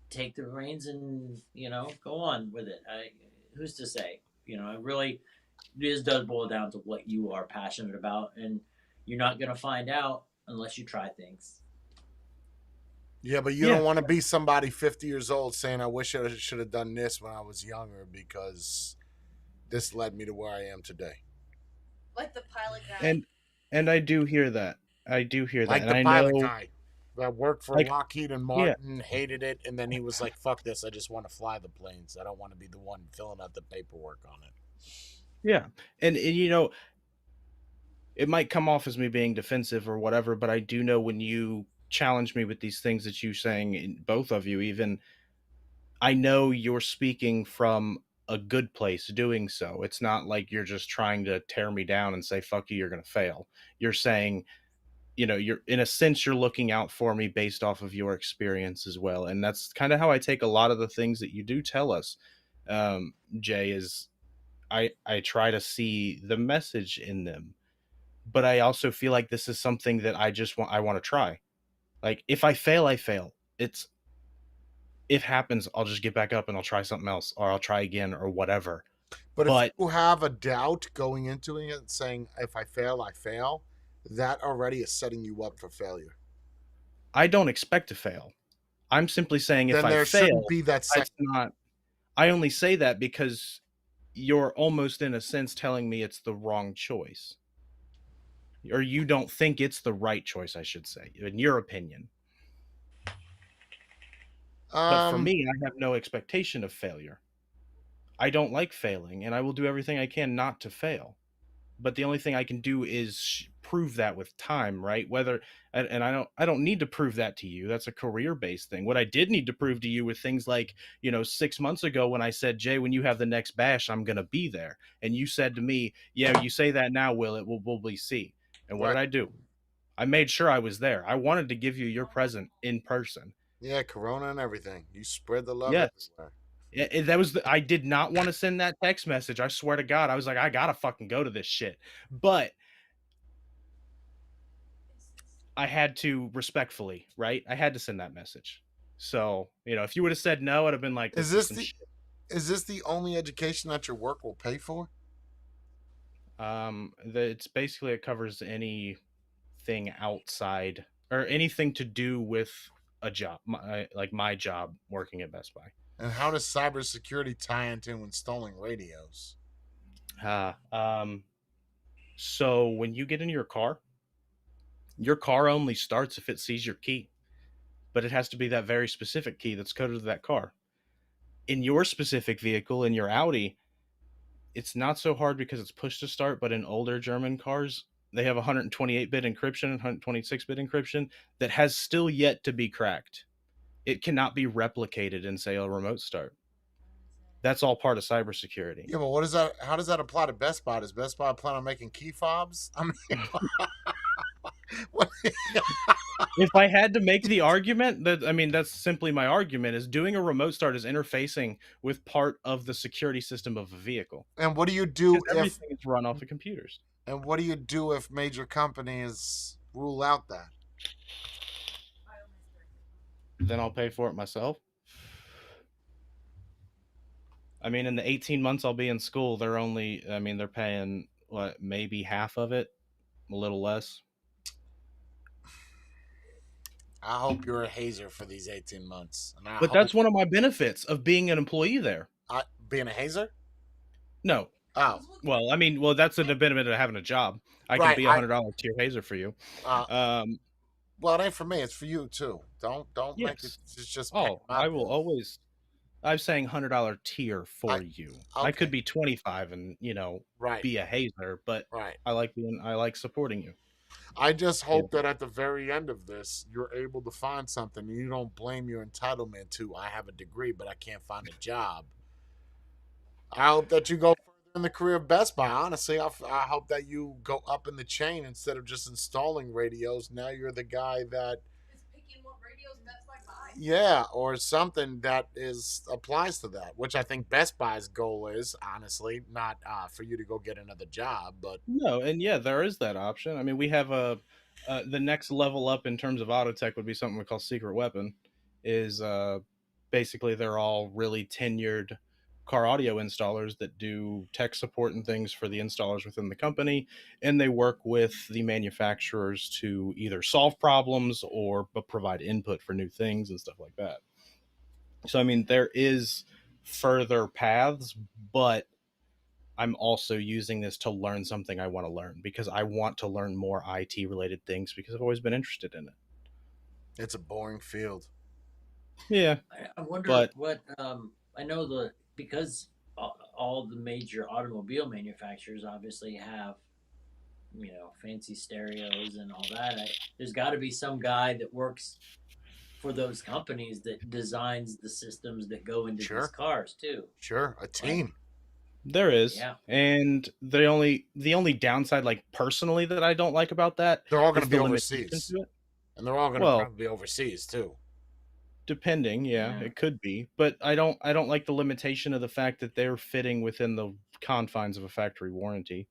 B: take the reins and, go on with it. Who's to say? It really does boil down to what you are passionate about, and you're not going to find out unless you try things.
C: Yeah, but you
A: yeah.
C: don't want to be somebody 50 years old saying, I wish I should have done this when I was younger because this led me to where I am today.
D: Like the pilot guy.
A: And I do hear that. I do hear that.
C: Like
A: And
C: the
A: I
C: pilot
A: know,
C: guy that worked for
A: like,
C: Lockheed and
A: yeah,
C: Martin, hated it, and then he was like, fuck this, I just want to fly the planes. I don't want to be the one filling out the paperwork on it.
A: yeah. And it might come off as me being defensive or whatever, but I do know when you challenge me with these things that you saying, in both of you, even, I know you're speaking from a good place doing so. It's not like you're just trying to tear me down and say, fuck you, you're going to fail. You're saying, you're, in a sense, you're looking out for me based off of your experience as well. And that's kind of how I take a lot of the things that you do tell us, Jay, is I try to see the message in them, but I also feel like this is something that I want to try. Like, if I fail, I fail. It happens. I'll just get back up and I'll try something else, or I'll try again, or whatever.
C: But if
A: But
C: you have a doubt going into it, saying, if I fail, I fail, that already is setting you up for failure.
A: I don't expect to fail. I'm simply saying if
C: Then
A: I
C: there shouldn't
A: fail,
C: be that
A: it's not. I only say that because you're almost, in a sense, telling me it's the wrong choice, or you don't think it's the right choice, I should say, in your opinion. But for me, I have no expectation of failure. I don't like failing, and I will do everything I can not to fail. But the only thing I can do is prove that with time, right? Whether, and I don't need to prove that to you. That's a career-based thing. What I did need to prove to you with things like, 6 months ago when I said, Jay, when you have the next bash, I'm gonna be there, and you said to me, yeah, you say that now, Will, it will we'll see. And what did
C: right.
A: I do? I made sure I was there. I wanted to give you your present in person.
C: Yeah, Corona and everything. You spread the love
A: Yes.
C: everywhere.
A: That was I did not want to send that text message. I swear to God, I was like, I gotta fucking go to this shit. But I had to respectfully, right? I had to send that message. So, if you would have said no, I'd have been like,
C: Is
A: this is
C: this
A: some
C: the
A: shit.
C: is this the only education that your work will pay for?
A: It's basically, it covers anything outside or anything to do with a job, like my job working at Best Buy.
C: And how does cybersecurity tie into installing radios?
A: So when you get in your car only starts if it sees your key, but it has to be that very specific key that's coded to that car. In your specific vehicle, in your Audi, it's not so hard because it's push to start, but in older German cars, they have 128-bit encryption, 126-bit encryption that has still yet to be cracked. It cannot be replicated in, say, a remote start. That's all part of cybersecurity.
C: Yeah, but what is that? How does that apply to Best Buy? Does Best Buy plan on making key fobs? I mean,
A: If I had to make the argument, that's simply my argument, is doing a remote start is interfacing with part of the security system of a vehicle.
C: And what do you
A: Because
C: do if
A: everything is run off of computers.
C: and what do you do if major companies rule out that?
A: Then I'll pay for it myself. I mean, in the 18 months I'll be in school, they're paying, what, maybe half of it, a little less.
C: I hope you're a hazer for these 18 months. And I
A: But
C: hope
A: that's one of my benefits of being an employee there.
C: being a hazer.
A: No.
C: Oh,
A: Well, I mean, that's a benefit of having a job. I can
C: right.
A: be $100 tier hazer for you.
C: Uh,
A: Um,
C: well, it ain't for me. It's for you too. Don't make it
A: yes.
C: just pay
A: Oh,
C: my
A: I will
C: bill.
A: always. I'm saying $100 tier
C: I
A: for you. I
C: okay.
A: could be 25 and
C: Right.
A: be a hazer, but
C: Right.
A: I like supporting you.
C: I just
A: Yeah.
C: hope that at the very end of this, you're able to find something and you don't blame your entitlement to I have a degree but I can't find a job. I hope that you go further in the career of Best Buy. Honestly, I hope that you go up in the chain instead of just installing radios. Now you're the guy that
D: Is picking what radios Best Buy buy.
C: yeah, or something that is applies to that, which I think Best Buy's goal is honestly not for you to go get another job, but
A: No, and yeah, there is that option. I mean, we have the next level up in terms of auto tech would be something we call secret weapon. Is basically they're all really tenured car audio installers that do tech support and things for the installers within the company, and they work with the manufacturers to either solve problems or provide input for new things and stuff like that. So I mean, there is further paths, but I'm also using this to learn something I want to learn because I want to learn more IT related things because I've always been interested in it.
C: it's a boring field.
A: Yeah,
B: I wonder
A: but
B: what I know because all the major automobile manufacturers obviously have fancy stereos and all that. There's got to be some guy that works for those companies that designs the systems that go into these
C: Sure,
B: cars too,
C: sure, a
B: right?
C: team.
A: there is.
B: Yeah.
A: And the only downside, like personally, that I don't like about that
C: They're all going to
A: is
C: be
A: the limitation
C: overseas,
A: to it.
C: and they're all going to
A: Well,
C: probably be overseas too.
A: depending, yeah,
B: Yeah.
A: it could be, but I don't like the limitation of the fact that they're fitting within the confines of a factory warranty.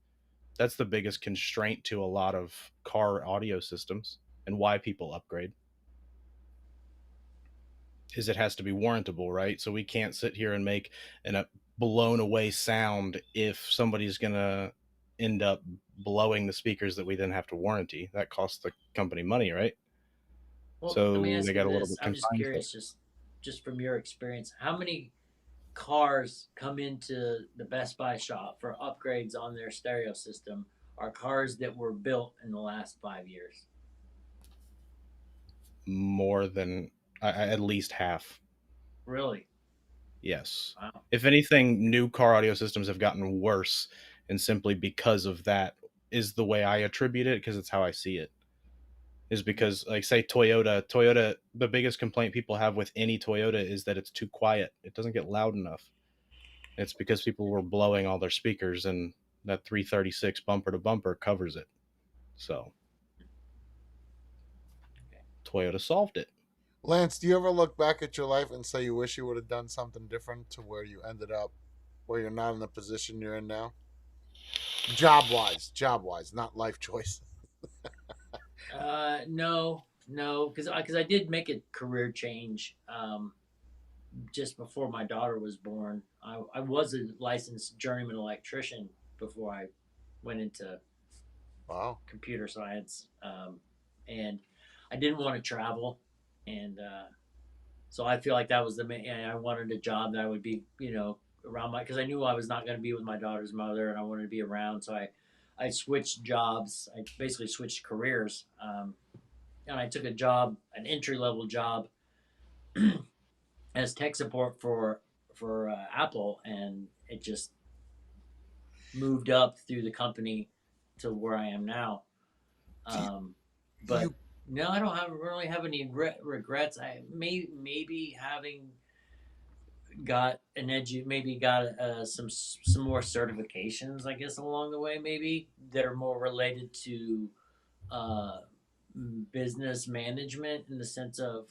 A: That's the biggest constraint to a lot of car audio systems and why people upgrade. Is it has to be warrantable, right? So we can't sit here and make a blown away sound if somebody's gonna end up blowing the speakers that we then have to warranty. That costs the company money, right?
B: Well, let me
A: So
B: ask
A: they
B: you
A: got a little
B: this.
A: bit
B: I'm just
A: confined.
B: curious, just from your experience, how many cars come into the Best Buy shop for upgrades on their stereo system are cars that were built in the last 5 years?
A: More than at least half.
B: Really?
A: Yes.
B: Wow.
A: If anything, new car audio systems have gotten worse, and simply because of that is the way I attribute it because it's how I see it. Is because, like, say Toyota, the biggest complaint people have with any Toyota is that it's too quiet. It doesn't get loud enough. It's because people were blowing all their speakers, and that 336 bumper to bumper covers it. So Toyota solved it.
C: Lance, do you ever look back at your life and say you wish you would have done something different to where you ended up, where you're not in the position you're in now? Job wise, not life choice.
B: No, because I did make a career change just before my daughter was born. I was a licensed journeyman electrician before I went into
C: Wow.
B: computer science, and I didn't want to travel, and so I feel like that was the main. I wanted a job that I would be, around because I knew I was not going to be with my daughter's mother, and I wanted to be around. So I switched jobs. I basically switched careers, and I took a job, an entry level job, as tech support for Apple, and it just moved up through the company to where I am now. But
C: You
B: no, I don't really have any regrets. I maybe having got maybe got some more certifications, I guess, along the way, maybe that are more related to uh, business management in the sense of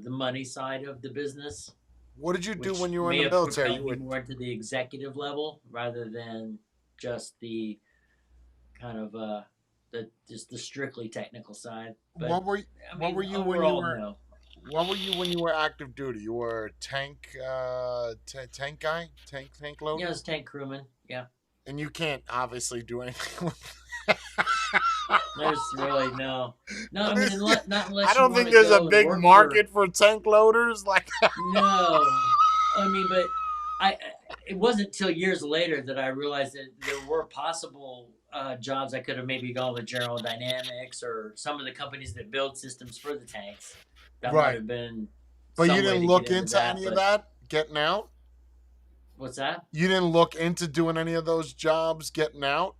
B: the money side of the business,
C: what did you do
B: which
C: when you were in
B: may
C: the
B: have
C: military?
B: propelled me more into the executive level rather than just the kind of just the strictly technical side. But
C: What were
B: I
C: what
B: mean,
C: were you when you
B: overall,
C: were
B: no.
C: what were you when you were active duty? You were a tank guy, tank
B: Yeah,
C: loader,
B: as tank crewman. Yeah.
C: and you can't obviously do anything.
B: There's really no. I mean, not
C: I
B: unless you
C: don't
B: want
C: think
B: to
C: there's a
B: go and
C: big
B: work for.
C: market for tank loaders. Like,
B: No, I mean, but I. It wasn't until years later that I realized that there were possible jobs I could have maybe gone with General Dynamics or some of the companies that build systems for the tanks. That might
C: right.
B: have been
C: But you
B: some way
C: didn't
B: to get
C: look
B: into
C: into
B: that.
C: any of
B: But
C: that getting out?
B: what's that?
C: You didn't look into doing any of those jobs getting out?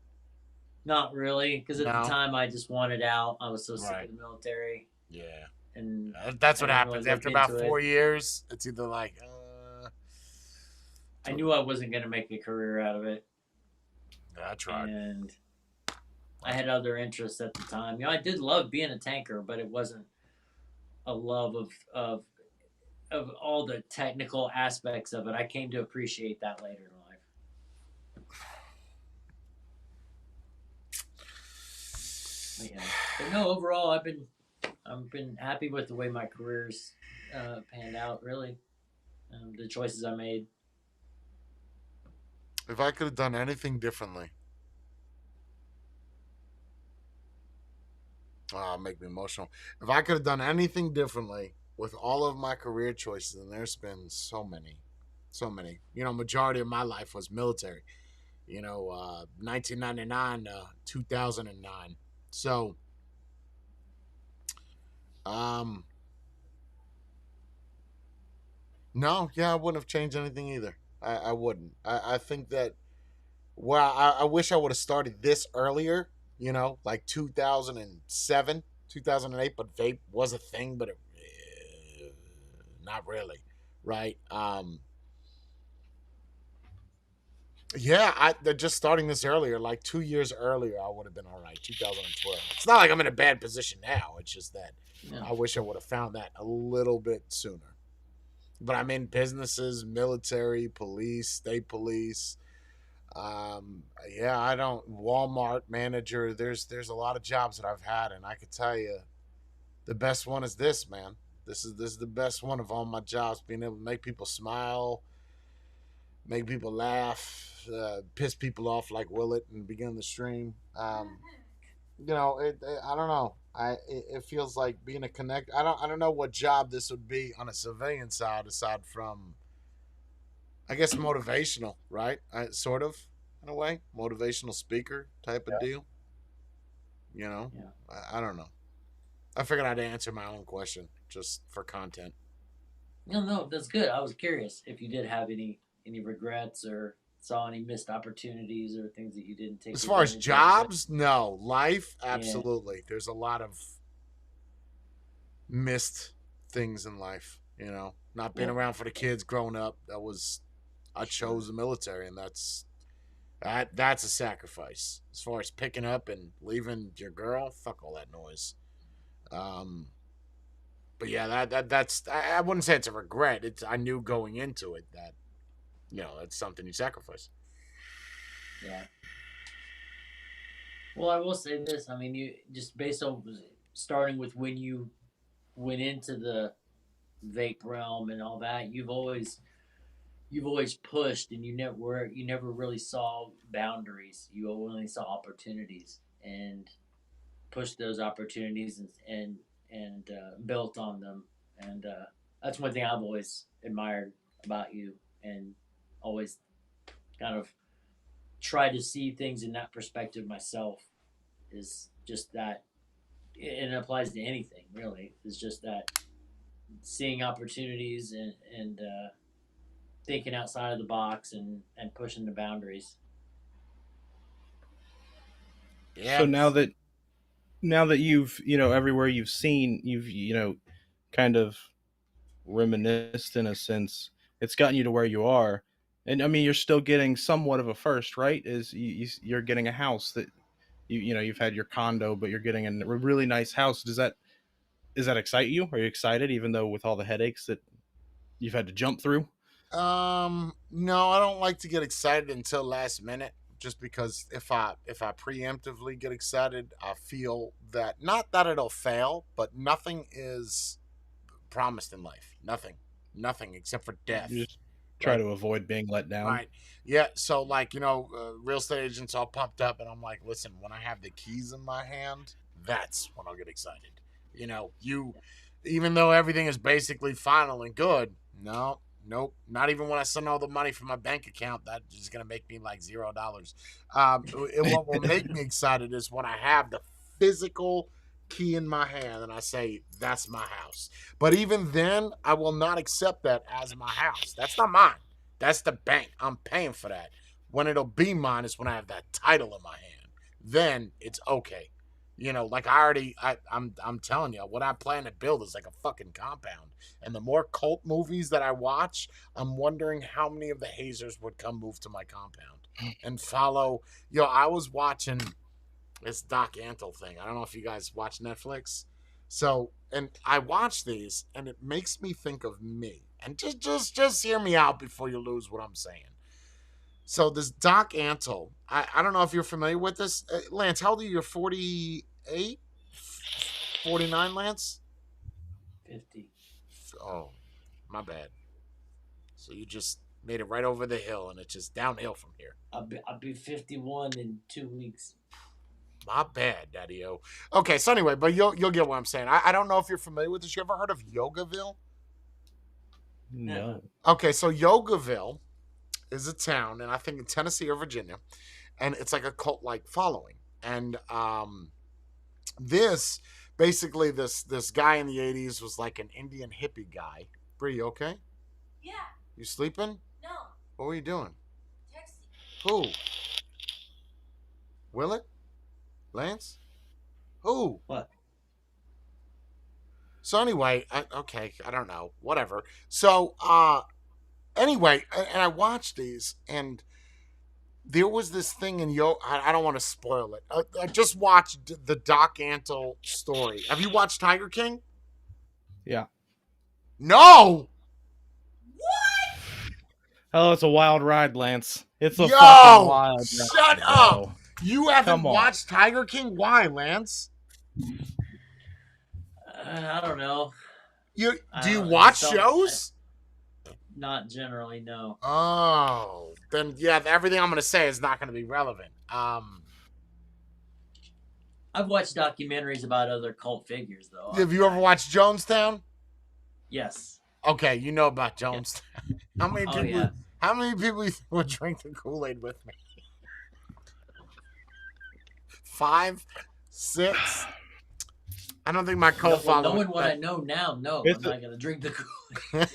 B: Not really, because at the
C: No.
B: time I just wanted out. I was so sick of
C: Right.
B: the military,
C: Yeah.
B: and
C: That's
B: I
C: what
B: didn't really
C: happens
B: look
C: after about
B: into
C: 4
B: it.
C: years. It's either like,
B: I knew I wasn't going to make a career out of it,
C: I tried.
B: and I had other interests at the time. I did love being a tanker, but it wasn't a love of all the technical aspects of it. I came to appreciate that later in life. But no, overall, I've been happy with the way my career's panned out. Really, the choices I made.
C: If I could have done anything differently, make me emotional. If I could have done anything differently with all of my career choices, and there's been so many, so many. Majority of my life was military. 1999 to 2009. So, um, no, yeah, I wouldn't have changed anything either. I wouldn't. I think that, well, I wish I would have started this earlier, like 2007, 2008, but vape was a thing, but not really, right? Yeah, they're just starting this earlier, like 2 years earlier, I would have been all right. 2012. It's not like I'm in a bad position now. It's just that I wish I would have found that a little bit sooner. But I'm in businesses, military, police, state police. Yeah, I don't Walmart manager. There's a lot of jobs that I've had, and I could tell you, the best one is this, man. This is the best one of all my jobs. Being able to make people smile, make people laugh, piss people off like Willet and begin the stream. I don't know. It feels like being a connect. I don't know what job this would be on a civilian side aside from, I guess, motivational, right? Sort of, in a way, motivational speaker type of deal.
B: Yeah.
C: I don't know. I figured I'd answer my own question just for content.
B: No, that's good. I was curious if you did have any regrets or saw any missed opportunities or things that you didn't take.
C: As far as jobs, no. Life, absolutely. Yeah. There's a lot of missed things in life. Not being around for the kids growing up. I chose the military, and that's a sacrifice. As far as picking up and leaving your girl, fuck all that noise. But yeah, that's I wouldn't say it's a regret. I knew going into it that it's something you sacrifice.
B: Yeah. Well, I will say this. I mean, you just based on starting with when you went into the vape realm and all that, you've always pushed, and you never really saw boundaries. You only saw opportunities and pushed those opportunities and built on them. And that's one thing I've always admired about you, and always kind of try to see things in that perspective myself. Is just that, and it applies to anything really. It's just that seeing opportunities and thinking outside of the box and pushing the boundaries.
A: Yeah. So now that you've everywhere you've seen, you've kind of reminisced in a sense. It's gotten you to where you are, and I mean you're still getting somewhat of a first, right? You're getting a house that you've had your condo, but you're getting a really nice house. Does that excite you? Are you excited, even though with all the headaches that you've had to jump through?
C: No, I don't like to get excited until last minute. Just because if I preemptively get excited, I feel that not that it'll fail, but nothing is promised in life. Nothing except for death.
A: You just try to avoid being let down.
C: Right. Yeah. So real estate agents all pumped up, and I'm like, listen, when I have the keys in my hand, That's when I'll get excited. Even though everything is basically final and good, no, nope, not even when I send all the money from my bank account. That is going to make me like $0. What will make me excited is when I have the physical key in my hand and I say, that's my house. But even then, I will not accept that as my house. That's not mine. That's the bank. I'm paying for that. When it'll be mine is when I have that title in my hand. Then it's okay. Like I'm telling you, what I plan to build is like a fucking compound. And the more cult movies that I watch, I'm wondering how many of the hazers would come move to my compound and follow. I was watching this Doc Antle thing. I don't know if you guys watch Netflix. So, and I watch these, and it makes me think of me. And just hear me out before you lose what I'm saying. So this Doc Antle, I don't know if you're familiar with this. Lance, how old are you? You're 48? 49, Lance?
B: 50.
C: Oh, my bad. So you just made it right over the hill, and it's just downhill from here.
B: I'll be 51 in 2 weeks.
C: My bad, Daddy-O. Okay, so anyway, but you'll get what I'm saying. I don't know if you're familiar with this. You ever heard of Yogaville?
A: No.
C: Okay, so Yogaville is a town, and I think in Tennessee or Virginia, and it's like a cult-like following. And this guy in the 80s was like an Indian hippie guy. Bree, you okay?
D: Yeah.
C: You sleeping?
D: No.
C: What were you doing?
D: Texting.
C: Who? Willett? Lance? Who?
B: What?
C: So anyway, okay, I don't know, whatever. So anyway, and I watched these, and there was this thing in I don't want to spoil it. I just watched the Doc Antle story. Have you watched Tiger King?
A: Yeah.
C: No.
A: Oh, it's a wild ride, Lance. It's a
C: Yo,
A: fucking wild ride.
C: Shut up. You haven't watched Tiger King? Why, Lance?
B: I don't know.
C: Do you watch shows?
B: Not generally, no.
C: Oh, then yeah, everything I'm gonna say is not gonna be relevant.
B: I've watched documentaries about other cult figures, though.
C: Have you ever watched Jonestown?
B: Yes.
C: Okay, you know about Jonestown. Yeah. How many people you think would drink the Kool-Aid with me? 5, 6. I don't think my co-follower.
B: Knowing what I know now, no, I'm not gonna drink the Kool-Aid.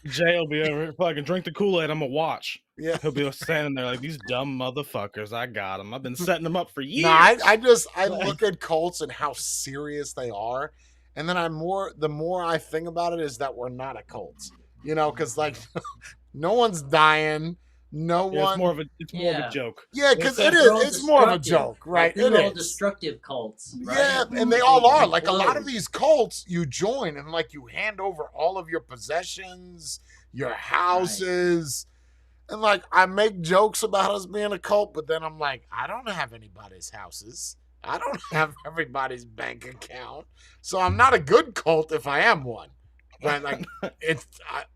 A: Jay will be over here, fucking drink the Kool-Aid. I'm gonna watch.
C: Yeah,
A: he'll be standing there like, these dumb motherfuckers. I got them. I've been setting them up for years.
C: No, I look at cults and how serious they are, and then the more I think about it is that we're not a cult, because like no one's dying. No one.
A: It's more of a joke.
C: Yeah, because it is. It's more of a joke, right?
B: They're all destructive cults. Right?
C: Yeah, and they all are. Like a lot of these cults, you join and like you hand over all of your possessions, your houses, and like I make jokes about us being a cult, but then I'm like, I don't have anybody's houses. I don't have everybody's bank account, so I'm not a good cult if I am one. But like,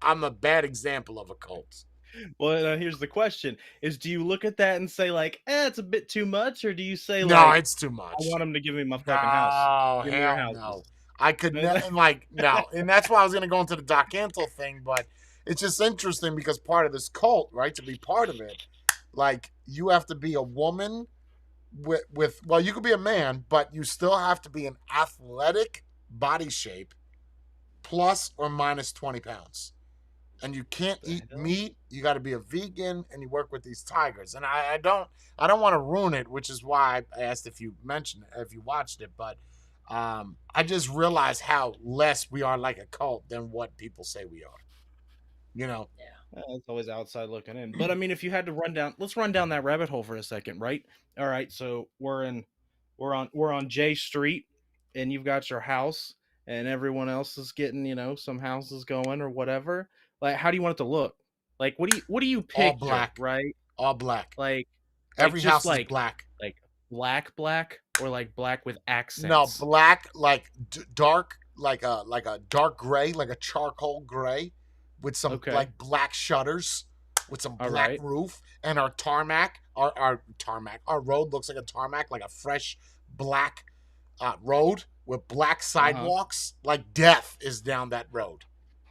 C: I'm a bad example of a cult.
A: Well, here's the question: do you look at that and say like, it's a bit too much, or do you say
C: no,
A: like,
C: it's too much?
A: I want them to give me my fucking house.
C: Oh hell no! I could never no, and that's why I was gonna go into the Doc Antle thing, but it's just interesting because part of this cult, right? To be part of it, like you have to be a woman with well, you could be a man, but you still have to be an athletic body shape, plus or minus 20 pounds. And you can't eat meat. You got to be a vegan, and you work with these tigers. And I don't want to ruin it, which is why I asked if you watched it. But I just realized how less we are like a cult than what people say we are.
B: Yeah.
A: It's always outside looking in. But I mean, if you had to let's run down that rabbit hole for a second, right? All right, so we're on J Street, and you've got your house, and everyone else is getting some houses going or whatever. Like, how do you want it to look? Like, what do you picture?
C: All black,
A: right?
C: All black.
A: Like
C: every house is black.
A: Like black, or like black with accents.
C: No, black, like dark, like a dark gray, like a charcoal gray, with some like black shutters, with some black roof, and our tarmac, our road looks like a tarmac, like a fresh black road with black sidewalks. Like death is down that road.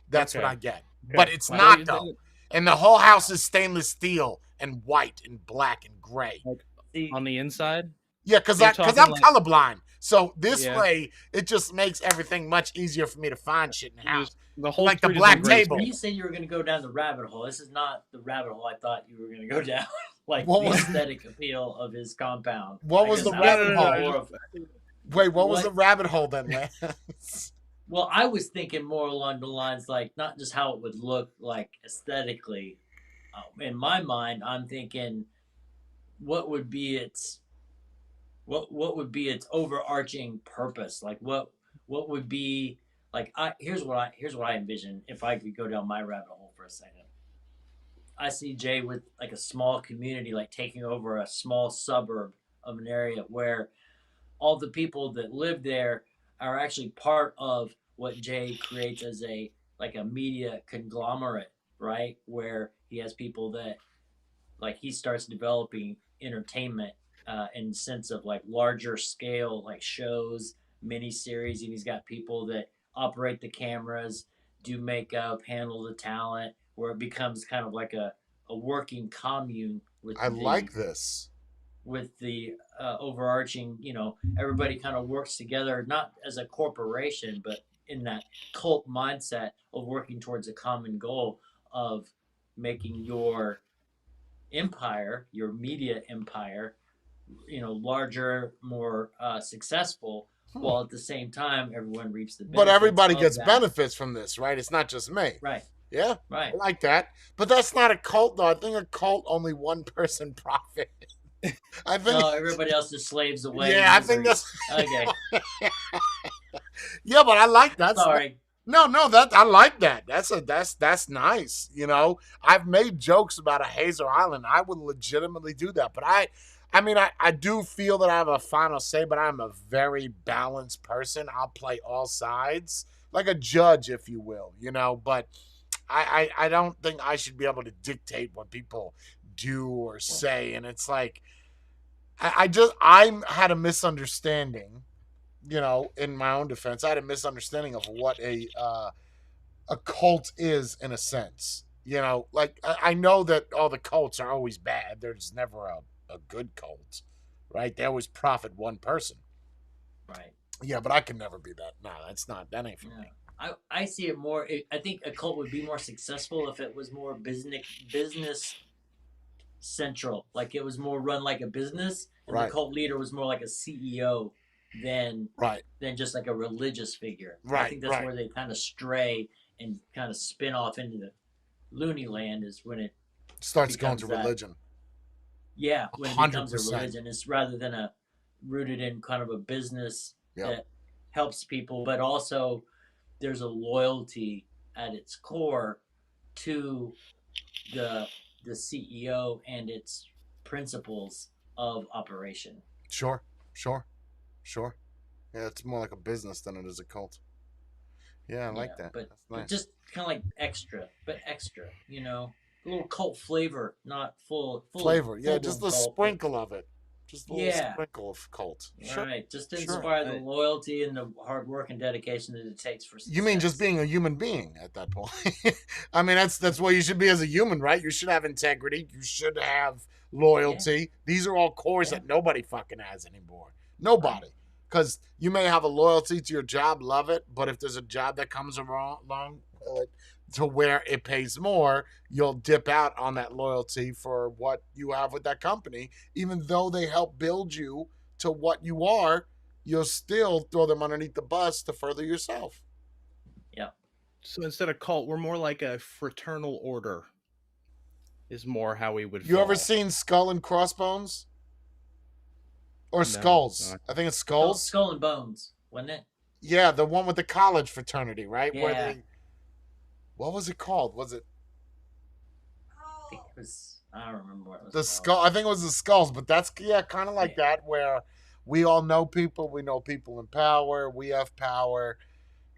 C: That's what
A: Okay.
C: I get.
A: Okay.
C: But it's
A: Well,
C: not though. And the whole house is stainless steel and white and black and gray.
A: Like
B: See,
A: on the inside.
C: Yeah, because
A: You're
C: I'm
A: talking like
C: colorblind. So this
A: Yeah.
C: way, it just makes everything much easier for me to find shit in the house.
A: just the whole
C: Like the
A: street is
C: black
A: in green
C: table.
B: when you said you were going to go down the rabbit hole, this is not the rabbit hole I thought you were going to go down. Like
C: What
B: the
C: was-
B: aesthetic appeal of his compound.
C: What
B: I
C: was
B: guess
C: the
B: that
C: rabbit
B: more
C: hole?
B: of-
C: Wait, what was
B: What?
C: the rabbit hole then, Lance?
B: Well, I was thinking more along the lines like not just how it would look like aesthetically. In my mind, I'm thinking what would be its overarching purpose? Like what would be like here's what I envision if I could go down my rabbit hole for a second. I see Jay with like a small community like taking over a small suburb of an area where all the people that live there are actually part of what Jay creates as a like a media conglomerate, right? Where he has people that like he starts developing entertainment in the sense of like larger scale like shows, miniseries, and he's got people that operate the cameras, do makeup, handle the talent, where it becomes kind of like a working commune with
C: I like this.
B: with the overarching, everybody kind of works together, not as a corporation, but in that cult mindset of working towards a common goal of making your empire, your media empire, larger, more successful, while at the same time everyone reaps the benefits.
C: But everybody
B: of
C: gets
B: that.
C: benefits from this, right? It's not just me.
B: Right.
C: Yeah,
B: Right.
C: I like that. But that's not a cult, though. I think a cult only one person profit. I think.
B: No, everybody else just slaves away.
C: Yeah, I think that's.
B: Okay.
C: Yeah, but I like that.
B: Sorry.
C: No, that I like that. That's nice. I've made jokes about a Hazer Island. I would legitimately do that. But I do feel that I have a final say, but I'm a very balanced person. I'll play all sides, like a judge, if you will, but I don't think I should be able to dictate what people do or say. And it's like, I had a misunderstanding, in my own defense. I had a misunderstanding of what a cult is in a sense. Like I know that all the cults are always bad. There's never a good cult, right? They always profit one person.
B: Right.
C: Yeah, but I can never be that. No, that ain't for me.
B: I see it more. I think a cult would be more successful if it was more business central. Like it was more run like a business, and
C: Right.
B: the cult leader was more like a CEO than just like a religious figure.
C: Right.
B: I think that's where they kind of stray and kind of spin off into the loony land is when it
C: starts going
B: becomes
C: to
B: that.
C: religion.
B: Yeah, when it becomes a
C: 100%.
B: religion, it's rather than rooted in kind of a business
C: Yeah.
B: that helps people, but also there's a loyalty at its core to the CEO and its principles of operation.
C: Sure. Yeah, it's more like a business than it is a cult. Yeah, I like that.
B: But
C: That's nice.
B: just kind of like extra, a little cult flavor, not full
C: Flavor. Yeah, just a
B: cult,
C: sprinkle of it. Just a little
B: Yeah.
C: sprinkle of cult.
B: Right, just to
C: Sure.
B: inspire the loyalty and the hard work and dedication that it takes for success.
C: You mean just being a human being at that point? I mean, that's what you should be as a human, right? You should have integrity. You should have loyalty.
B: Yeah.
C: These are all cores
B: Yeah.
C: that nobody fucking has anymore. Nobody. Because you may have a loyalty to your job, love it, but if there's a job that comes along to where it pays more, you'll dip out on that loyalty for what you have with that company. Even though they help build you to what you are, you'll still throw them underneath the bus to further yourself.
B: Yeah.
A: So instead of cult, we're more like a fraternal order. Is more how we would.
C: You
A: fall.
C: ever seen Skull and Crossbones? Or
A: No,
C: Skulls?
A: no.
C: I think it's Skulls.
B: Skull and Bones, wasn't it?
C: Yeah, the one with the college fraternity, right?
B: Yeah.
C: What was it called? Was it
B: I think it was. I don't remember what it was.
C: the
B: called.
C: Skull? I think it was the Skulls, but that's kind of like that, where we all know people. We know people in power. We have power.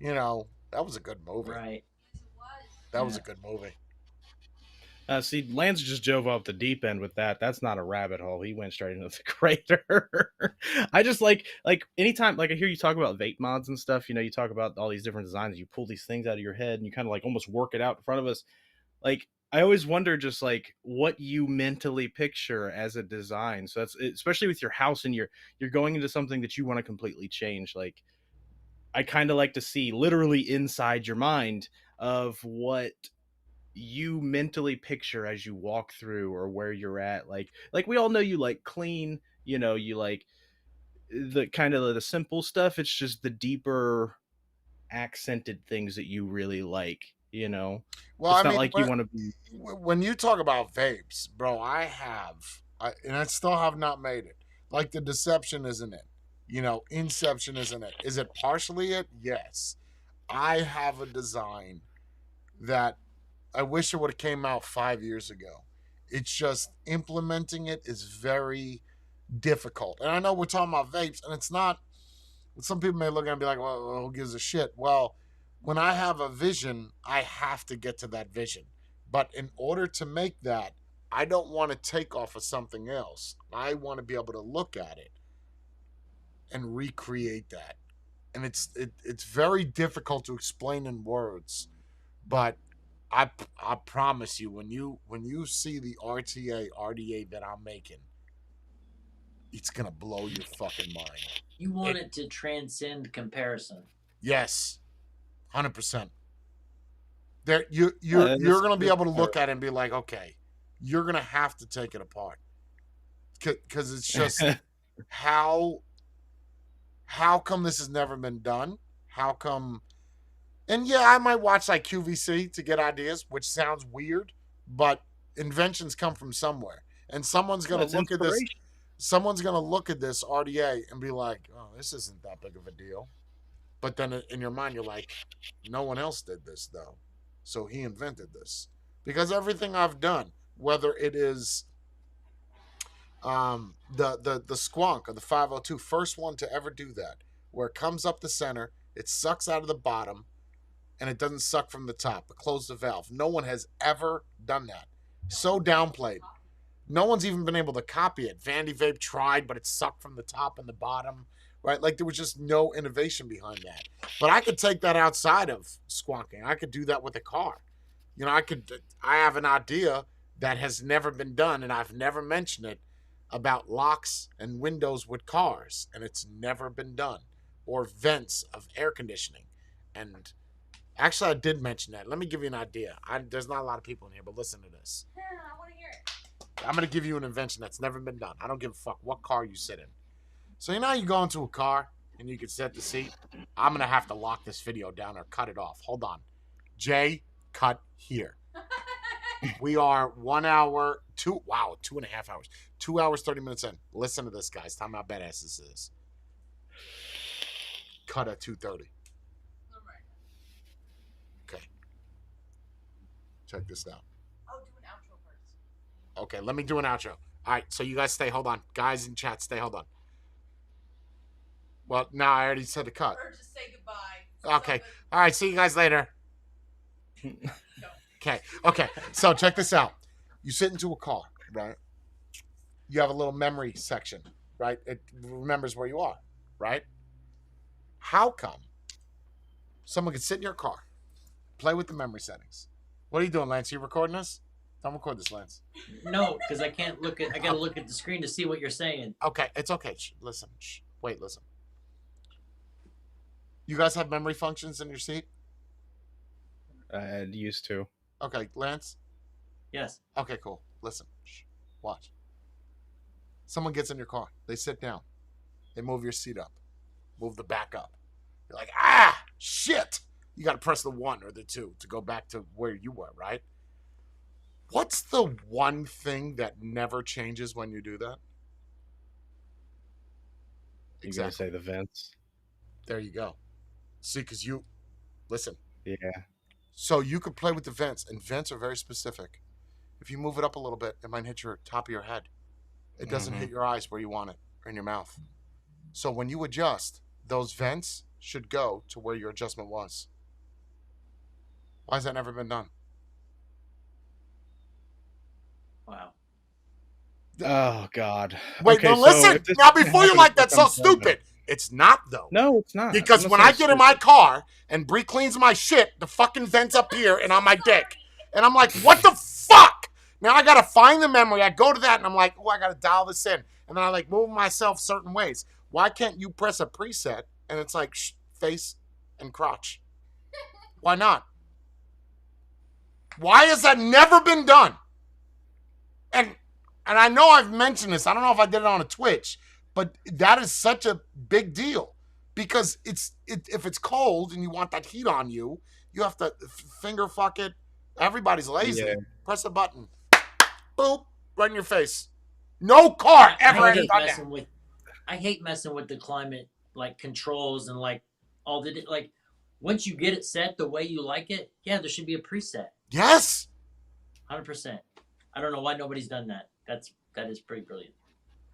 C: That was a good movie.
B: Right.
C: That was a good movie.
A: See, Lance just drove off the deep end with that. That's not a rabbit hole. He went straight into the crater. I just like anytime like I hear you talk about vape mods and stuff. You know, you talk about all these different designs. You pull these things out of your head and you kind of like almost work it out in front of us. Like I always wonder just like what you mentally picture as a design. So that's especially with your house and you're going into something that you want to completely change. Like I kind of like to see literally inside your mind of what you mentally picture as you walk through or where you're at. Like we all know you like clean, you know, you like the kind of the simple stuff. It's just the deeper accented things that you really like, you know.
C: Well, I
A: It's not
C: mean,
A: like you want to be
C: when you talk about vapes, bro, and I still have not made it. Like the deception isn't it. You know, inception isn't it. Is it partially it? Yes. I have a design that I wish it would have came out 5 years ago. It's just implementing it is very difficult. And I know we're talking about vapes, and it's not. Some people may look at it and be like, well, who gives a shit? Well, when I have a vision, I have to get to that vision. But in order to make that, I don't want to take off of something else. I want to be able to look at it and recreate that. And it's very difficult to explain in words, but I promise you when you see the RDA that I'm making, it's gonna blow your fucking mind.
B: You want it to transcend comparison.
C: Yes, 100%. There, you're gonna be able to look at it and be like, okay, you're gonna have to take it apart because it's just how come this has never been done? How come? And yeah, I might watch like QVC to get ideas, which sounds weird, but inventions come from somewhere, and someone's gonna look at this. Someone's gonna look at this RDA and be like, "Oh, this isn't that big of a deal." But then in your mind, you're like, "No one else did this though, so he invented this." Because everything I've done, whether it is the squonk of the 502, first one to ever do that, where it comes up the center, it sucks out of the bottom, and it doesn't suck from the top. It closes the valve. No one has ever done that. So downplayed. No one's even been able to copy it. Vandy Vape tried, but it sucked from the top and the bottom, right? Like there was just no innovation behind that. But I could take that outside of squonking. I could do that with a car. You know, I have an idea that has never been done, and I've never mentioned it, about locks and windows with cars, and it's never been done. Or vents of air conditioning. And actually, I did mention that. Let me give you an idea. There's not a lot of people in here, but listen to this.
D: I want to hear it.
C: I'm going to give you an invention that's never been done. I don't give a fuck what car you sit in. So you know how you go into a car and you can set the seat? I'm going to have to lock this video down or cut it off. Hold on. Jay, cut here. We are 1 hour, 2.5 hours. 2 hours, 30 minutes in. Listen to this, guys. Tell me how badass this is. Cut at 2:30. Okay. Check this out.
D: Oh, do an outro first.
C: Okay, let me do an outro. All right, so you guys stay. Hold on. Guys in chat, stay. Hold on. Well, no, I already said to cut.
D: Or just say goodbye.
C: Okay. All right, see you guys later. Okay. So check this out. You sit into a car, right? You have a little memory section, right? It remembers where you are, right? How come someone could sit in your car, play with the memory settings? What are you doing, Lance? Are you recording this? Don't record this, Lance.
B: No, because I can't look at. I gotta look at the screen to see what you're saying.
C: Okay, it's okay. Listen. Wait, listen. You guys have memory functions in your seat?
A: I used to.
C: Okay, Lance?
B: Yes.
C: Okay, cool. Listen. Watch. Someone gets in your car. They sit down. They move your seat up. Move the back up. You're like, shit! You got to press the 1 or the 2 to go back to where you were, right? What's the one thing that never changes when you do that?
A: Exactly. You gotta say the vents.
C: There you go. See, because listen.
A: Yeah.
C: So you could play with the vents, and vents are very specific. If you move it up a little bit, it might hit your top of your head. It doesn't hit your eyes where you want it, or in your mouth. So when you adjust, those vents should go to where your adjustment was. Why has that never been done?
B: Wow.
A: Oh God.
C: Wait,
A: Okay,
C: no,
A: so
C: listen.
A: if this
C: Now,
A: is gonna
C: before you
A: happen, it's
C: like
A: gonna
C: that's so
A: come from
C: stupid. It's not, though.
A: No, it's not. I'm
C: Because
A: not
C: when
A: saying
C: I
A: it's
C: get in my
A: stupid.
C: car and Bree cleans my shit, the fucking vent's up here and on my dick. And I'm like, what the fuck? Now I gotta find the memory. I go to that and I'm like, oh, I gotta dial this in. And then I like move myself certain ways. Why can't you press a preset and it's like face and crotch? Why not? Why has that never been done? And I know I've mentioned this. I don't know if I did it on a Twitch, but that is such a big deal because if it's cold and you want that heat on you, you have to finger fuck it. Everybody's lazy.
A: Yeah.
C: Press a button. Boop, right in your face. No car ever
B: I
C: has
B: hate
C: done
B: messing
C: that.
B: with. I hate messing with the climate like controls and like all the like. Once you get it set the way you like it, yeah, there should be a preset.
C: Yes.
B: 100%. I don't know why nobody's done that. That is pretty brilliant.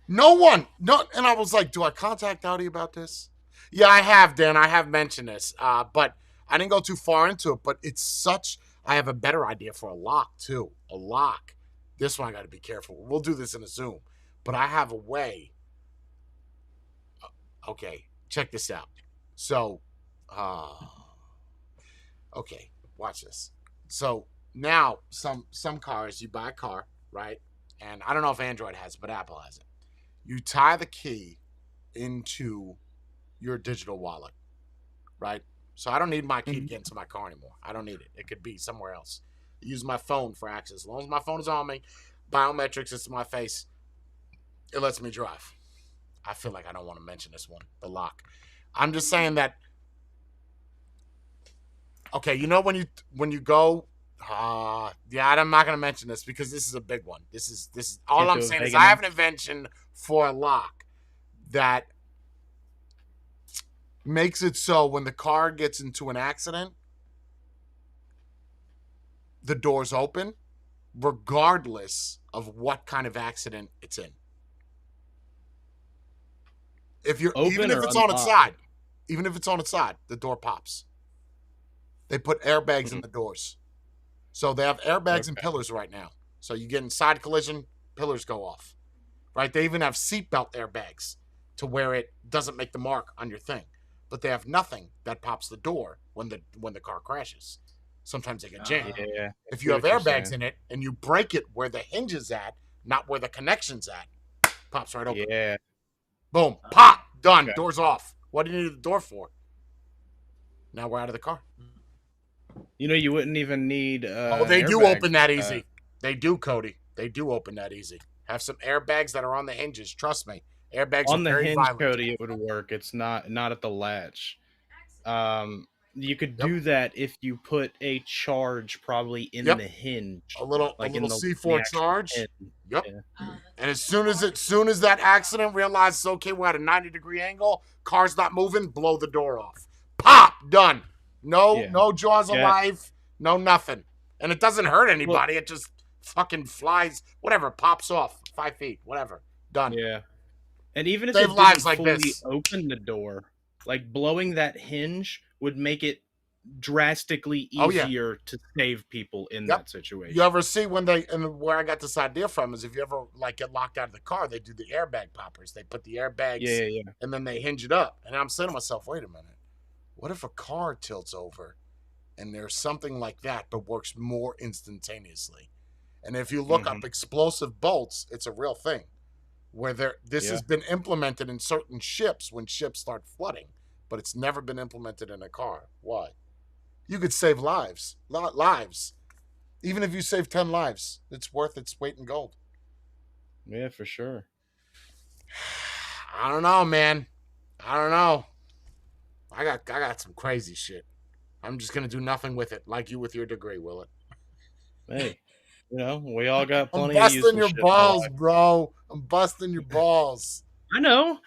C: No one. No, and I was like, do I contact Audi about this? Yeah, I have, Dan. I have mentioned this, but I didn't go too far into it. But it's such. I have a better idea for a lock too. A lock. This one I got to be careful. We'll do this in a Zoom, but I have a way. Okay, check this out. So, okay, watch this. So now some cars, you buy a car, right? And I don't know if Android has it, but Apple has it. You tie the key into your digital wallet, right? So I don't need my key to get into my car anymore. I don't need it. It could be somewhere else. Use my phone for access. As long as my phone is on me, biometrics is to my face, it lets me drive. I feel like I don't want to mention this one, the lock. I'm just saying that. Okay, you know when you go, yeah, I'm not gonna mention this because this is a big one. This is all
A: Can't
C: I'm
A: do a
C: saying is
A: vegan
C: I
A: one?
C: have an invention for a lock that makes it so when the car gets into an accident, the doors open, regardless of what kind of accident it's in. If you're
A: Open
C: even if
A: or
C: it's on its
A: unlocked?
C: side, even if it's on its side, the door pops. They put airbags in the doors. So they have airbags and pillars right now. So you get in side collision, pillars go off. Right? They even have seatbelt airbags to where it doesn't make the mark on your thing. But they have nothing that pops the door when the car crashes. Sometimes they get jammed.
A: Yeah.
C: If you have airbags in it and you break it where the hinge is at, not where the connection's at, pops right open.
A: Yeah.
C: Boom. Pop. Done.
A: Okay.
C: Door's off. What do you need the door for? Now we're out of the car.
A: You know, you wouldn't even need.
C: They do
A: airbag.
C: open that easy. They do, Cody. They do open that easy. Have some airbags that are on the hinges. Trust me. Airbags
A: On
C: are
A: the
C: very
A: hinge,
C: violent.
A: Cody, it would work. It's not at the latch. You could
C: Yep.
A: do that if you put a charge probably in
C: Yep.
A: the hinge,
C: A little
A: like in the
C: C4
A: actual
C: charge.
A: hinge.
C: Yep.
A: Yeah.
C: And as soon as that accident realizes, okay, we're at a 90-degree angle, car's not moving, blow the door off. Pop, done. No jaws alive, no nothing. And it doesn't hurt anybody. It just fucking flies, whatever, pops off 5 feet, whatever, done.
A: Yeah. And even if
C: Save
A: it
C: lives
A: didn't
C: like
A: fully
C: this.
A: open the door, like blowing that hinge would make it drastically
C: Oh, yeah.
A: easier to save people in
C: Yep.
A: that situation.
C: You ever see when where I got this idea from is if you ever like get locked out of the car, they do the airbag poppers. They put the airbags
A: Yeah.
C: and then they hinge it up. And I'm saying to myself, wait a minute. What if a car tilts over and there's something like that but works more instantaneously? And if you look up explosive bolts, it's a real thing. Where this has been implemented in certain ships when ships start flooding, but it's never been implemented in a car. Why? You could save lives. Even if you save 10 lives, it's worth its weight in gold.
A: Yeah, for sure.
C: I don't know, man. I don't know. I got some crazy shit. I'm just gonna do nothing with it, like you with your degree, will it?
A: Hey, we all got
C: I'm
A: plenty of
C: busting
A: useful
C: your
A: shit in our
C: balls,
A: life.
C: bro. I'm busting your balls.
A: I know.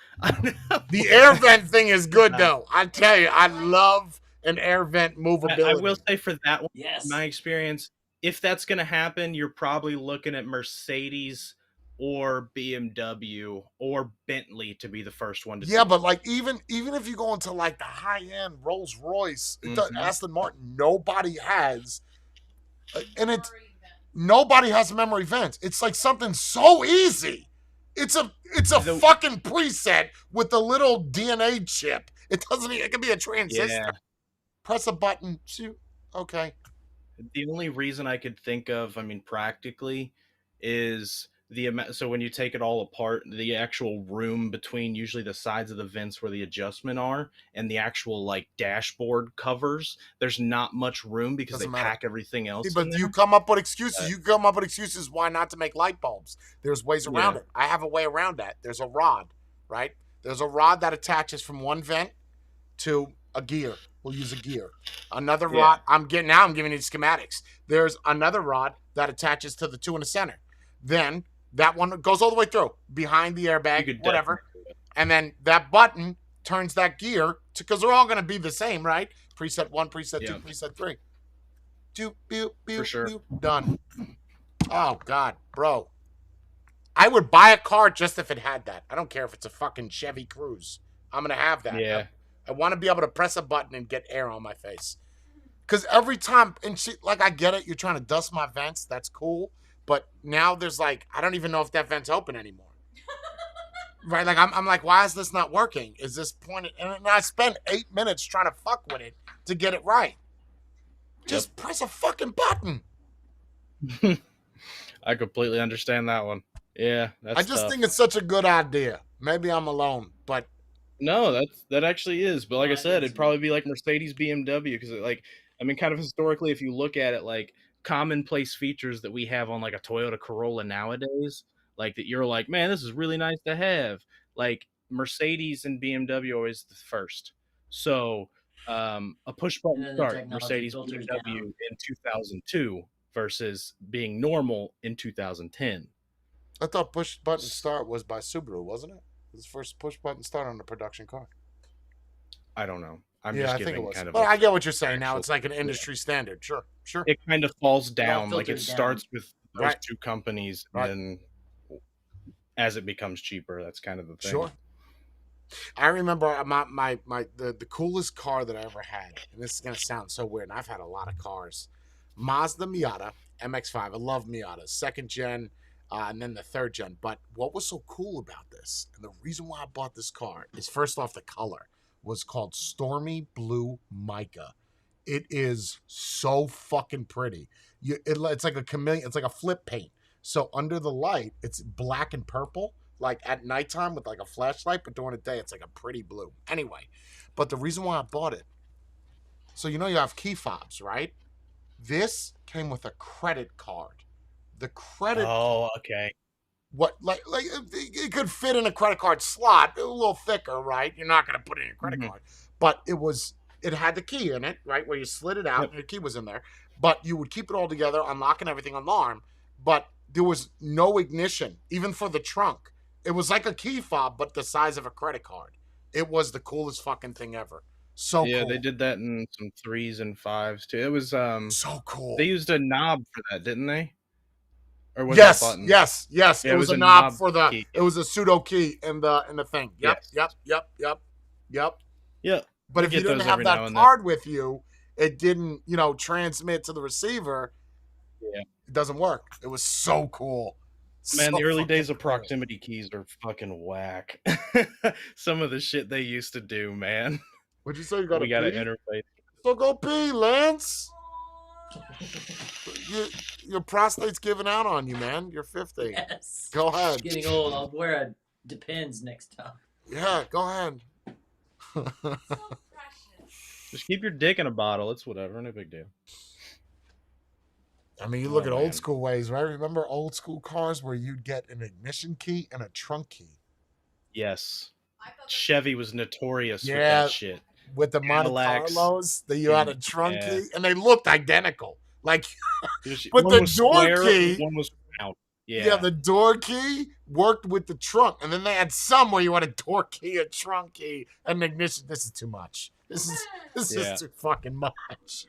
C: The air vent thing is good, though. I tell you, I love an air vent movability.
A: I will say for that one,
B: Yes.
A: in my experience, if that's going to happen, you're probably looking at Mercedes or BMW or Bentley to be the first one to do
C: but
A: it.
C: like even if you go into like the high end Rolls Royce, Aston Martin, nobody has, and it's nobody has memory vents. It's like something so easy. It's a fucking preset with a little DNA chip. It doesn't. It can be a transistor.
A: Yeah.
C: Press a button. Shoot. Okay.
A: The only reason I could think of, I mean, practically, is the amount. So when you take it all apart, the actual room between usually the sides of the vents where the adjustment are and the actual like dashboard covers, there's not much room because
C: Doesn't
A: they
C: matter.
A: pack everything else.
C: See, but
A: in
C: you
A: there.
C: come up with excuses. You come up with excuses why not to make light bulbs. There's ways around
A: Yeah.
C: it. I have a way around that. There's a rod, right? There's a rod that attaches from one vent to a gear. We'll use a gear. Another
A: Yeah.
C: rod. I'm giving you schematics. There's another rod that attaches to the two in the center. Then that one goes all the way through behind the
A: You
C: airbag,
A: could
C: whatever.
A: definitely do it.
C: And then that button turns that gear to, because they're all going to be the same, right? Preset 1, preset 2,
A: Yeah.
C: preset 3. Doop, boop, boop,
A: For sure.
C: boop, done. Oh God, bro. I would buy a car just if it had that. I don't care if it's a fucking Chevy Cruze. I'm gonna have that.
A: Yeah.
C: I want to be able to press a button and get air on my face. Because every time, and she, like, I get it. You're trying to dust my vents. That's cool. But now there's like, I don't even know if that vent's open anymore. Right? Like, I'm like, why is this not working? Is this pointed? And I spend 8 minutes trying to fuck with it to get it right. Just press a fucking button.
A: I completely understand that one. Yeah, that's
C: I just
A: tough.
C: think it's such a good idea. Maybe I'm alone, but
A: No, that actually is. But like I
B: I
A: said,
B: think
A: it'd
B: so.
A: probably be like Mercedes, BMW, because like, I mean, kind of historically, if you look at it, like commonplace features that we have on like a Toyota Corolla nowadays, like that you're like, man, this is really nice to have. Like Mercedes and BMW are always the first. So a push
B: And
A: button
B: then the
A: start,
B: technology
A: Mercedes,
B: filters
A: BMW
B: down.
A: in 2002 versus being normal in 2010.
C: I thought push button start was by Subaru, wasn't it? It was the first push button start on a production car.
A: I don't know. I'm
C: Yeah,
A: just
C: I think it
A: giving
C: was.
A: kind of
C: Well,
A: a
C: I get what you're saying. Now
A: actual-
C: it's like an industry standard. Sure, sure.
A: it kind of falls
B: all
A: down. Like it
B: filters down.
A: starts with those
C: Right.
A: two companies,
C: Right.
A: and then as it becomes cheaper, that's kind of the thing.
C: Sure. I remember the coolest car that I ever had, and this is gonna sound so weird, and I've had a lot of cars. Mazda Miata MX-5. I love Miatas, second gen, and then the third gen. But what was so cool about this, and the reason why I bought this car, is first off, the color was called Stormy Blue Mica. It is so fucking pretty. It's like a chameleon. It's like a flip paint. So under the light, it's black and purple. Like at nighttime with like a flashlight, but during the day, it's like a pretty blue. Anyway, but the reason why I bought it, so you know you have key fobs, right? This came with a credit card. The credit
A: Oh, okay.
C: what like it could fit in a credit card slot, a little thicker, right? You're not gonna put it in your credit
A: Mhm.
C: card, but it had the key in it, right? Where you slid it out
A: Yep.
C: and the key was in there. But you would keep it all together, unlocking everything, alarm. But there was no ignition, even for the trunk. It was like a key fob, but the size of a credit card. It was the coolest fucking thing ever. So
A: Yeah,
C: cool.
A: they did that in some 3s and 5s too. It was
C: So cool.
A: they used a knob for that, didn't they? Or was
C: Yes,
A: that buttons?
C: yes, yes.
A: Yeah,
C: it was a knob for the.
A: key.
C: It was a pseudo key in the thing. Yep,
A: Yes.
C: yep.
A: Yeah.
C: But
A: I
C: if you
A: get
C: didn't
A: those
C: have
A: every now
C: that
A: and then.
C: card with you, it didn't, transmit to the receiver.
A: Yeah.
C: It doesn't work. It was so cool.
A: Man,
C: So
A: the early
C: fucking
A: days of
C: cool.
A: proximity keys are fucking whack. Some of the shit they used to do, man.
C: What'd you say? You got
A: We got to
C: pee?
A: interface.
C: So go pee, Lance.
D: Aw.
C: Your prostate's giving out on you, man. You're 50.
B: Yes.
C: Go ahead.
B: Getting old. I'll wear a Depends next time.
C: Yeah, go ahead.
D: So precious.
A: Just keep your dick in a bottle. It's whatever. No big deal.
C: I mean, you look
A: Oh,
C: at
A: man.
C: old school ways, right? Remember old school cars where you'd get an ignition key and a trunk key
A: Yes.
D: I thought that
A: Chevy was notorious with
C: Yeah.
A: that shit.
C: with the Monte
A: Cadillacs.
C: Carlos that you had a trunk
A: Yeah.
C: key, and they looked identical. Like,
A: Just-
C: But
A: one
C: the
A: was
C: door
A: square,
C: key-
A: one was round.
C: yeah.
A: Yeah.
C: the door key worked with the trunk, and then they had some where you had a door key, a trunk key, and an ignition. This is too much. This is
A: Yeah.
C: too fucking much.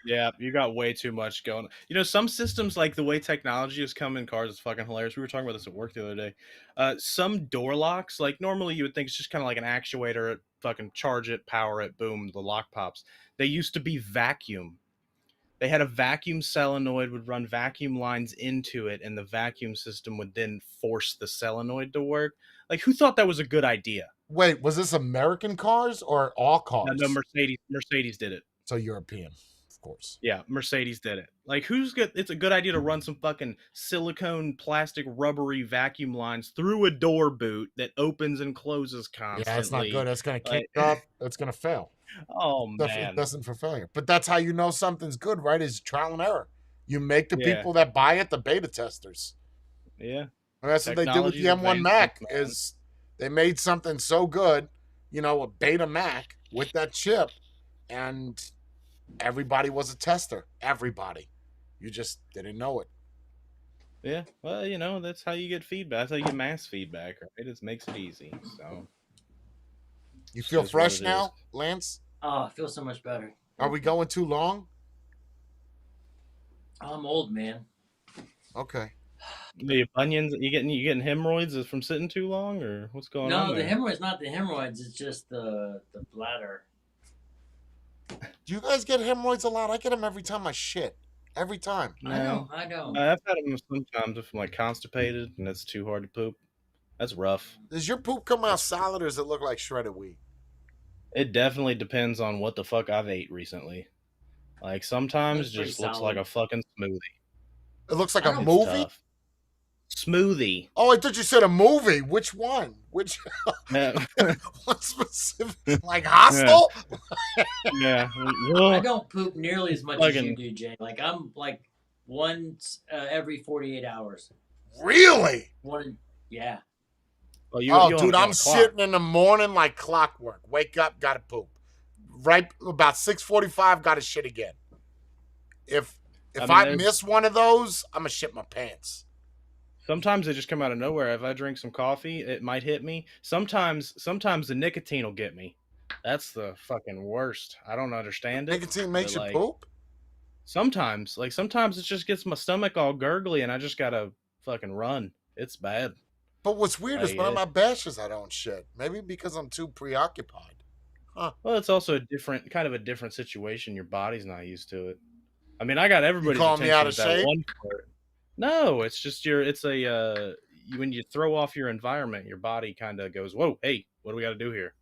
A: Yeah, you got way too much going. You know, some systems, like the way technology has come in cars, is fucking hilarious. We were talking about this at work the other day. Some door locks, like normally you would think it's just kind of like an actuator, fucking charge it, power it, boom, the lock pops. They used to be vacuum. They had a vacuum solenoid would run vacuum lines into it, and the vacuum system would then force the solenoid to work. Like, who thought that was a good idea?
C: Wait, was this American cars or all
A: No,
C: cars?
A: Mercedes did it.
C: So European, of course.
A: Yeah, Mercedes did it. Like, who's good? It's a good idea to run some fucking silicone, plastic, rubbery vacuum lines through a door boot that opens and closes constantly.
C: Yeah, it's not good. It's going to kick up. It's going to fail.
A: Oh, man.
C: It doesn't for failure. But that's how you know something's good, right? Is trial and error. You make the people that buy it the beta testers.
A: Yeah.
C: And that's what they did with the M1 Mac, is they made something so good, you know, a beta Mac with that chip, and everybody was a tester. Everybody. You just didn't know it.
A: Yeah. Well, you know, that's how you get feedback. That's how you get mass feedback, right? It makes it easy. So.
C: You feel fresh now, Lance?
B: Oh, I feel so much better.
C: Are we going too long?
B: I'm old, man.
C: Okay.
A: The bunions, you getting hemorrhoids from sitting too long, or what's going on?
B: No, the hemorrhoids, not the hemorrhoids. It's just the bladder.
C: Do you guys get hemorrhoids a lot? I get them every time I shit. Every time.
A: No,
B: I don't.
A: I've had them sometimes if I'm like constipated and it's too hard to poop. That's rough.
C: Does your poop come out solid or does it look like shredded wheat?
A: It definitely depends on what the fuck I've ate recently. Like sometimes it just looks like a fucking smoothie.
C: It looks like a movie?
A: Tough. Smoothie.
C: Oh, I thought you said a movie. Which one? Which what specific? Like Hostel?
A: Yeah.
B: I don't poop nearly as much as you do, Jay. Like I'm like once every 48 hours.
C: Really?
B: Yeah.
A: Well,
C: dude, I'm sitting in the morning like clockwork. Wake up, gotta poop. Right about 6:45, gotta shit again. If I miss one of those, I'm gonna shit my pants.
A: Sometimes they just come out of nowhere. If I drink some coffee, it might hit me. Sometimes the nicotine will get me. That's the fucking worst. I don't understand it.
C: Nicotine makes you poop?
A: Sometimes it just gets my stomach all gurgly and I just gotta fucking run. It's bad.
C: But what's weird is when I'm at bashes, I don't shit. Maybe because I'm too preoccupied. Huh.
A: Well, it's also a different situation. Your body's not used to it. I mean, I got everybody's attention
C: me out of shape?
A: One part. No, it's just when you throw off your environment, your body kind of goes, "Whoa, hey, what do we got to do here?"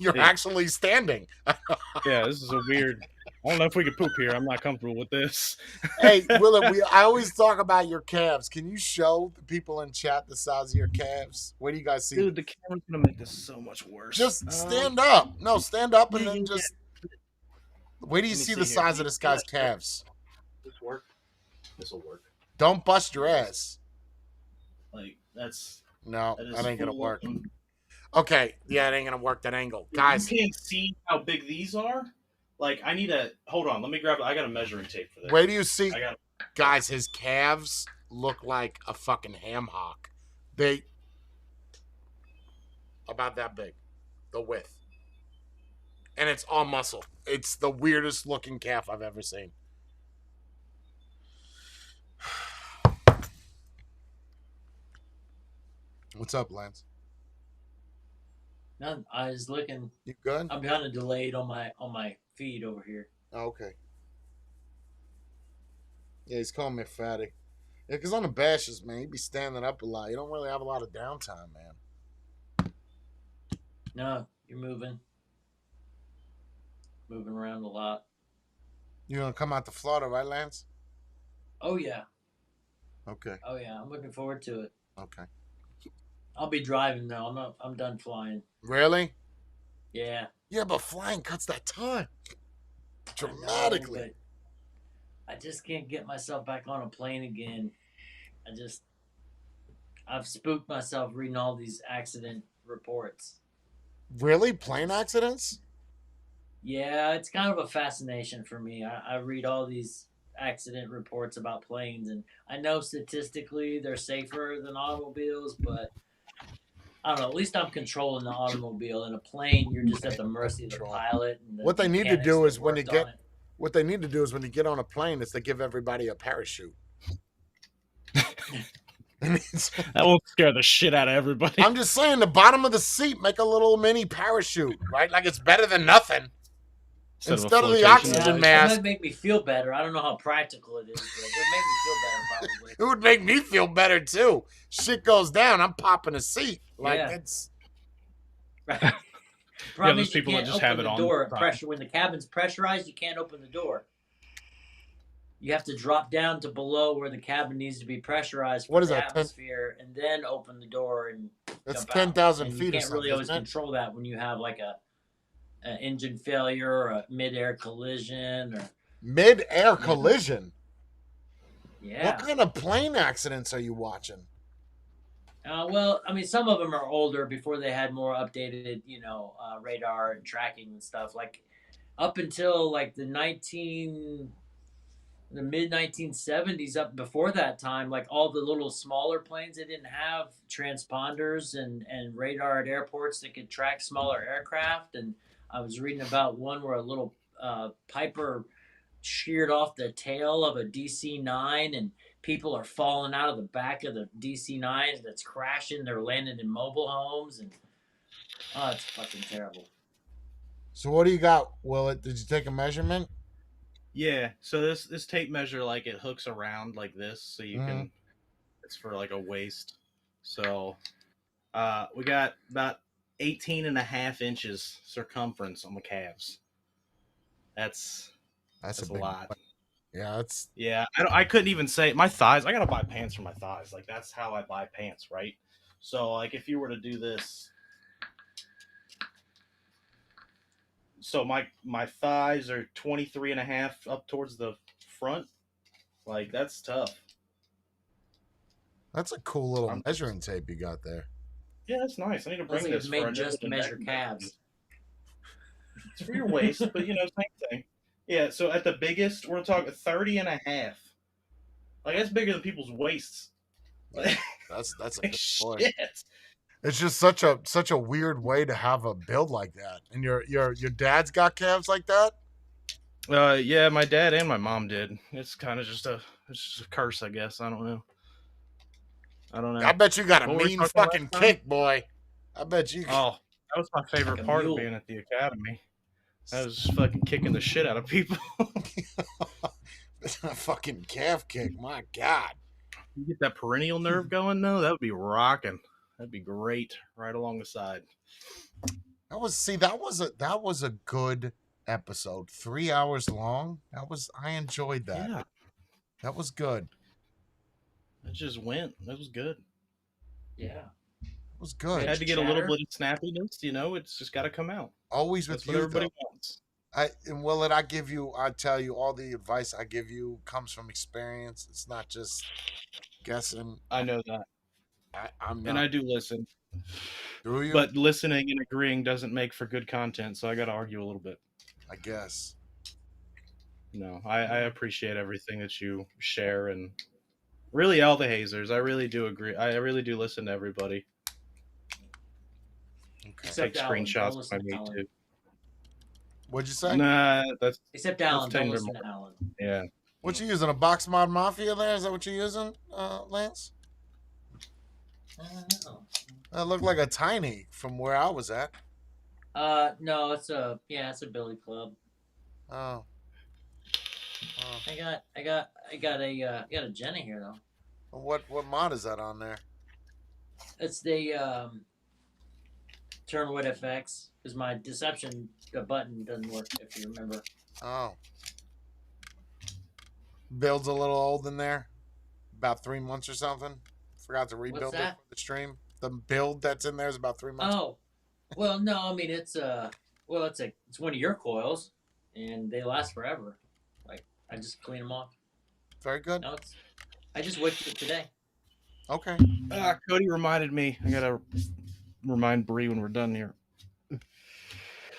C: You're actually standing.
A: Yeah, this is a weird. I don't know if we can poop here. I'm not comfortable with this.
C: Hey, Willard, I always talk about your calves. Can you show the people in chat the size of your calves? Where do you guys see?
A: Dude, the camera's gonna make this so much worse.
C: Just stand up. No, stand up and then just. Where do you see the size of this guy's calves?
A: This work. This will work.
C: Don't bust your ass.
A: Like that's.
C: No, that ain't gonna work. Okay, yeah, it ain't gonna work that angle, guys.
A: You can't see how big these are. Like, I need a hold on. Let me grab. I got a measuring tape for this.
C: Where do you see, guys? His calves look like a fucking ham hock. They about that big, the width, and it's all muscle. It's the weirdest looking calf I've ever seen. What's up, Lance?
B: None. I was looking.
C: You good?
B: I'm kind of delayed on my feed over here.
C: Oh, okay. Yeah, he's calling me fatty. Yeah, because on the bashes, man, you be standing up a lot. You don't really have a lot of downtime, man.
B: No, you're moving around a lot.
C: You gonna come out to Florida, right, Lance?
B: Oh yeah.
C: Okay.
B: Oh yeah, I'm looking forward to it.
C: Okay.
B: I'll be driving though. I'm done flying.
C: Really?
B: Yeah.
C: Yeah, but flying cuts that time dramatically.
B: I know, but I just can't get myself back on a plane again. I've spooked myself reading all these accident reports.
C: Really? Plane accidents?
B: Yeah, it's kind of a fascination for me. I read all these accident reports about planes, and I know statistically they're safer than automobiles, but I don't know. At least I'm controlling the automobile. In a plane, you're just at the mercy of the pilot. And
C: what they need to do is when you get on a plane is to give everybody a parachute.
A: That won't scare the shit out of everybody.
C: I'm just saying, the bottom of the seat, make a little mini parachute, right? Like it's better than nothing. Instead of the
A: flotation
C: oxygen
A: mask.
B: It
C: mask.
B: might make me feel better. I don't know how practical it is, but it would make me feel better probably.
C: It would make me feel better too. Shit goes down, I'm popping a seat. Like
B: Yeah.
C: it's
B: Right. Problem
A: those
B: is you
A: people that
B: can't
A: just
B: open
A: have it
B: the
A: on
B: door at
A: time.
B: pressure. When the cabin's pressurized, you can't open the door. You have to drop down to below where the cabin needs to be pressurized for
C: What is
B: the
C: that, 10
B: atmosphere, and then open the door and
C: That's
B: jump
C: 10,000
B: out. And
C: feet
B: you
C: or
B: can't really
C: something,
B: always
C: isn't it?
B: control that when you have like an engine failure or a mid-air collision or
C: Mid-air collision.
B: yeah.
C: What kind of plane accidents are you watching?
B: Well, I mean, some of them are older before they had more updated, radar and tracking and stuff. Like up until like the mid 1970s, up before that time, like all the little smaller planes, they didn't have transponders and radar at airports that could track smaller aircraft. And I was reading about one where a little Piper sheared off the tail of a DC-9 and people are falling out of the back of the DC-9 that's crashing. They're landing in mobile homes and it's fucking terrible.
C: So what do you got, Willett? Did you take a measurement?
A: Yeah. So this tape measure, like, it hooks around like this, so you can. It's for like a waist. So we got about 18 and a half inches circumference on the calves. That's
C: That's
A: a lot.
C: Yeah, that's
A: Yeah, I couldn't even say my thighs. I gotta buy pants for my thighs. Like, that's how I buy pants, right? So like, if you were to do this, so my thighs are 23 and a half up towards the front. Like, that's tough.
C: a cool little measuring tape you got there.
A: Yeah, that's nice. I need to bring
B: Like
A: this
B: it's
A: for
B: made just to measure calves.
A: It's for your waist, but same thing. Yeah, so at the biggest, we're talking 30 and a half. Like, that's bigger than people's waists.
C: That's a good point.
A: Shit.
C: It's just such a weird way to have a build like that. And your dad's got calves like that?
A: Yeah, my dad and my mom did. It's kind of just a curse, I guess. I don't know.
C: I bet you got a
A: What were we
C: mean
A: talking
C: fucking
A: last time?
C: kick, boy. I bet you.
A: Oh, that was my favorite
B: Like a
A: part of
B: mule.
A: being at the academy. I was just fucking kicking the shit out of people.
C: A fucking calf kick, my God.
A: You get that perennial nerve going, though, that would be rocking. That'd be great, right along the side.
C: That was a good episode. 3 hours long. I enjoyed that.
A: Yeah,
C: That was good.
A: it just went. That was good.
B: Yeah.
C: It was good.
A: Had to get a little bit of snappiness, it's just got to come out.
C: Always with
A: That's what
C: you,
A: everybody
C: though.
A: wants.
C: I tell you, all the advice I give you comes from experience. It's not just guessing.
A: I know that.
C: I'm not.
A: And I do listen.
C: Do you?
A: But listening and agreeing doesn't make for good content, so I got to argue a little bit.
C: I guess.
A: No, I appreciate everything that you share, and really all the hazers. I really do agree. I really do listen to everybody.
C: Okay.
B: Except
A: Take
B: Alan.
A: screenshots
B: Don't
A: if I
B: listen to
A: need
B: Alan.
A: to.
C: What'd you say?
A: Nah, that's
B: Except Alan. Don't
A: tender
B: listen
A: more.
B: to Alan.
A: Yeah.
C: What you using? A Box Mod Mafia there? Is that what you're using, Lance? That looked like a tiny from where I was at.
B: No, it's a Billy Club.
C: Oh.
B: I got a Jenny here though.
C: What mod is that on there?
B: It's the Turnwood FX because my deception button doesn't work if you remember.
C: Oh. Build's a little old in there. About 3 months or something. Forgot to rebuild it for the stream. The build that's in there is about 3 months.
B: Oh, well, no, I mean it's one of your coils, and they last forever. Like I just clean them off.
C: Very good.
B: No, I just whipped it today.
C: Okay.
A: Cody reminded me. I gotta remind Bree when we're done here.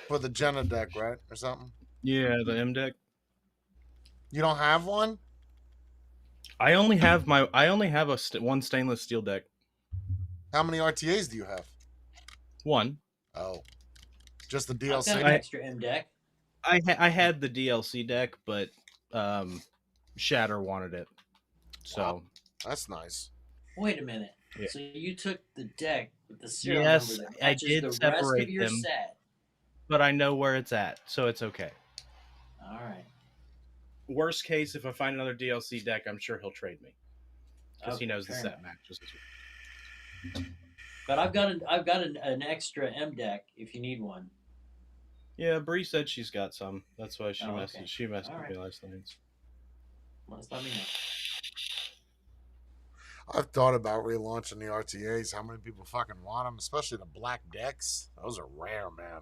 C: For the Jenna deck, right, or something?
A: Yeah, the M deck.
C: You don't have one?
A: I only have one stainless steel deck.
C: How many RTAs do you have?
A: One.
C: Oh, just the
B: I've got
C: DLC.
B: an extra M deck.
A: I had the DLC deck, but Shatter wanted it, so
C: Wow. That's nice.
B: Wait a minute.
A: Yeah.
B: So you took the deck with the serial
A: Yes,
B: number that
A: I
B: matches
A: did
B: the rest
A: separate
B: of your
A: them.
B: set.
A: but I know where it's at, so it's okay.
B: All right.
A: Worst case, if I find another DLC deck, I'm sure he'll trade me because he knows the
B: fair
A: set
B: enough.
A: matches.
B: But I've got an extra M deck if you need one.
A: Yeah, Bree said she's got some. That's why she
B: Oh,
A: messaged.
B: okay.
A: She messaged
B: All right.
A: me last night.
B: Well, just let me know.
C: I've thought about relaunching the RTAs. How many people fucking want them? Especially the black decks. Those are rare, man.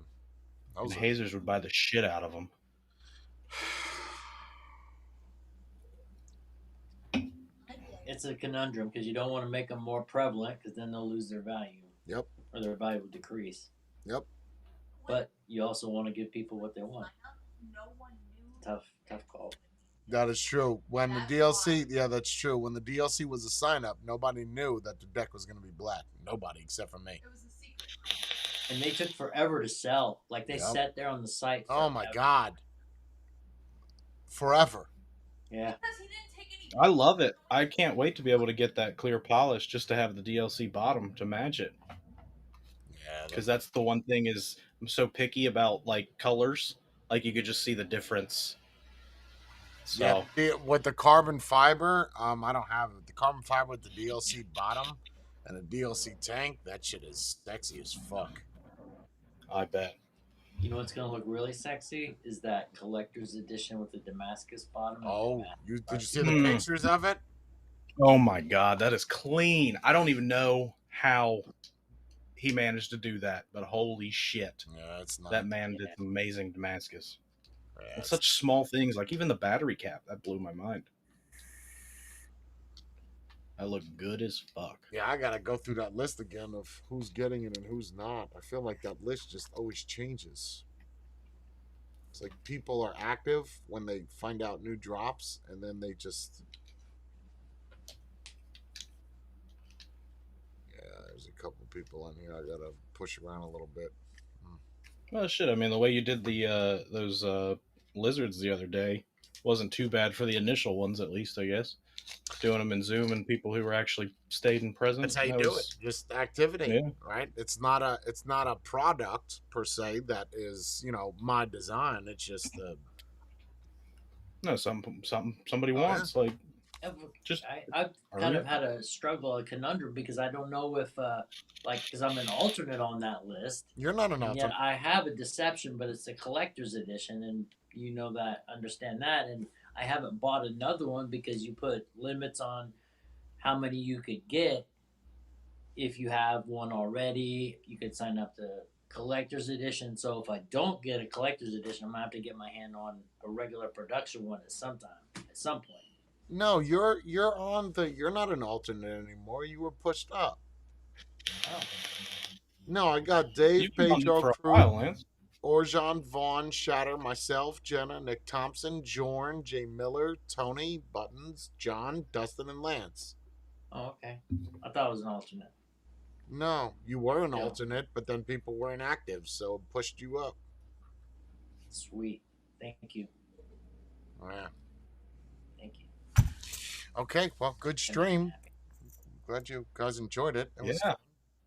A: And
C: Those are.
A: Hazers would buy the shit out of them.
B: It's a conundrum because you don't want to make them more prevalent because then they'll lose their value.
C: Yep.
B: Or their value will decrease.
C: Yep.
B: But you also want to give people what they want. Tough call.
C: That is true. When the DLC, yeah, that's true. When the DLC was a sign up, nobody knew that the deck was going to be black. Nobody except for me.
D: It was a secret.
B: And they took forever to sell. Like they sat there on the site.
C: Oh my god. Forever.
B: Yeah.
D: Because he didn't take any.
A: I love it. I can't wait to be able to get that clear polish just to have the DLC bottom to match it.
C: Yeah.
A: Because that's the one thing is I'm so picky about like colors. Like you could just see the difference. So
C: yeah, with the carbon fiber, I don't have it. The carbon fiber with the DLC bottom and the DLC tank. That shit is sexy as fuck.
A: I bet.
B: You know what's gonna look really sexy is that collector's edition with the Damascus bottom.
C: Oh, did you see the pictures of it?
A: Oh my god, that is clean. I don't even know how he managed to do that, but holy shit.
C: Yeah, it's not.
A: That man did amazing Damascus.
C: Yeah,
A: such small things, like even the battery cap, that blew my mind. That looked good as fuck.
C: Yeah, I gotta go through that list again of who's getting it and who's not. I feel like that list just always changes. It's like people are active when they find out new drops, and then they just. Yeah, there's a couple people in here I gotta push around a little bit.
A: Well, shit. I mean, the way you did the those lizards the other day wasn't too bad for the initial ones, at least, I guess. Doing them in Zoom and people who were actually stayed and present.
C: That's how you do it. Just activity, right? It's not a product per se that is my design. It's just
A: somebody wants like. Just
B: I've kind of had a struggle, a conundrum, because I don't know if because I'm an alternate on that list.
C: You're not an alternate.
B: Yet I have a deception, but it's a collector's edition, and understand that, and I haven't bought another one because you put limits on how many you could get. If you have one already, you could sign up to collector's edition. So if I don't get a collector's edition, I'm gonna have to get my hand on a regular production one at some point.
C: No, you're not an alternate anymore. You were pushed up.
B: Oh.
C: No, I got Dave, Pedro, Cruz, Orjan, Vaughn, Shatter, myself, Jenna, Nick Thompson, Jorn, Jay Miller, Tony, Buttons, John, Dustin, and Lance.
B: Oh, okay. I thought it was an alternate.
C: No, you were an alternate, but then people were inactive, so it pushed you up.
B: Sweet. Thank you.
C: Yeah.
B: Thank you.
C: Okay, well, good stream. Glad you guys enjoyed it. It was fun.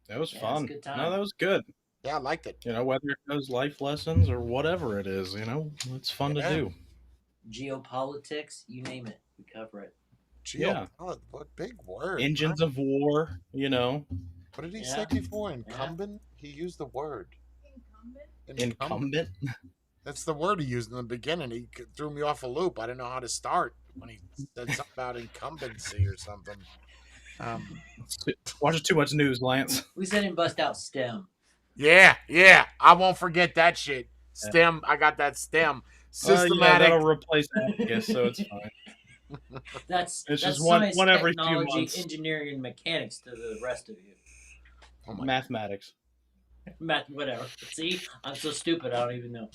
A: That was fun.
B: It was a good time.
A: No, that was good.
C: Yeah, I liked it.
A: Whether it goes life lessons or whatever it is, it's fun to do.
B: Geopolitics, you name it, we cover it.
C: What big word.
A: Engines of war,
C: What did he say before? Incumbent? He used the word.
A: Incumbent?
C: That's the word he used in the beginning. He threw me off a loop. I didn't know how to start when he said something about incumbency or something.
A: Watching too much news, Lance.
B: We said him bust out STEM.
C: Yeah. I won't forget that shit. STEM. I got that STEM. Systematic.
A: That'll replace that, I guess, so it's fine.
B: That's
A: just
B: science,
A: one every
B: technology,
A: few months.
B: Engineering, and mechanics to the rest of you.
A: Mathematics.
B: Whatever. See, I'm so stupid. I don't even know.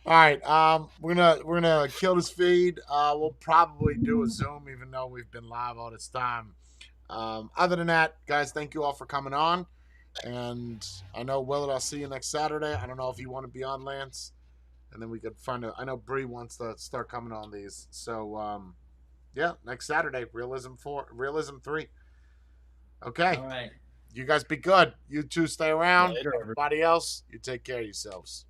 C: All right, we're gonna kill this feed. We'll probably do a Zoom, even though we've been live all this time. Other than that, guys, thank you all for coming on. And I know Willard, I'll see you next Saturday. I don't know if you want to be on, Lance, and then we could find out. I know Bree wants to start coming on these, so next Saturday, Realism 3. Okay.
B: All right.
C: You guys be good. You two stay around.
A: Later, everybody.
C: Everybody else, you take care of yourselves.